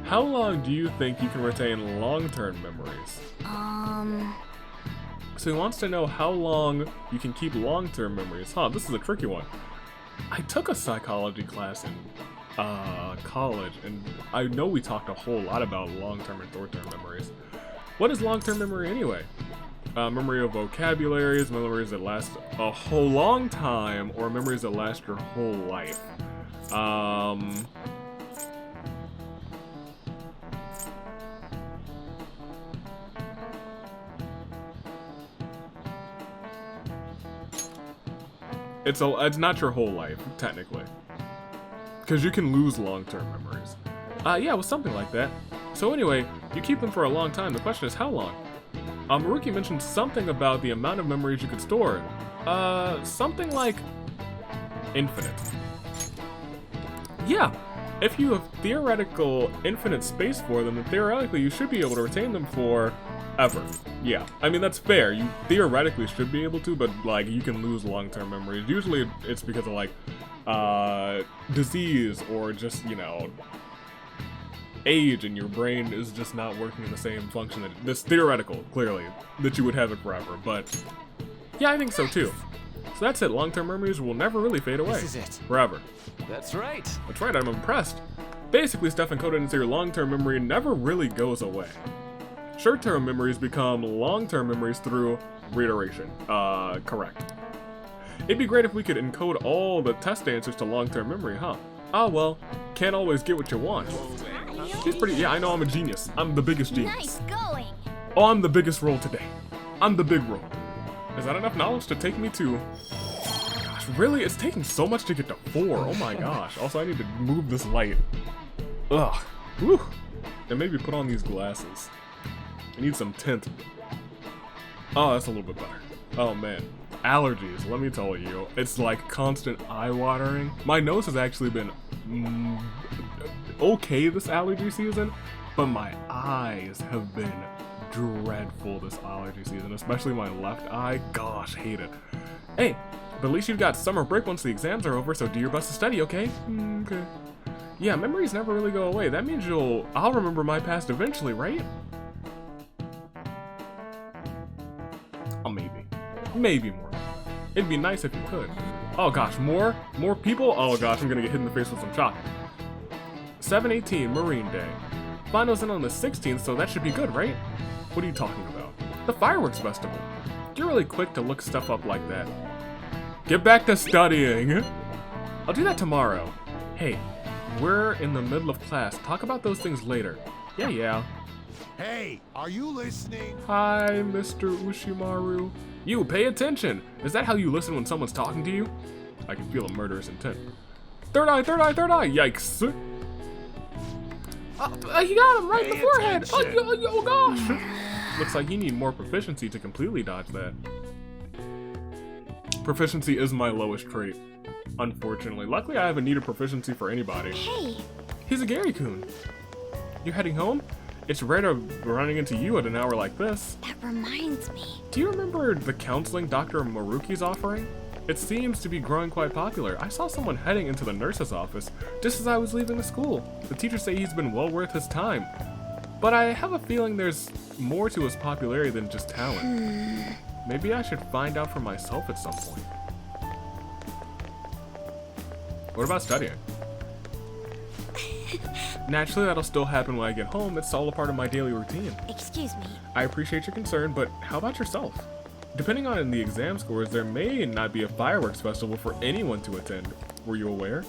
how long do you think you can retain long-term memories? So he wants to know how long you can keep long-term memories. Huh, this is a tricky one. I took a psychology class in college, and I know we talked a whole lot about long-term and short-term memories. What is long-term memory anyway? Memory of vocabularies, memories that last a whole long time, or memories that last your whole life. It's not your whole life, technically. Because you can lose long-term memories. Yeah, it was something like that. So anyway, you keep them for a long time. The question is, how long? Maruki mentioned something about the amount of memories you could store. Something like infinite. Yeah, if you have theoretical infinite space for them, then theoretically you should be able to retain them for ever. Yeah, I mean, that's fair. You theoretically should be able to, but like, you can lose long-term memories. Usually it's because of like disease or just, you know, age, and your brain is just not working in the same function that this theoretical, clearly, that you would have it forever. But yeah, I think so too. So that's it. Long-term memories will never really fade away. This is it. Forever. That's right. That's right, I'm impressed. Basically, stuff encoded into your long-term memory never really goes away. Short-term memories become long-term memories through reiteration. Correct. It'd be great if we could encode all the test answers to long-term memory, huh? Ah, well, can't always get what you want. She's pretty, yeah, I know, I'm a genius. I'm the biggest genius. Nice going. Oh, I'm the biggest role today. I'm the big role. Is that enough knowledge to take me to... Gosh, really? It's taking so much to get to 4. Oh my gosh. Also, I need to move this light. Ugh. Whew. And maybe put on these glasses. I need some tint. Oh, that's a little bit better. Oh man. Allergies, let me tell you. It's like constant eye watering. My nose has actually been okay this allergy season, but my eyes have been dreadful this allergy season, especially my left eye. Gosh, hate it. Hey, but at least you've got summer break once the exams are over, so do your best to study, okay? Okay. Yeah, memories never really go away. That means I'll remember my past eventually, right? Oh, maybe. Maybe more. It'd be nice if you could. Oh gosh, more people? Oh gosh, I'm gonna get hit in the face with some chalk. 7/18, Marine Day. Finals in on the 16th, so that should be good, right? What are you talking about? The fireworks festival. You're really quick to look stuff up like that. Get back to studying. I'll do that tomorrow. Hey, we're in the middle of class. Talk about those things later. Yeah. Hey, are you listening? Hi, Mr. Ushimaru. You, pay attention! Is that how you listen when someone's talking to you? I can feel a murderous intent. Third eye, yikes! He got him right in the forehead! Oh gosh! Looks like you need more proficiency to completely dodge that. Proficiency is my lowest trait, unfortunately. Luckily, I haven't needed proficiency for anybody. Hey! He's a Gary-kun. You heading home? It's rare to running into you at an hour like this. That reminds me. Do you remember the counseling Dr. Maruki's offering? It seems to be growing quite popular. I saw someone heading into the nurse's office just as I was leaving the school. The teachers say he's been well worth his time. But I have a feeling there's more to his popularity than just talent. Maybe I should find out for myself at some point. What about studying? Naturally, that'll still happen when I get home. It's all a part of my daily routine. Excuse me. I appreciate your concern, but how about yourself? Depending on the exam scores, there may not be a fireworks festival for anyone to attend. Were you aware?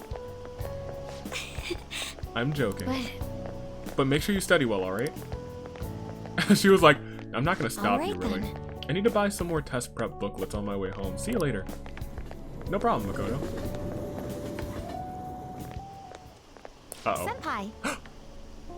I'm joking. But make sure you study well, alright? She was like, I'm not gonna stop you, really. Then. I need to buy some more test prep booklets on my way home. See you later. No problem, Makoto. Uh-oh. Senpai!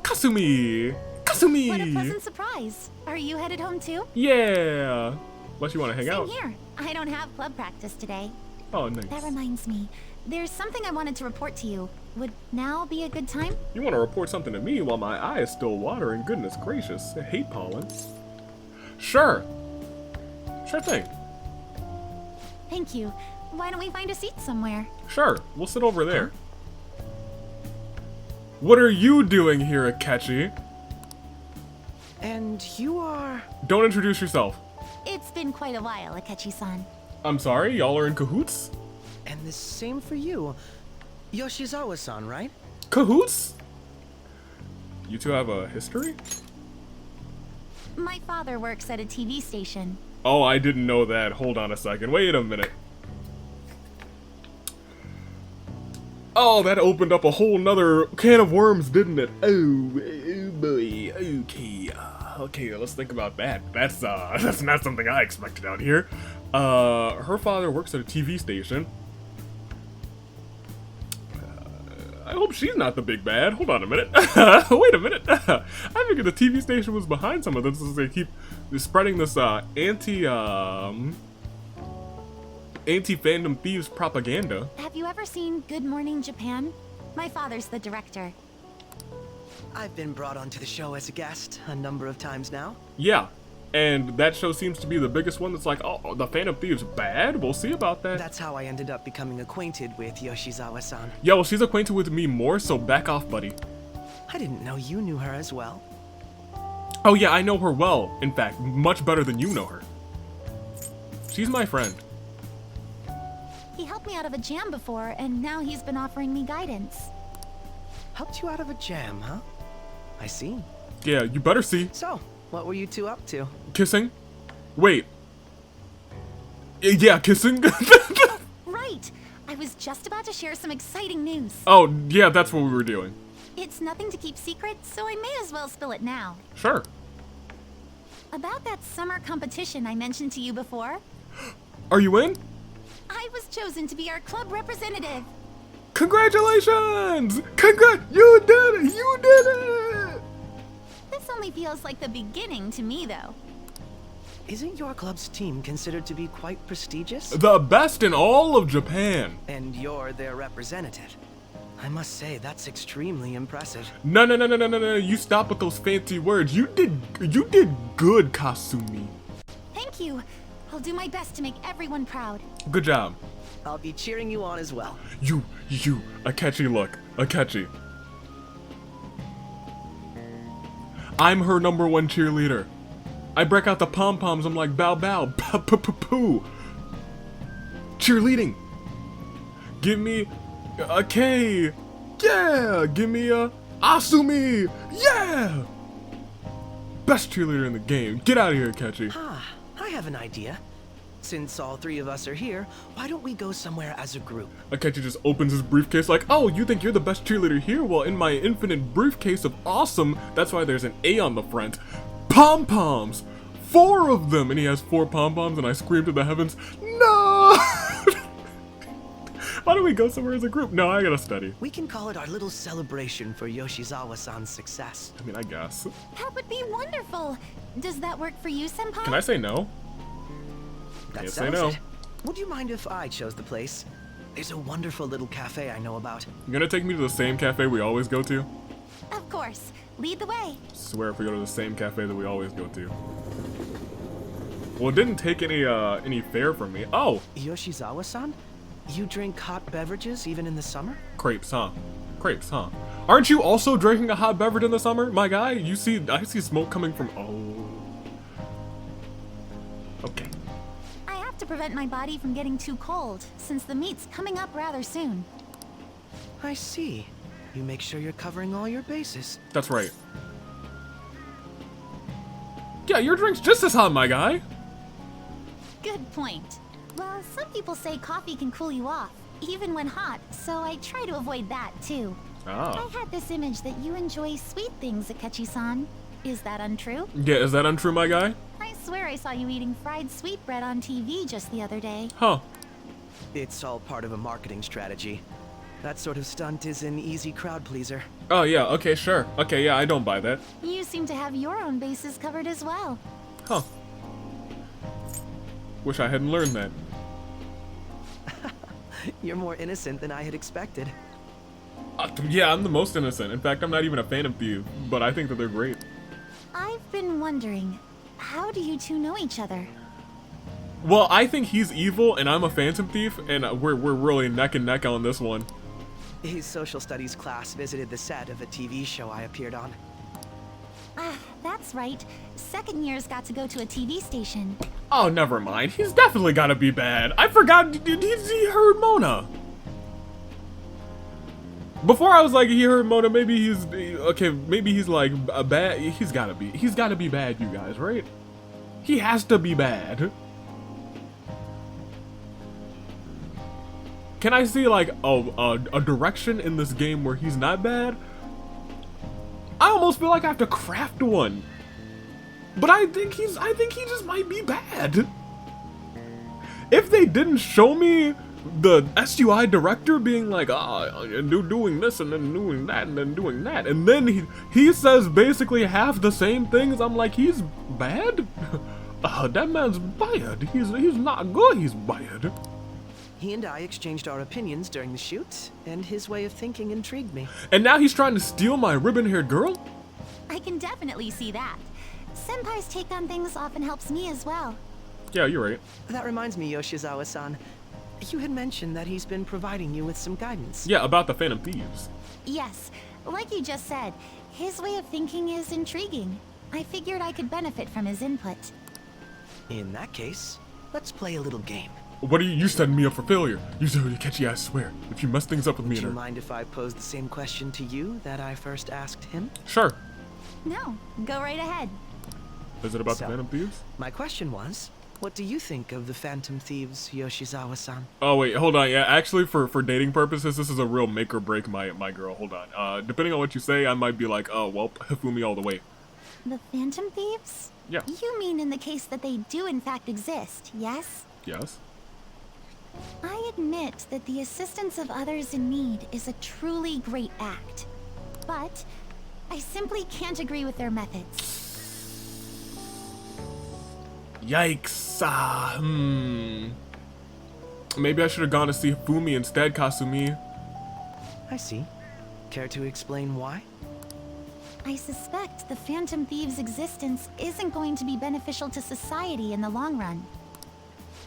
Kasumi! Kasumi! What a pleasant surprise. Are you headed home too? Yeah! Unless you want to hang out. Same here. I don't have club practice today. Oh, nice. That reminds me. There's something I wanted to report to you. Would now be a good time? You want to report something to me while my eye is still watering? Goodness gracious. I hate pollen. Sure. Sure thing. Thank you. Why don't we find a seat somewhere? Sure. We'll sit over there. What are you doing here, Akechi? And you are... Don't introduce yourself. It's been quite a while, Akechi-san. I'm sorry, y'all are in cahoots? And the same for you. Yoshizawa-san, right? Cahoots? You two have a history? My father works at a TV station. Oh, I didn't know that. Hold on a second. Wait a minute. Oh, that opened up a whole nother can of worms, didn't it? Oh boy. Okay. Okay, let's think about that. That's not something I expected out here. Her father works at a TV station. I hope she's not the big bad. Hold on a minute. Wait a minute. I figured the TV station was behind some of this as they keep spreading this anti-fandom thieves propaganda. Have you ever seen Good Morning Japan? My father's the director. I've been brought onto the show as a guest a number of times now. Yeah, and that show seems to be the biggest one that's like, oh, the Phantom Thieves bad? We'll see about that. That's how I ended up becoming acquainted with Yoshizawa-san. Yeah, well, she's acquainted with me more, so back off, buddy. I didn't know you knew her as well. Oh yeah, I know her well. In fact, much better than you know her. She's my friend. He helped me out of a jam before, and now he's been offering me guidance. Helped you out of a jam, huh? I see. Yeah, you better see. So, what were you two up to? Kissing? Wait. Yeah, kissing? Right! I was just about to share some exciting news. Oh, yeah, that's what we were doing. It's nothing to keep secret, so I may as well spill it now. Sure. About that summer competition I mentioned to you before. Are you in? I was chosen to be our club representative. Congratulations! You did it! You did it! This only feels like the beginning to me, though. Isn't your club's team considered to be quite prestigious? The best in all of Japan. And you're their representative. I must say, that's extremely impressive. No, you stop with those fancy words. You did good, Kasumi. Thank you. I'll do my best to make everyone proud. Good job. I'll be cheering you on as well. You, Akechi, look. Akechi. I'm her #1 cheerleader. I break out the pom-poms, I'm like bow bow, poo. Cheerleading. Give me a K. Yeah. Give me a Asumi. Yeah. Best cheerleader in the game. Get out of here, Akechi. I have an idea. Since all three of us are here, why don't we go somewhere as a group? Akechi just opens his briefcase like, oh, you think you're the best cheerleader here? Well, in my infinite briefcase of awesome, that's why there's an A on the front. Pom-poms! 4 of them! And he has 4 pom-poms, and I scream to the heavens, no! Why don't we go somewhere as a group? No, I gotta study. We can call it our little celebration for Yoshizawa-san's success. I mean, I guess. That would be wonderful. Does that work for you, Senpai? Can I say no? That say no. It. Would you mind if I chose the place? There's a wonderful little cafe I know about. You gonna take me to the same cafe we always go to? Of course. Lead the way. Swear if we go to the same cafe that we always go to. Well, it didn't take any fare from me. Oh! Yoshizawa-san? You drink hot beverages even in the summer? Crepes, huh? Crepes, huh? Aren't you also drinking a hot beverage in the summer, my guy? I see smoke coming from... Oh. Okay. I have to prevent my body from getting too cold, since the meet's coming up rather soon. I see. You make sure you're covering all your bases. That's right. Yeah, your drink's just as hot, my guy. Good point. Well, some people say coffee can cool you off, even when hot, so I try to avoid that, too. Oh. I had this image that you enjoy sweet things, Akechi-san. Is that untrue? Yeah, is that untrue, my guy? I swear I saw you eating fried sweetbread on TV just the other day. Huh. It's all part of a marketing strategy. That sort of stunt is an easy crowd pleaser. Oh, yeah, okay, sure. Okay, yeah, I don't buy that. You seem to have your own bases covered as well. Huh. Wish I hadn't learned that. You're more innocent than I had expected. Yeah, I'm the most innocent. In fact, I'm not even a fan of Thief, but I think that they're great. I've been wondering, how do you two know each other? Well, I think he's evil and I'm a Phantom Thief, and we're really neck and neck on this one. His social studies class visited the set of a TV show I appeared on. Ah, that's right. Second years got to go to a TV station. Oh, never mind. He's definitely gotta be bad. I forgot he heard Mona. Before I was like, he heard Mona, maybe he's okay, maybe he's like a bad. He's gotta be bad, you guys, right? He has to be bad. Can I see like a direction in this game where he's not bad? I almost feel like I have to craft one. But I think he just might be bad. If they didn't show me the SUI director being like, doing this and then doing that and then doing that, and then he says basically half the same things, I'm like, he's bad? That man's bad. He's not good, he's bad. He and I exchanged our opinions during the shoot, and his way of thinking intrigued me. And now he's trying to steal my ribbon-haired girl? I can definitely see that. Senpai's take on things often helps me as well. Yeah, you're right. That reminds me, Yoshizawa-san. You had mentioned that he's been providing you with some guidance. Yeah, about the Phantom Thieves. Yes, like you just said, his way of thinking is intriguing. I figured I could benefit from his input. In that case, let's play a little game. What are you setting me up for failure? You catchy, I swear. If you mess things up with me, would you mind if I pose the same question to you that I first asked him? Sure. No, go right ahead. Is it about the Phantom Thieves? My question was, what do you think of the Phantom Thieves, Yoshizawa-san? Oh wait, hold on. Yeah, actually, for dating purposes, this is a real make or break my girl. Hold on. Depending on what you say, I might be like, oh, well, Hifumi all the way. The Phantom Thieves? Yeah. You mean in the case that they do in fact exist, yes? Yes. I admit that the assistance of others in need is a truly great act. But I simply can't agree with their methods. Yikes. Maybe I should have gone to see Hifumi instead, Kasumi. I see. Care to explain why? I suspect the Phantom Thieves' existence isn't going to be beneficial to society in the long run.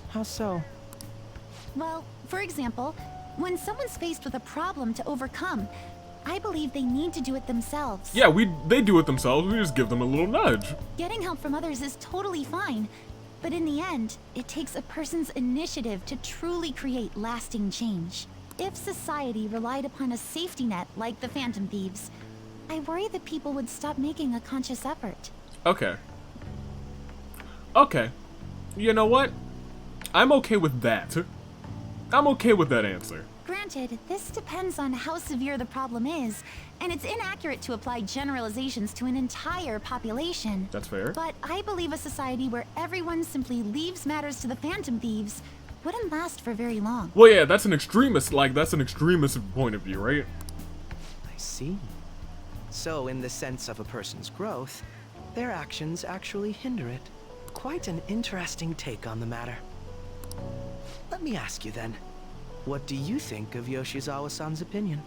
How so? Well, for example, when someone's faced with a problem to overcome, I believe they need to do it themselves. Yeah, they do it themselves. We just give them a little nudge. Getting help from others is totally fine, but in the end, it takes a person's initiative to truly create lasting change. If society relied upon a safety net like the Phantom Thieves, I worry that people would stop making a conscious effort. Okay. Okay. You know what? I'm okay with that. I'm okay with that answer. Granted, this depends on how severe the problem is, and it's inaccurate to apply generalizations to an entire population. That's fair. But I believe a society where everyone simply leaves matters to the Phantom Thieves wouldn't last for very long. Well, yeah, that's an extremist point of view, right? I see. So, in the sense of a person's growth, their actions actually hinder it. Quite an interesting take on the matter. Let me ask you then, what do you think of Yoshizawa-san's opinion?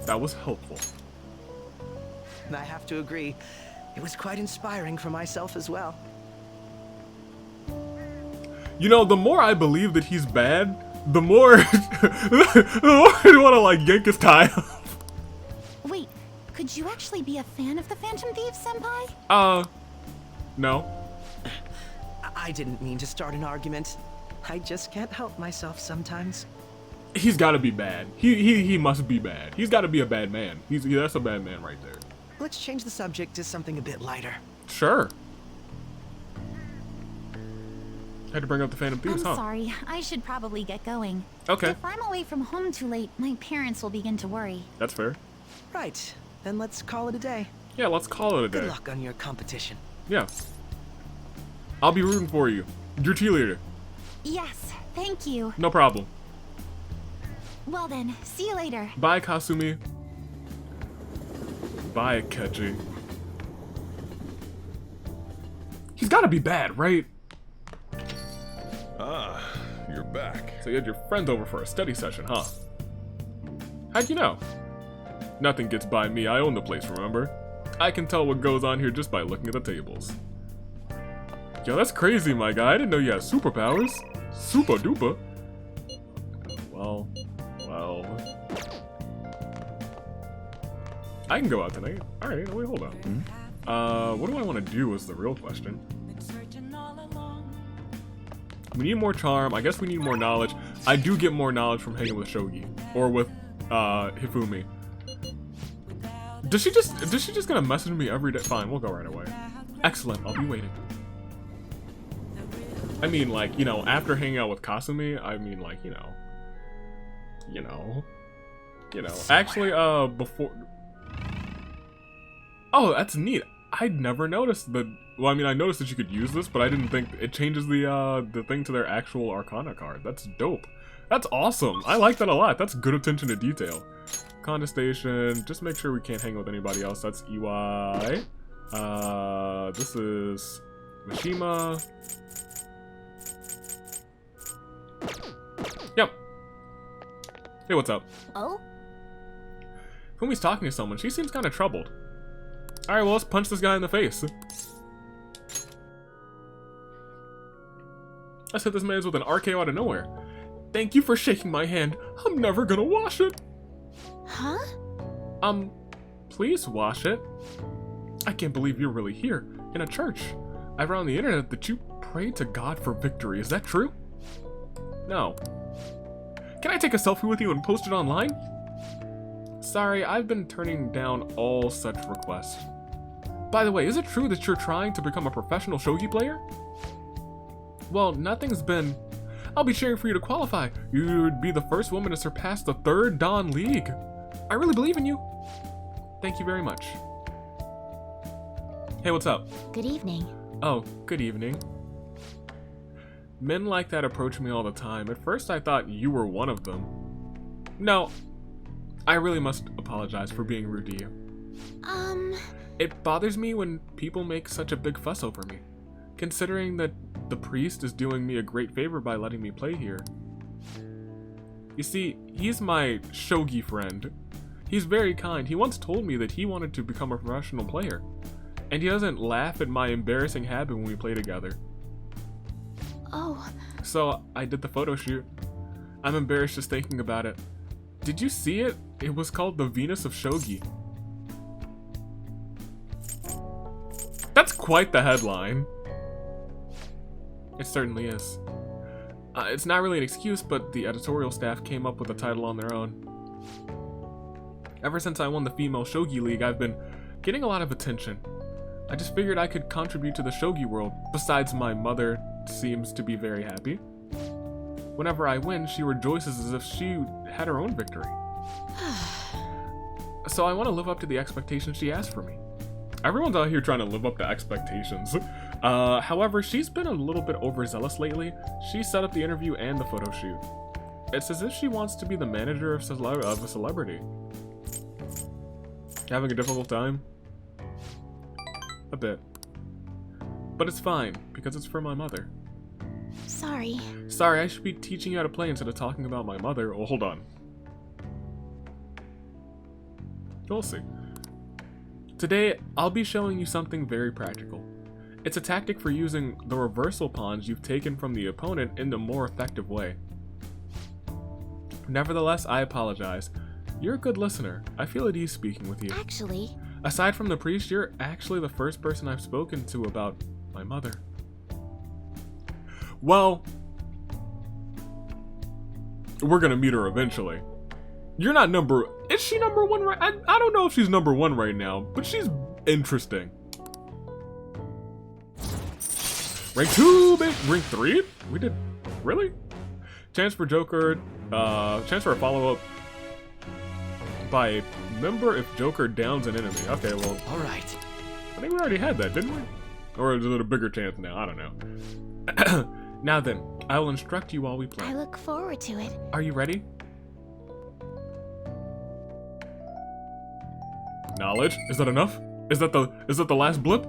That was helpful. I have to agree, it was quite inspiring for myself as well. You know, the more I believe that he's bad, the more the more I want to like yank his tie off. Wait, could you actually be a fan of the Phantom Thieves, Senpai? No. I didn't mean to start an argument. I just can't help myself sometimes. He's got to be bad. He must be bad. He's got to be a bad man. That's a bad man right there. Let's change the subject to something a bit lighter. Sure. Had to bring up the Phantom Thieves, I'm sorry. I should probably get going. Okay. If I'm away from home too late, my parents will begin to worry. That's fair. Right. Then let's call it a day. Yeah, let's call it a day. Good luck on your competition. Yeah. I'll be rooting for you. Your cheerleader. Yes, thank you. No problem. Well then, see you later. Bye, Kasumi. Bye, Kechi. He's gotta be bad, right? Ah, you're back. So you had your friends over for a study session, huh? How'd you know? Nothing gets by me. I own the place, remember? I can tell what goes on here just by looking at the tables. Yo, that's crazy, my guy. I didn't know you had superpowers. Super duper. Well. I can go out tonight. Alright, wait, hold on. What do I want to do is the real question. We need more charm. I guess we need more knowledge. I do get more knowledge from hanging with Shogi. Or with, Hifumi. Does she just gonna message me every day? Fine, we'll go right away. Excellent, I'll be waiting. I mean, like, you know, after hanging out with Kasumi, I mean, like, you know. Actually, before... Oh, that's neat. I'd never noticed that. Well, I mean, I noticed that you could use this, but I didn't think it changes the thing to their actual Arcana card. That's dope. That's awesome. I like that a lot. That's good attention to detail. Conda Station. Just make sure we can't hang with anybody else. That's EY. This is Mishima. Yep. Hey, what's up? Oh? Fumi's talking to someone. She seems kind of troubled. Alright, well, let's punch this guy in the face. Let's hit this man's with an RKO out of nowhere. Thank you for shaking my hand. I'm never gonna wash it. Huh? Please wash it. I can't believe you're really here, in a church. I've read on the internet that you pray to God for victory. Is that true? No. Can I take a selfie with you and post it online? Sorry, I've been turning down all such requests. By the way, is it true that you're trying to become a professional shogi player? Well, nothing's been... I'll be cheering for you to qualify. You'd be the first woman to surpass the 3rd Dan League. I really believe in you. Thank you very much. Hey, what's up? Good evening. Oh, good evening. Men like that approach me all the time. At first I thought you were one of them. No, I really must apologize for being rude to you. It bothers me when people make such a big fuss over me, considering that the priest is doing me a great favor by letting me play here. You see, he's my shogi friend. He's very kind. He once told me that he wanted to become a professional player, and he doesn't laugh at my embarrassing habit when we play together. Oh. So I did the photo shoot. I'm embarrassed just thinking about it. Did you see it? It was called the Venus of Shogi. That's quite the headline. It certainly is. It's not really an excuse, but the editorial staff came up with the title on their own. Ever since I won the Female Shogi League, I've been getting a lot of attention. I just figured I could contribute to the shogi world. Besides, my mother seems to be very happy. Whenever I win, she rejoices as if she had her own victory. So I want to live up to the expectations she asked for me. Everyone's out here trying to live up to expectations. However, she's been a little bit overzealous lately. She set up the interview and the photo shoot. It's as if she wants to be the manager of a celebrity. Having a difficult time? A bit. But it's fine, because it's for my mother. Sorry. Sorry, I should be teaching you how to play instead of talking about my mother. Oh, hold on. We'll see. Today, I'll be showing you something very practical. It's a tactic for using the reversal pawns you've taken from the opponent in a more effective way. Nevertheless, I apologize. You're a good listener. I feel at ease speaking with you. Actually... Aside from the priest, you're actually the first person I've spoken to about my mother. Well, we're gonna meet her eventually. You're not number... Is she number 1 right? I don't know if she's number 1 right now, but she's interesting. Rank 2, babe. Rank 3? We did... Really? Chance for Joker... chance for a follow-up by a member if Joker downs an enemy. Okay, well... Alright. I think we already had that, didn't we? Or is it a bigger chance now? I don't know. Now then, I will instruct you while we play. I look forward to it. Are you ready? Knowledge? Is that enough? Is that the last blip?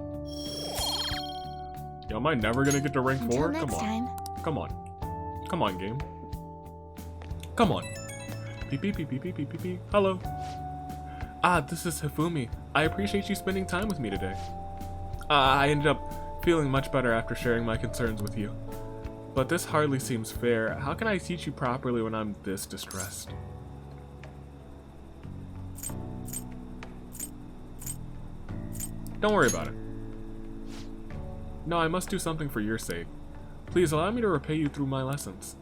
Yo, am I never gonna get to rank 4? Until next time. Come on. Come on, game. Come on. Beep beep beep beep beep beep beep beep. Hello. Ah, this is Hifumi. I appreciate you spending time with me today. I ended up feeling much better after sharing my concerns with you. But this hardly seems fair. How can I teach you properly when I'm this distressed? Don't worry about it. No, I must do something for your sake. Please allow me to repay you through my lessons.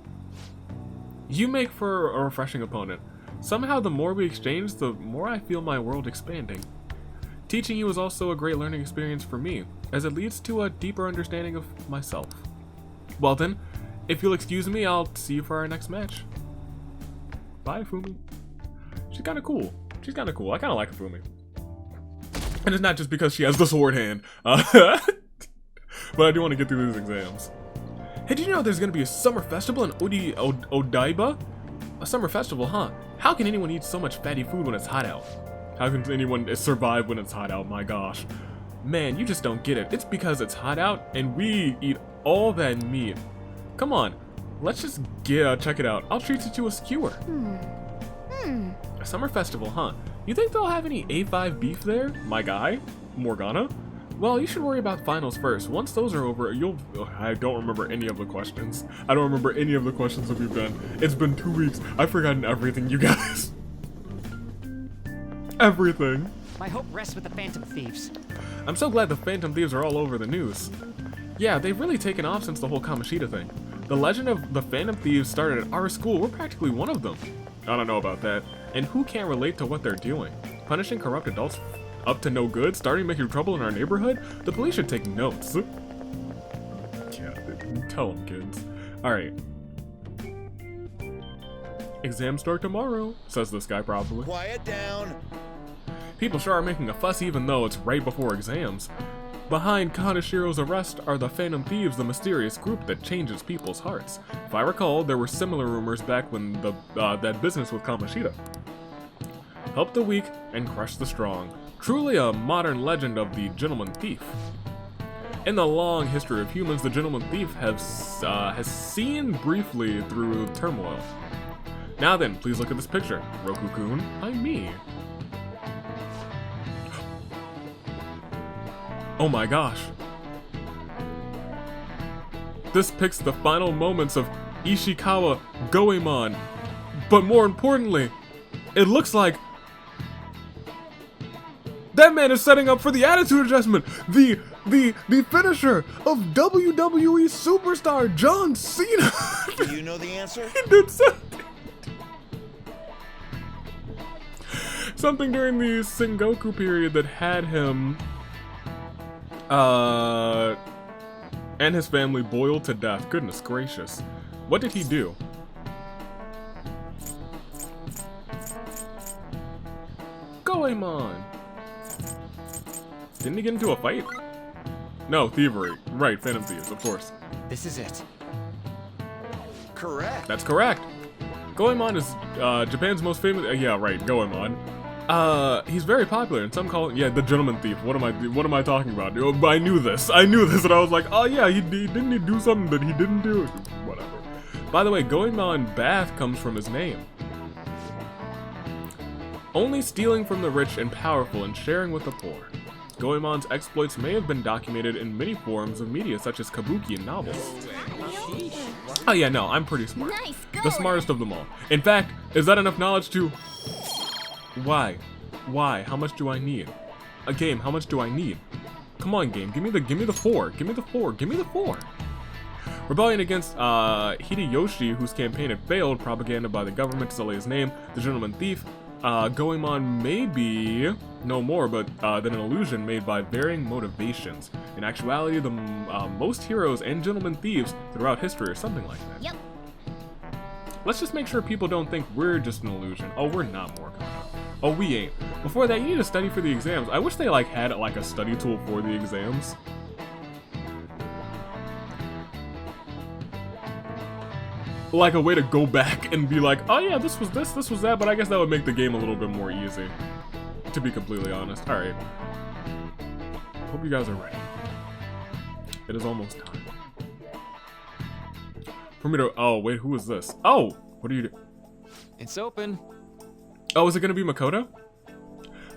You make for a refreshing opponent. Somehow the more we exchange, the more I feel my world expanding. Teaching you is also a great learning experience for me, as it leads to a deeper understanding of myself. Well then, if you'll excuse me, I'll see you for our next match. Bye, Hifumi. She's kinda cool. She's kinda cool. I kinda like Hifumi. And it's not just because she has the sword hand. But I do want to get through these exams. Hey, did you know there's going to be a summer festival in Odaiba? A summer festival, huh? How can anyone eat so much fatty food when it's hot out? How can anyone survive when it's hot out? My gosh. Man, you just don't get it. It's because it's hot out and we eat all that meat. Come on, let's just check it out. I'll treat you to a skewer. A summer festival, huh? You think they'll have any A5 beef there? My guy? Morgana? Well, you should worry about finals first. Once those are over, I don't remember any of the questions. I don't remember any of the questions that we've done. It's been 2 weeks. I've forgotten everything, you guys. Everything. My hope rests with the Phantom Thieves. I'm so glad the Phantom Thieves are all over the news. Yeah, they've really taken off since the whole Kamoshida thing. The legend of the Phantom Thieves started at our school. We're practically one of them. I don't know about that. And who can't relate to what they're doing? Punishing corrupt adults up to no good? Starting making trouble in our neighborhood? The police should take notes. Yeah, tell them, kids. Alright. Exams start tomorrow, says this guy probably. Quiet down. People sure are making a fuss even though it's right before exams. Behind Kanashiro's arrest are the Phantom Thieves, the mysterious group that changes people's hearts. If I recall, there were similar rumors back when that business with Kamoshida. Help the weak and crush the strong. Truly a modern legend of the Gentleman Thief. In the long history of humans, the Gentleman Thief has seen briefly through turmoil. Now then, please look at this picture. Roku-kun, I'm me. Oh my gosh. This picks the final moments of Ishikawa Goemon. But more importantly, it looks like that man is setting up for the attitude adjustment. The finisher of WWE superstar John Cena. Do you know the answer? He did something during the Sengoku period that had him and his family boiled to death. Goodness gracious. What did he do? Goemon! Didn't he get into a fight? No, thievery. Right, Phantom Thieves, of course. This is it. Correct. That's correct. Goemon is Japan's most famous. Yeah, right, Goemon. He's very popular, and some call it, yeah, the Gentleman Thief. What am I talking about? I knew this, and I was like, oh yeah, didn't he do something that he didn't do? Whatever. By the way, Goemon Bath comes from his name. Only stealing from the rich and powerful and sharing with the poor. Goemon's exploits may have been documented in many forms of media, such as kabuki and novels. Oh yeah, no, I'm pretty smart. Nice The smartest of them all. In fact, is that enough knowledge to... Why? How much do I need? A game, how much do I need? Come on, game, give me the 4. Give me the 4. Rebellion against Hideyoshi, whose campaign had failed, propaganda by the government to sully his name, the Gentleman Thief. Goemon may be no more but than an illusion made by varying motivations. In actuality, the most heroes and Gentleman Thieves throughout history are something like that. Yep. Let's just make sure people don't think we're just an illusion. Oh, we're not Morgana. Oh, we ain't. Before that, you need to study for the exams. I wish they had a study tool for the exams. Like a way to go back and be like, oh yeah, this was that, but I guess that would make the game a little bit more easy. To be completely honest. Alright. Hope you guys are ready. It is almost time. For me to... Oh, wait, who is this? Oh! What are you doing? It's open. Oh, is it gonna be Makoto?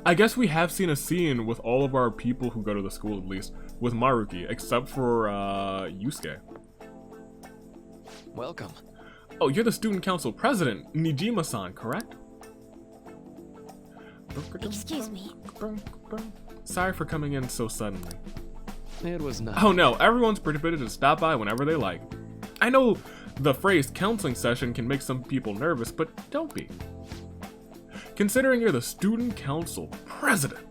I guess we have seen a scene with all of our people who go to the school, at least, with Maruki, except for, Yusuke. Welcome. Oh, you're the student council president, Nijima-san, correct? Excuse me. Sorry for coming in so suddenly. It was not. Oh no, everyone's permitted to stop by whenever they like. I know the phrase counseling session can make some people nervous, but don't be. Considering you're the student council president,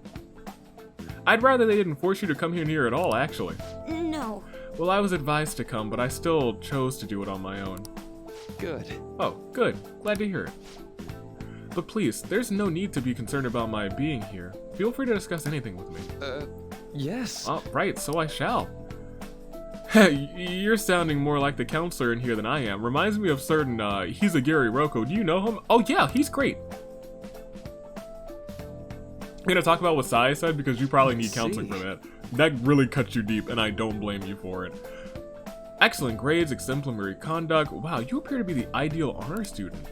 I'd rather they didn't force you to come here at all, actually. No. Well, I was advised to come, but I still chose to do it on my own. Good. Oh, good. Glad to hear it. But please, there's no need to be concerned about my being here. Feel free to discuss anything with me. Yes. Oh, right, so I shall. You're sounding more like the counselor in here than I am. Reminds me of certain, Hisagiri Roko. Do you know him? Oh yeah, he's great. I'm gonna talk about what Sai said because you probably need counseling for that. That really cuts you deep, and I don't blame you for it. Excellent grades, exemplary conduct. Wow, you appear to be the ideal honor student.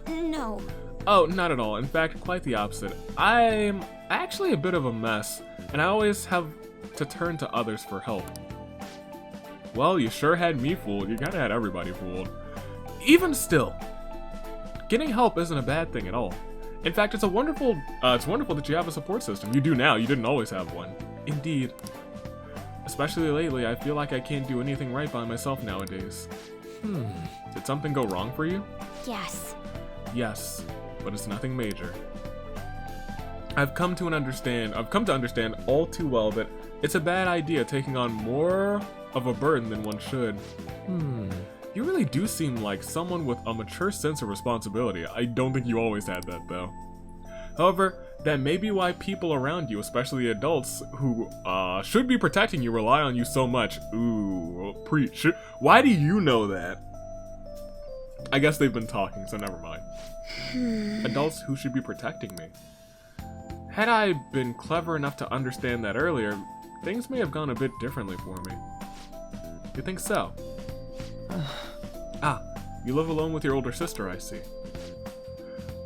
No. Oh, not at all. In fact, quite the opposite. I'm actually a bit of a mess, and I always have to turn to others for help. Well, you sure had me fooled. You kinda had everybody fooled. Even still, getting help isn't a bad thing at all. In fact, it's wonderful that you have a support system. You do now, you didn't always have one. Indeed. Especially lately, I feel like I can't do anything right by myself nowadays. Did something go wrong for you? Yes. Yes, but it's nothing major. I've come to understand all too well that it's a bad idea taking on more of a burden than one should. You really do seem like someone with a mature sense of responsibility. I don't think you always had that, though. However, that may be why people around you, especially adults who should be protecting you, rely on you so much. Ooh, preach. Why do you know that? I guess they've been talking, so never mind. Adults who should be protecting me. Had I been clever enough to understand that earlier, things may have gone a bit differently for me. You think so? You live alone with your older sister, I see.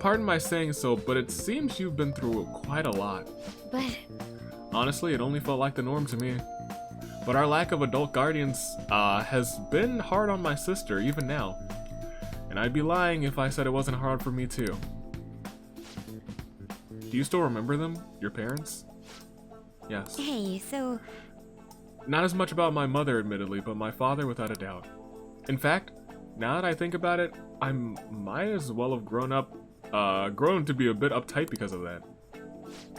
Pardon my saying so, but it seems you've been through quite a lot. But... Honestly, it only felt like the norm to me. But our lack of adult guardians has been hard on my sister, even now. And I'd be lying if I said it wasn't hard for me too. Do you still remember them? Your parents? Yes. Hey, so... Not as much about my mother, admittedly, but my father without a doubt. In fact, now that I think about it, I might as well have grown to be a bit uptight because of that.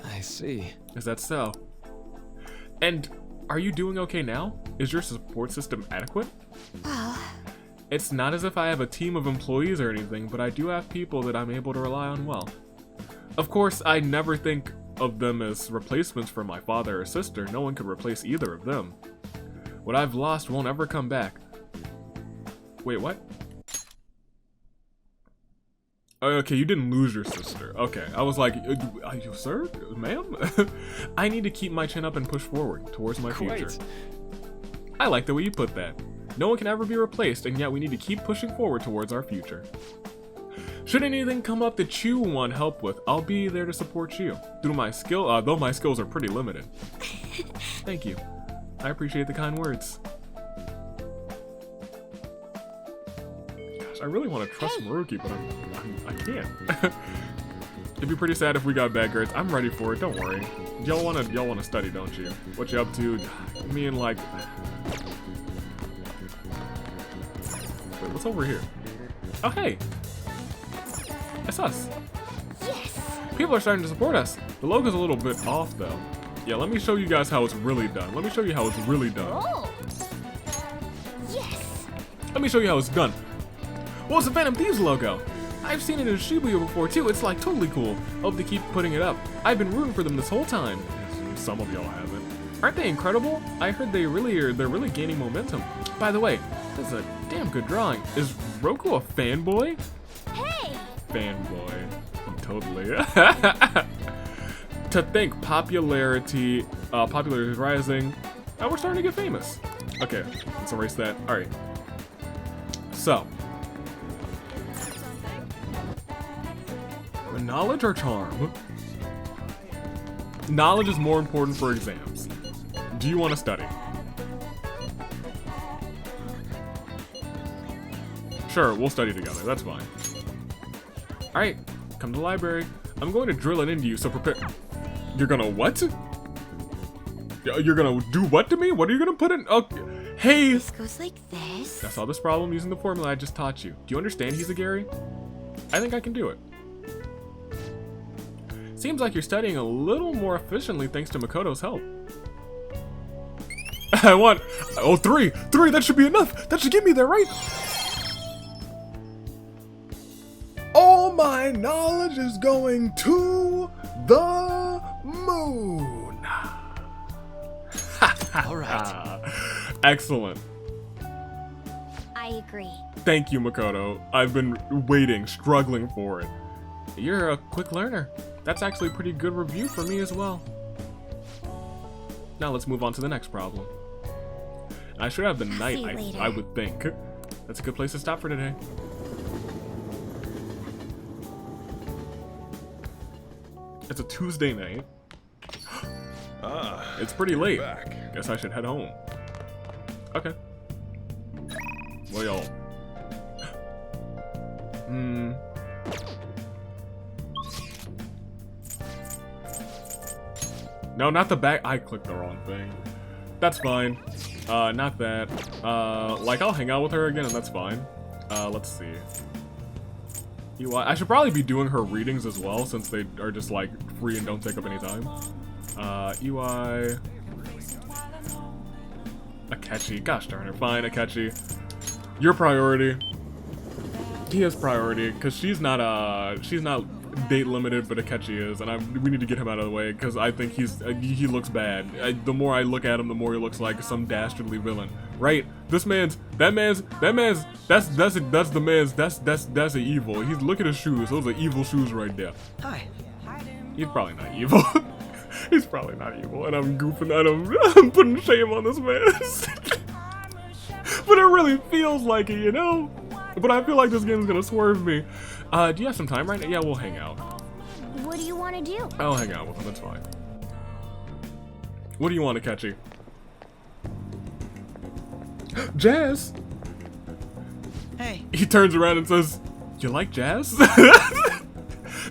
I see. Is that so? And are you doing okay now? Is your support system adequate? It's not as if I have a team of employees or anything, but I do have people that I'm able to rely on well. Of course, I never think of them as replacements for my father or sister. No one could replace either of them. What I've lost won't ever come back. Wait, what? Oh, okay, you didn't lose your sister. Okay, I was like, sir? Ma'am? I need to keep my chin up and push forward towards my future. I like the way you put that. No one can ever be replaced, and yet we need to keep pushing forward towards our future. Should anything come up that you want help with, I'll be there to support you. Though my skills are pretty limited. Thank you. I appreciate the kind words. Gosh, I really want to trust Maruki, but I can't. It'd be pretty sad if we got bad grades. I'm ready for it. Don't worry. Y'all wanna study, don't you? What you up to? Me and like. Wait, what's over here? Oh hey. It's us. Yes. People are starting to support us. The logo's a little bit off though. Yeah, let me show you guys how it's really done. Let me show you how it's really done. Oh. Yes. Let me show you how it's done. Well, it's a Phantom Thieves logo. I've seen it in Shibuya before too. It's like totally cool. Hope they keep putting it up. I've been rooting for them this whole time. Some of y'all haven't. Aren't they incredible? I heard they're really gaining momentum. By the way, that's a damn good drawing. Is Roku a fanboy? Hey! Fanboy. Totally. To think popularity is rising. We're starting to get famous. Okay, let's erase that. Alright. So. Knowledge or charm? Knowledge is more important for exams. Do you want to study? Sure, we'll study together. That's fine. Alright, come to the library. I'm going to drill it into you, so prepare. You're gonna what? You're gonna do what to me? What are you gonna put in? Okay. Hey! This goes like this. I saw this problem using the formula I just taught you. Do you understand he's a Gary? I think I can do it. Seems like you're studying a little more efficiently thanks to Makoto's help. I want... Oh, 3! 3! That should be enough! That should get me there, right? All my knowledge is going to the moon. All right. Excellent. I agree. Thank you, Makoto. I've been waiting, struggling for it. You're a quick learner. That's actually a pretty good review for me as well. Now let's move on to the next problem. I should have the night, I would think. That's a good place to stop for today. It's a Tuesday night. It's pretty late. Back. Guess I should head home. Okay. Well, y'all. No, not the back. I clicked the wrong thing. That's fine. Not that. Like, I'll hang out with her again, and that's fine. Let's see. UI. I should probably be doing her readings as well, since they are just, like, free and don't take up any time. UI. Akechi. Gosh darn it. Fine, Akechi. Your priority. He has priority, because she's not date limited, but Akechi is, and we need to get him out of the way, because I think he looks bad. The more I look at him, the more he looks like some dastardly villain. Right? That's the evil. Look at his shoes. Those are evil shoes right there. Hi. He's probably not evil. He's probably not evil, and I'm goofing at him. I'm putting shame on this man. But it really feels like it, you know? But I feel like this game's gonna swerve me. Do you have some time right now? Yeah, we'll hang out. What do you want to do? I'll hang out with him, that's fine. What do you want, Akechi? Jazz! Hey. He turns around and says, "You like jazz?"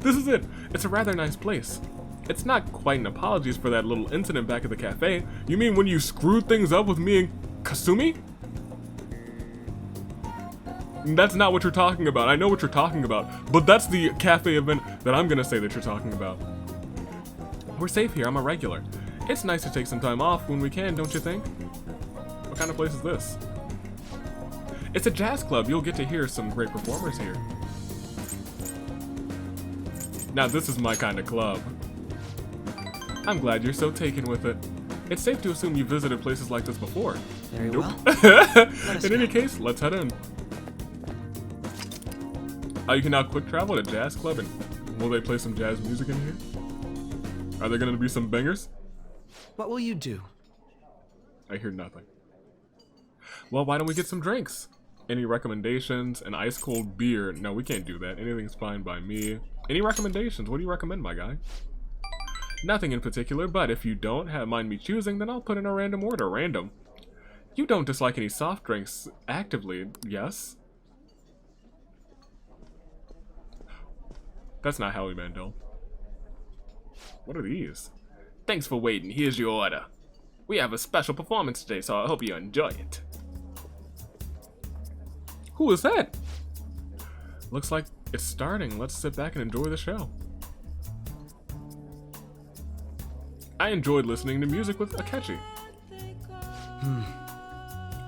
This is it. It's a rather nice place. It's not quite an apologies for that little incident back at the cafe. You mean when you screwed things up with me and Kasumi? That's not what you're talking about. I know what you're talking about, but that's the cafe event that I'm gonna say that you're talking about. We're safe here. I'm a regular. It's nice to take some time off when we can, don't you think? What kind of place is this? It's a jazz club. You'll get to hear some great performers here. Now this is my kind of club. I'm glad you're so taken with it. It's safe to assume you visited places like this before. Very nope. well. In any case, let's head in. You can now quick travel at a jazz club, and will they play some jazz music in here? Are there going to be some bangers? What will you do? I hear nothing. Well, why don't we get some drinks? Any recommendations? An ice cold beer? No, we can't do that. Anything's fine by me. Any recommendations? What do you recommend, my guy? Nothing in particular, but if you don't mind me choosing, then I'll put in a random order. Random. You don't dislike any soft drinks actively, yes? That's not Howie Mandel. What are these? Thanks for waiting. Here's your order. We have a special performance today, so I hope you enjoy it. Who is that? Looks like it's starting. Let's sit back and enjoy the show. I enjoyed listening to music with Akechi.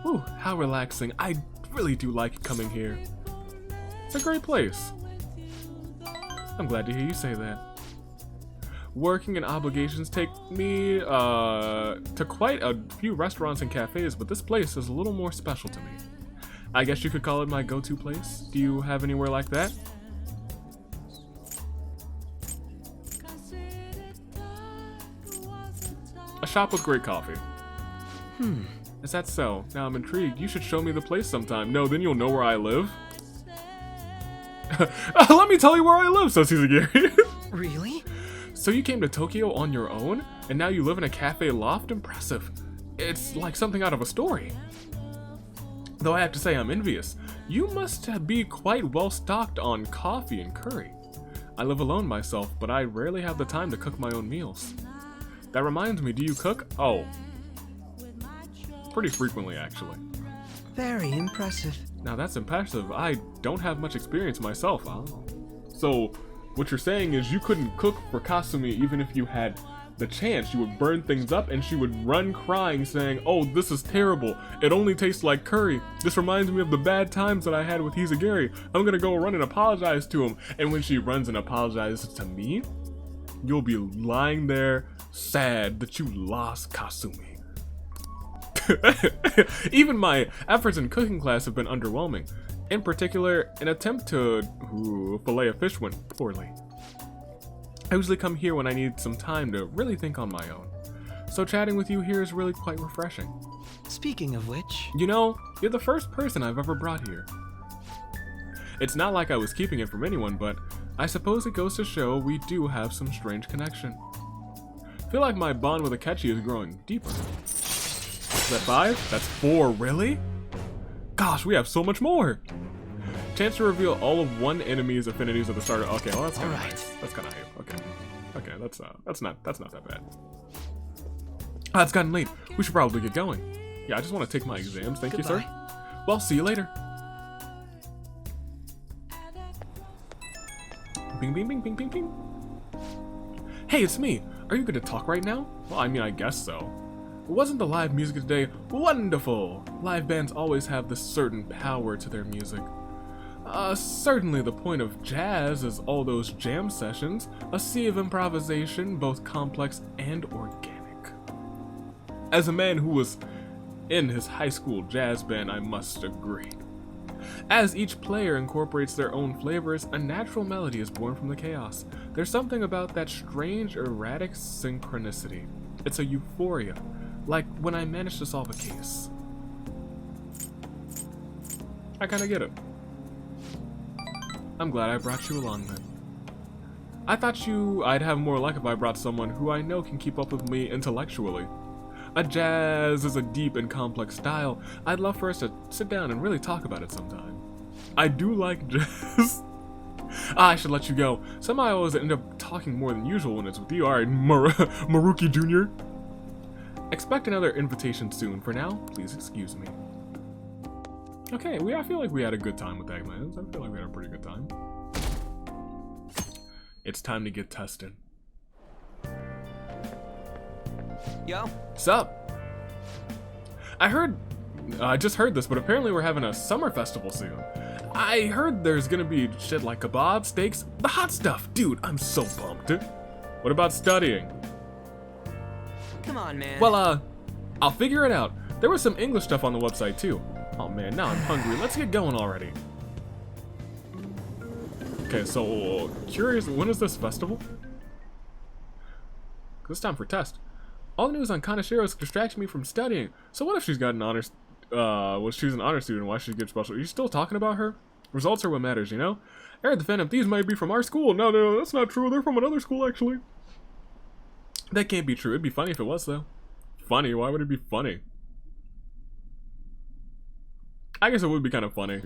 Ooh, how relaxing. I really do like coming here. It's a great place. I'm glad to hear you say that. Working and obligations take me to quite a few restaurants and cafes, but this place is a little more special to me. I guess you could call it my go-to place. Do you have anywhere like that? A shop with great coffee. Is that so? Now I'm intrigued. You should show me the place sometime. No, then you'll know where I live. Let me tell you where I live, says Hizugiri. Really? So you came to Tokyo on your own, and now you live in a cafe loft? Impressive. It's like something out of a story. Though I have to say I'm envious. You must be quite well stocked on coffee and curry. I live alone myself, but I rarely have the time to cook my own meals. That reminds me, do you cook? Oh. Pretty frequently, actually. Very impressive. Now that's impressive. I don't have much experience myself. Oh. So, what you're saying is you couldn't cook for Kasumi even if you had the chance. You would burn things up and she would run crying saying, "Oh, this is terrible. It only tastes like curry. This reminds me of the bad times that I had with Hisagiri. I'm gonna go run and apologize to him." And when she runs and apologizes to me, you'll be lying there sad that you lost Kasumi. Even my efforts in cooking class have been underwhelming. In particular, an attempt to fillet a fish went poorly. I usually come here when I need some time to really think on my own. So chatting with you here is really quite refreshing. Speaking of which... You know, you're the first person I've ever brought here. It's not like I was keeping it from anyone, but I suppose it goes to show we do have some strange connection. I feel like my bond with Akechi is growing deeper. Is that 5? That's 4, really? Gosh, we have so much more! Chance to reveal all of one enemy's affinities at the start of... Okay, well that's kind of nice. That's kind of hype. Okay. Okay, that's not that bad. Ah, it's gotten late. We should probably get going. Yeah, I just want to take my exams. Thank you, sir. Well, see you later. Bing, bing, bing, bing, bing, bing. Hey, it's me. Are you good to talk right now? Well, I mean, I guess so. Wasn't the live music today wonderful? Live bands always have this certain power to their music. Certainly the point of jazz is all those jam sessions, a sea of improvisation, both complex and organic. As a man who was in his high school jazz band, I must agree. As each player incorporates their own flavors, a natural melody is born from the chaos. There's something about that strange, erratic synchronicity. It's a euphoria, like when I managed to solve a case. I kinda get it. I'm glad I brought you along then. I thought I'd have more luck if I brought someone who I know can keep up with me intellectually. A jazz is a deep and complex style. I'd love for us to sit down and really talk about it sometime. I do like jazz. I should let you go. Somehow I always end up talking more than usual when it's with you. Alright, Maruki Jr. Expect another invitation soon. For now, please excuse me. Okay, I feel like we had a good time with Eggmans. I feel like we had a pretty good time. It's time to get tested. Yo. Sup? I just heard this, but apparently we're having a summer festival soon. I heard there's gonna be shit like kebabs, steaks, the hot stuff. Dude, I'm so pumped. What about studying? Come on, man. Well, I'll figure it out. There was some English stuff on the website too. Oh man, now I'm hungry. Let's get going already. Okay, so curious, when is this festival? It's time for test. All the news on Kaneshiro is distracting me from studying. So what if she's got an honors, she's an honor student, why should she get special? Are you still talking about her? Results are what matters, you know? I heard the Phantom Thieves might be from our school. No, that's not true. They're from another school, actually. That can't be true. It'd be funny if it was, though. Funny? Why would it be funny? I guess it would be kind of funny.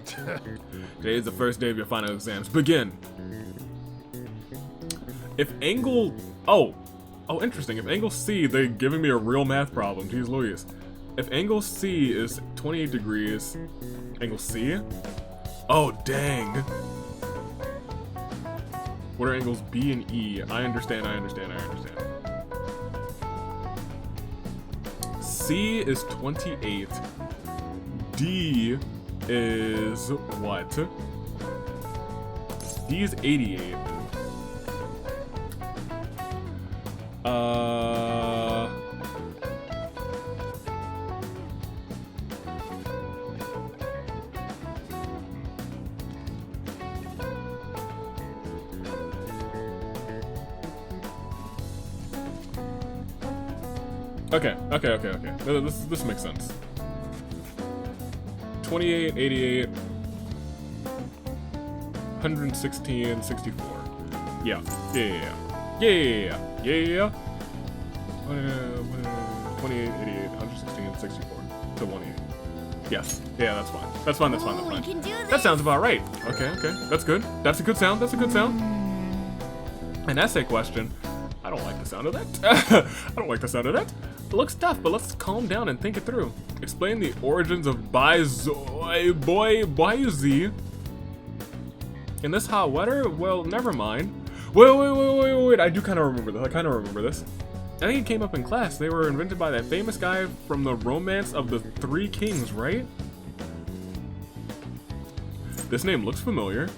Today is the first day of your final exams. Begin! If angle... Oh, interesting. If angle C, they're giving me a real math problem. Jeez Louise. If angle C is 28 degrees... Angle C? Oh, dang. What are angles B and E? I understand. C is 28. D is what? D is 88. Okay. This makes sense. 28, 88, 116, 64. Yeah. 28, 88, 116, 64 to 180. Yes. Yeah, that's fine. That's fine. We can do this. That sounds about right. Okay. That's good. That's a good sound. An essay question. I don't like the sound of that. It looks tough, but let's calm down and think it through. Explain the origins of Baizi. In this hot weather? Well, never mind. Wait. I do kind of remember this. I think it came up in class. They were invented by that famous guy from the Romance of the Three Kings, right? This name looks familiar.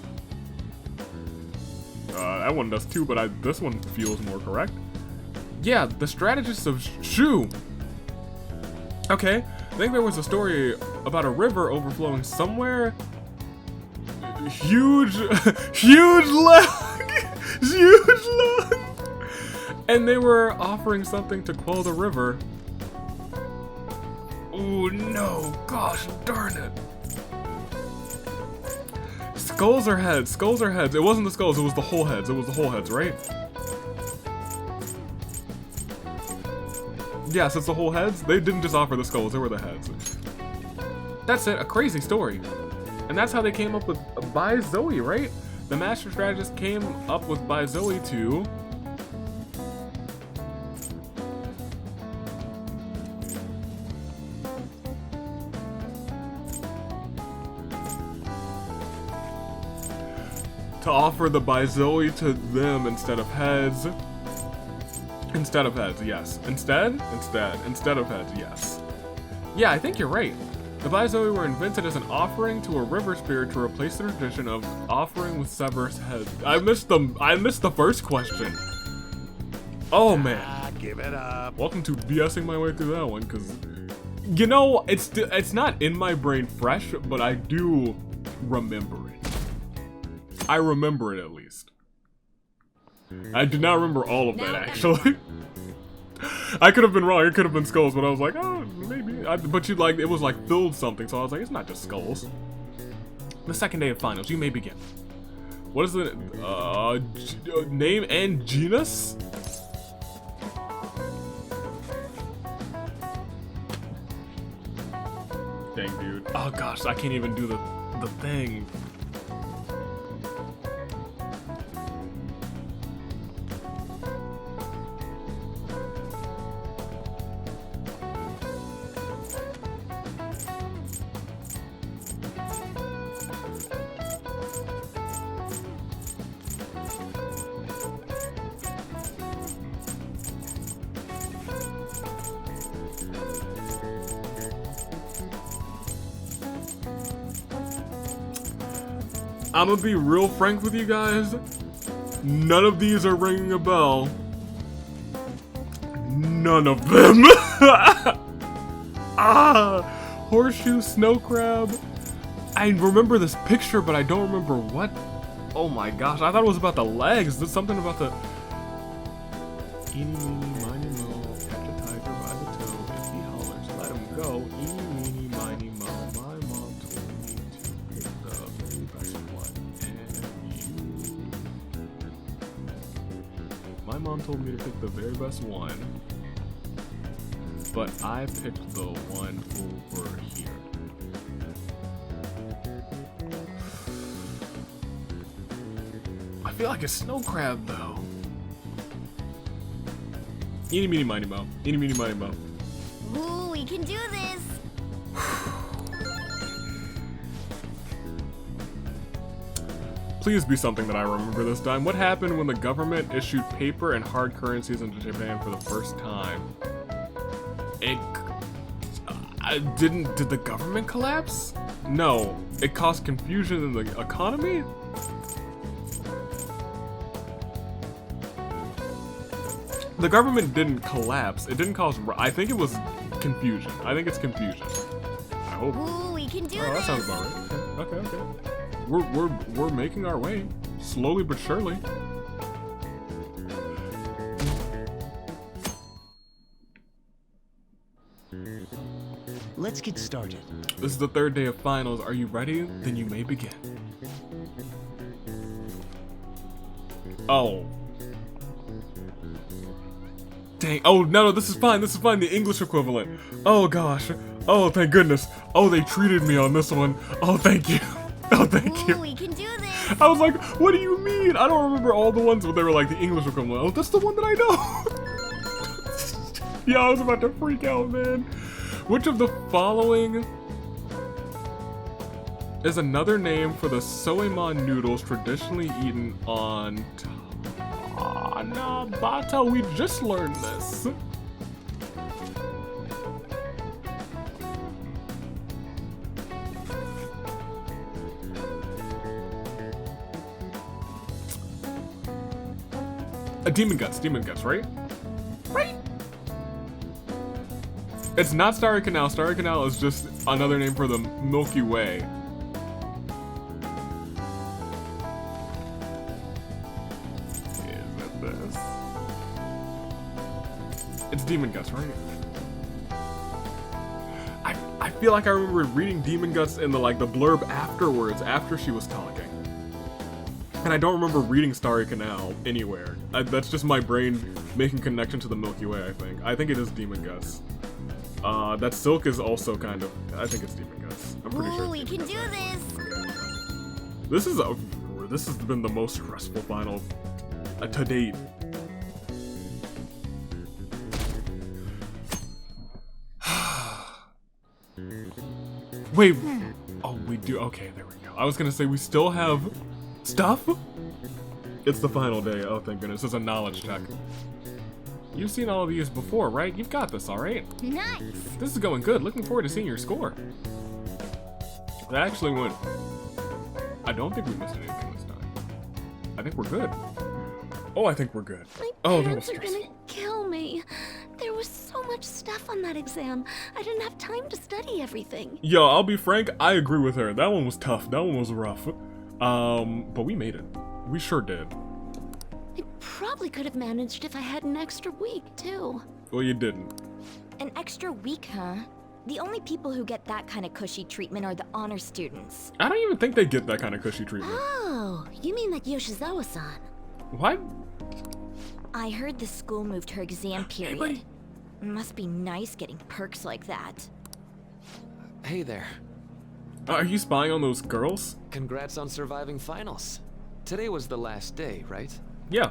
That one does too, but this one feels more correct. Yeah, the strategist of Shu. Okay, I think there was a story about a river overflowing somewhere. Huge log! Huge log! And they were offering something to quell the river. Oh no, gosh darn it. Skulls or heads? Skulls or heads? It wasn't the skulls, it was the whole heads. It was the whole heads, right? Yes, it's the whole heads. They didn't just offer the skulls, they were the heads. That's it, a crazy story. And that's how they came up with Bai Zoe, right? The master strategist came up with Bai Zoe to offer the Bai Zoe to them instead of heads. Instead of heads, yes. Instead of heads, yes. Yeah, I think you're right. The Bai Zoe were invented as an offering to a river spirit to replace the tradition of offering with severus heads. I missed the first question. Oh man. Give it up. Welcome to BSing my way through that one, because you know, it's not in my brain fresh, but I do remember it. I remember it at least. I do not remember all of that actually. I could have been wrong. It could have been skulls, but I was like, oh, maybe. But it was like filled something, so I was like, it's not just skulls. The second day of finals, you may begin. What is the name and genus? Dang, dude. Oh gosh, I can't even do the thing. I'm gonna be real frank with you guys. None of these are ringing a bell. None of them. Horseshoe, snow crab. I remember this picture, but I don't remember what. Oh my gosh, I thought it was about the legs. There's something about the. Eeny, meeny, miny, mo. Catch a tiger by the toe. If he hollers, let him go. Eeny, meeny, miny, mo. My mom told me to pick the very best one. My mom told me to pick the very best one, but I picked the one over here. I feel like a snow crab though. Eeny, meeny, miny, mo. Eeny, meeny, miny, mo. Ooh, we can do this. Please be something that I remember this time. What happened when the government issued paper and hard currencies into Japan for the first time? Did the government collapse? No. It caused confusion in the economy? The government didn't collapse. It didn't cause. I think it was confusion. I think it's confusion. I hope. Ooh, we can do this. That sounds about right. Okay. We're making our way, slowly but surely. Let's get started. This is the third day of finals. Are you ready? Then you may begin. Oh. Dang. Oh, no, this is fine. This is fine. The English equivalent. Oh, gosh. Oh, thank goodness. Oh, they treated me on this one. Oh, thank you. Oh, thank you. We can do this. I was like, what do you mean? I don't remember all the ones, but they were like the English equivalent. Oh, that's the one that I know. Yo, I was about to freak out, man. Which of the following is another name for the soemon noodles traditionally eaten on Tanabata? We just learned this. Demon guts, right? Right? It's not Starry Canal. Starry Canal is just another name for the Milky Way. Is it this? It's Demon Guts, right? I feel like I remember reading Demon Guts in the blurb afterwards, after she was talking. And I don't remember reading Starry Canal anywhere. That's just my brain making connection to the Milky Way, I think. I think it is Demon Guts. That Silk is also kind of... I think it's Demon Guts. I'm pretty sure. We can do this! This has been the most stressful final to date. Wait. Oh, we do. Okay, there we go. I was gonna say we still have... stuff? It's the final day. Oh, thank goodness. It's a knowledge check. You've seen all of these before, right? You've got this, alright? Nice! This is going good. Looking forward to seeing your score. That actually went... I don't think we missed anything this time. I think we're good. Oh, I think we're good. My that was parents are gonna kill me. There was so much stuff on that exam. I didn't have time to study everything. Yo, I'll be frank. I agree with her. That one was tough. That one was rough. But we made it. We sure did. I probably could have managed if I had an extra week, too. Well, you didn't. An extra week, huh? The only people who get that kind of cushy treatment are the honor students. I don't even think they get that kind of cushy treatment. Oh, you mean like Yoshizawa-san? What? I heard the school moved her exam period. Must be nice getting perks like that. Hey there. Are you spying on those girls? Congrats on surviving finals. Today was the last day, right? Yeah.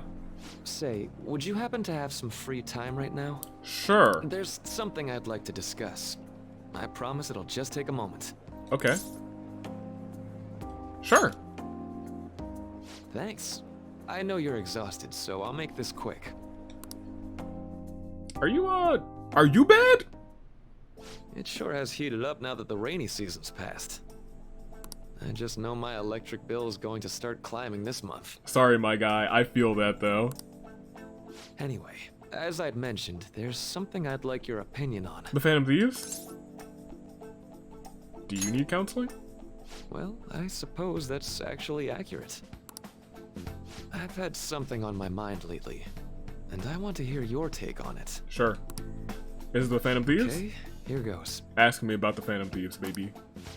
Say, would you happen to have some free time right now? Sure. There's something I'd like to discuss. I promise it'll just take a moment. Okay. Sure. Thanks. I know you're exhausted, so I'll make this quick. Are you bad? It sure has heated up now that the rainy season's passed. I just know my electric bill is going to start climbing this month. Sorry, my guy. I feel that, though. Anyway, as I'd mentioned, there's something I'd like your opinion on. The Phantom Thieves? Do you need counseling? Well, I suppose that's actually accurate. I've had something on my mind lately, and I want to hear your take on it. Sure. Is it the Phantom Thieves? Okay, here goes. Ask me about the Phantom Thieves, baby.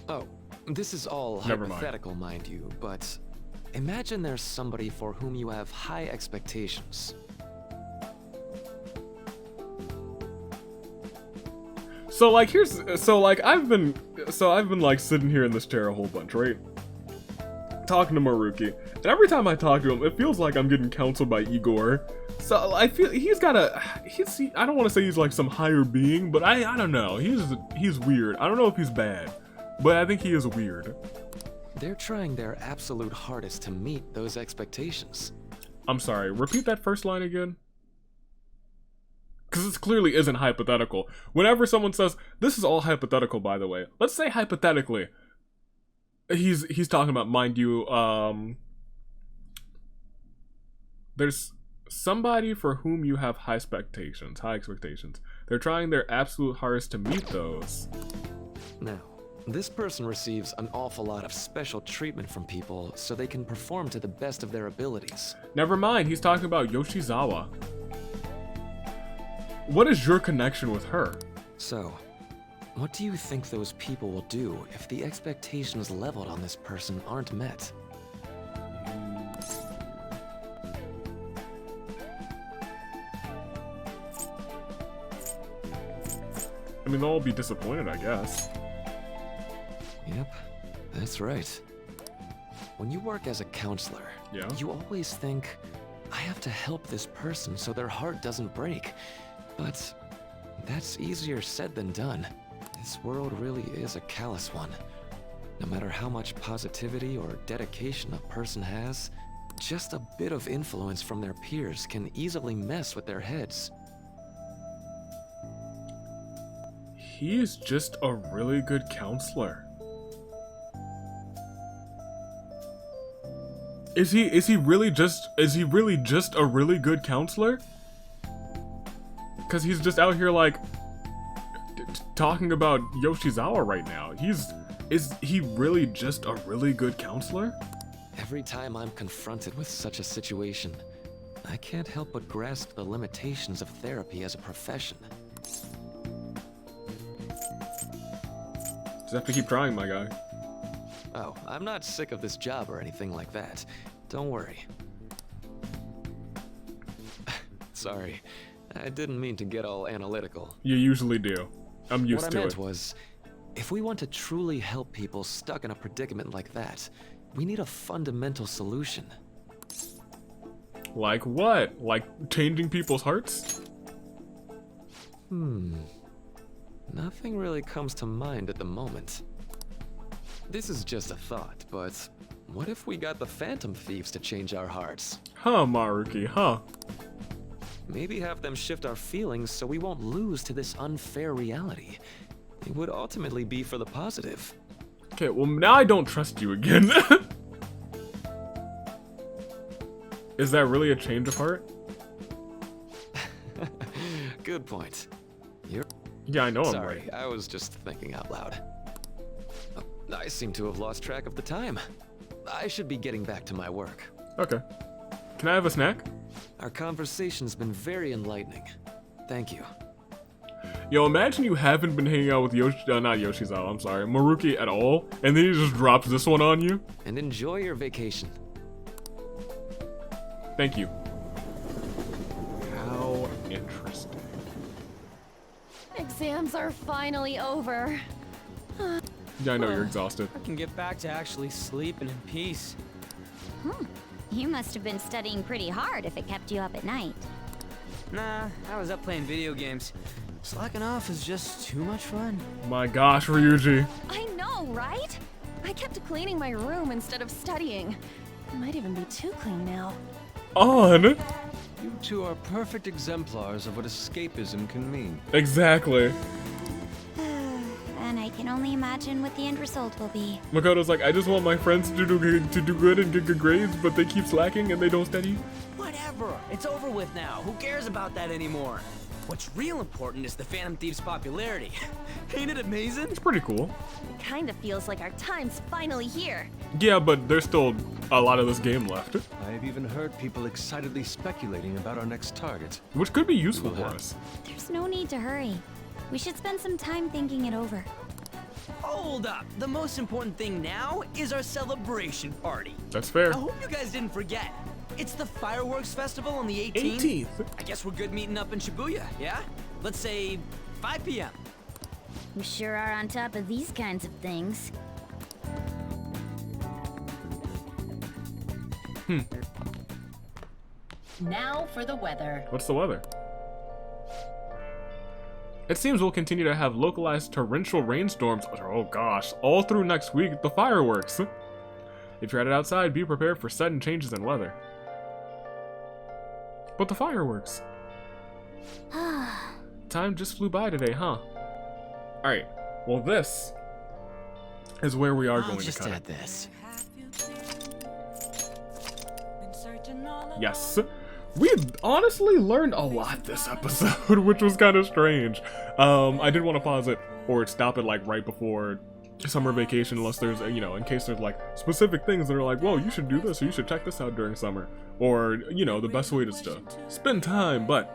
Oh, this is all hypothetical, mind you, but imagine there's somebody for whom you have high expectations. So like I've been like sitting here in this chair a whole bunch, right? Talking to Maruki, and every time I talk to him, it feels like I'm getting counseled by Igor. So I feel I don't want to say he's like some higher being, but I don't know. He's weird. I don't know if he's bad, but I think he is weird. They're trying their absolute hardest to meet those expectations. I'm sorry, repeat that first line again. Because this clearly isn't hypothetical. Whenever someone says, this is all hypothetical, by the way. Let's say hypothetically. He's talking about, mind you, there's somebody for whom you have high expectations. They're trying their absolute hardest to meet those. Now, this person receives an awful lot of special treatment from people so they can perform to the best of their abilities. Never mind, he's talking about Yoshizawa. What is your connection with her? So, what do you think those people will do if the expectations leveled on this person aren't met? I mean, they'll all be disappointed, I guess. Yep, that's right. When you work as a counselor, you always think, I have to help this person so their heart doesn't break. But That's easier said than done. This world really is a callous one. No matter how much positivity or dedication a person has, just a bit of influence from their peers can easily mess with their heads. He is just a really good counselor. Is he really just a really good counselor? Cause he's just out here like talking about Yoshizawa right now. Is he really just a really good counselor? Every time I'm confronted with such a situation, I can't help but grasp the limitations of therapy as a profession. Just have to keep trying, my guy. Oh, I'm not sick of this job or anything like that. Don't worry. Sorry, I didn't mean to get all analytical. You usually do. I'm used to it. What I meant was, if we want to truly help people stuck in a predicament like that, we need a fundamental solution. Like what? Like changing people's hearts? Nothing really comes to mind at the moment. This is just a thought, but what if we got the Phantom Thieves to change our hearts? Huh, Maruki, huh? Maybe have them shift our feelings so we won't lose to this unfair reality. It would ultimately be for the positive. Okay, well now I don't trust you again. Is that really a change of heart? Good point. Yeah, I know I'm Sorry, right. I was just thinking out loud. I seem to have lost track of the time. I should be getting back to my work. Okay. Can I have a snack? Our conversation's been very enlightening. Thank you. Yo, imagine you haven't been hanging out with not Yoshizawa, I'm sorry, Maruki at all, and then he just drops this one on you? And enjoy your vacation. Thank you. How interesting. Exams are finally over. Yeah, I know you're exhausted. I can get back to actually sleeping in peace. You must have been studying pretty hard if it kept you up at night. Nah, I was up playing video games. Slacking off is just too much fun. My gosh, Ryuji. I know, right? I kept cleaning my room instead of studying. It might even be too clean now. On. You two are perfect exemplars of what escapism can mean. Exactly. And I can only imagine what the end result will be. Makoto's like, I just want my friends to do good and get good grades, but they keep slacking and they don't study. Whatever. It's over with now. Who cares about that anymore? What's real important is the Phantom Thieves' popularity. Ain't it amazing? It's pretty cool. It kind of feels like our time's finally here. Yeah, but there's still a lot of this game left. I have even heard people excitedly speculating about our next target. Which could be useful for us. There's no need to hurry. We should spend some time thinking it over. Hold up. The most important thing now is our celebration party. That's fair. I hope you guys didn't forget. It's the fireworks festival on the 18th. 18th? I guess we're good meeting up in Shibuya, yeah? Let's say 5 p.m. We sure are on top of these kinds of things. Now for the weather. What's the weather? It seems we'll continue to have localized torrential rainstorms, oh gosh, all through next week, the fireworks. If you're headed outside, be prepared for sudden changes in weather. But the fireworks. Time just flew by today, huh? Alright, well this is where we are going to cut. Add this. Yes. We honestly learned a lot this episode, which was kind of strange. I did want to pause it or stop it like right before summer vacation, unless there's, you know, in case there's like specific things that are like, whoa, you should do this or you should check this out during summer. Or, you know, the best way to spend time, but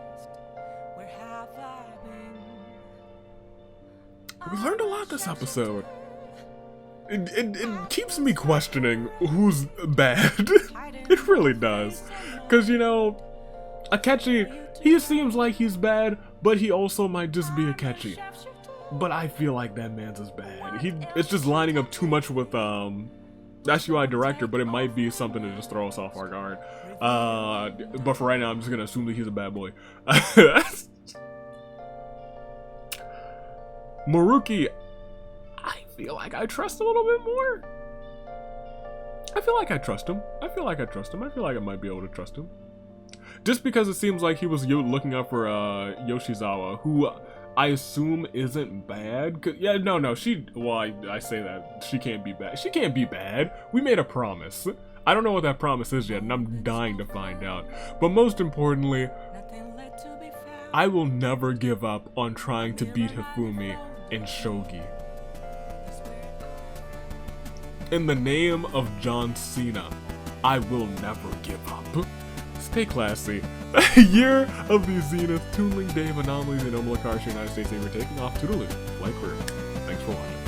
we learned a lot this episode. It keeps me questioning who's bad. It really does. Because, you know, Akechi, he seems like he's bad, but he also might just be Akechi. But I feel like that man's as bad. It's just lining up too much with SUI director, but it might be something to just throw us off our guard. But for right now, I'm just gonna assume that he's a bad boy. Maruki, I feel like I trust a little bit more. I feel like I trust him. I feel like I might be able to trust him. Just because it seems like he was looking out for Yoshizawa, who I assume isn't bad. Yeah, no, well, I say that. She can't be bad. She can't be bad. We made a promise. I don't know what that promise is yet, and I'm dying to find out. But most importantly, I will never give up on trying to beat Hifumi in Shogi. In the name of John Cena, I will never give up. Stay classy. Year of the Zenith, Toon Link, Dave, Anomalies, and Omlakashi, United States, and we're taking off. Toodaloo. Like career. Thanks for watching.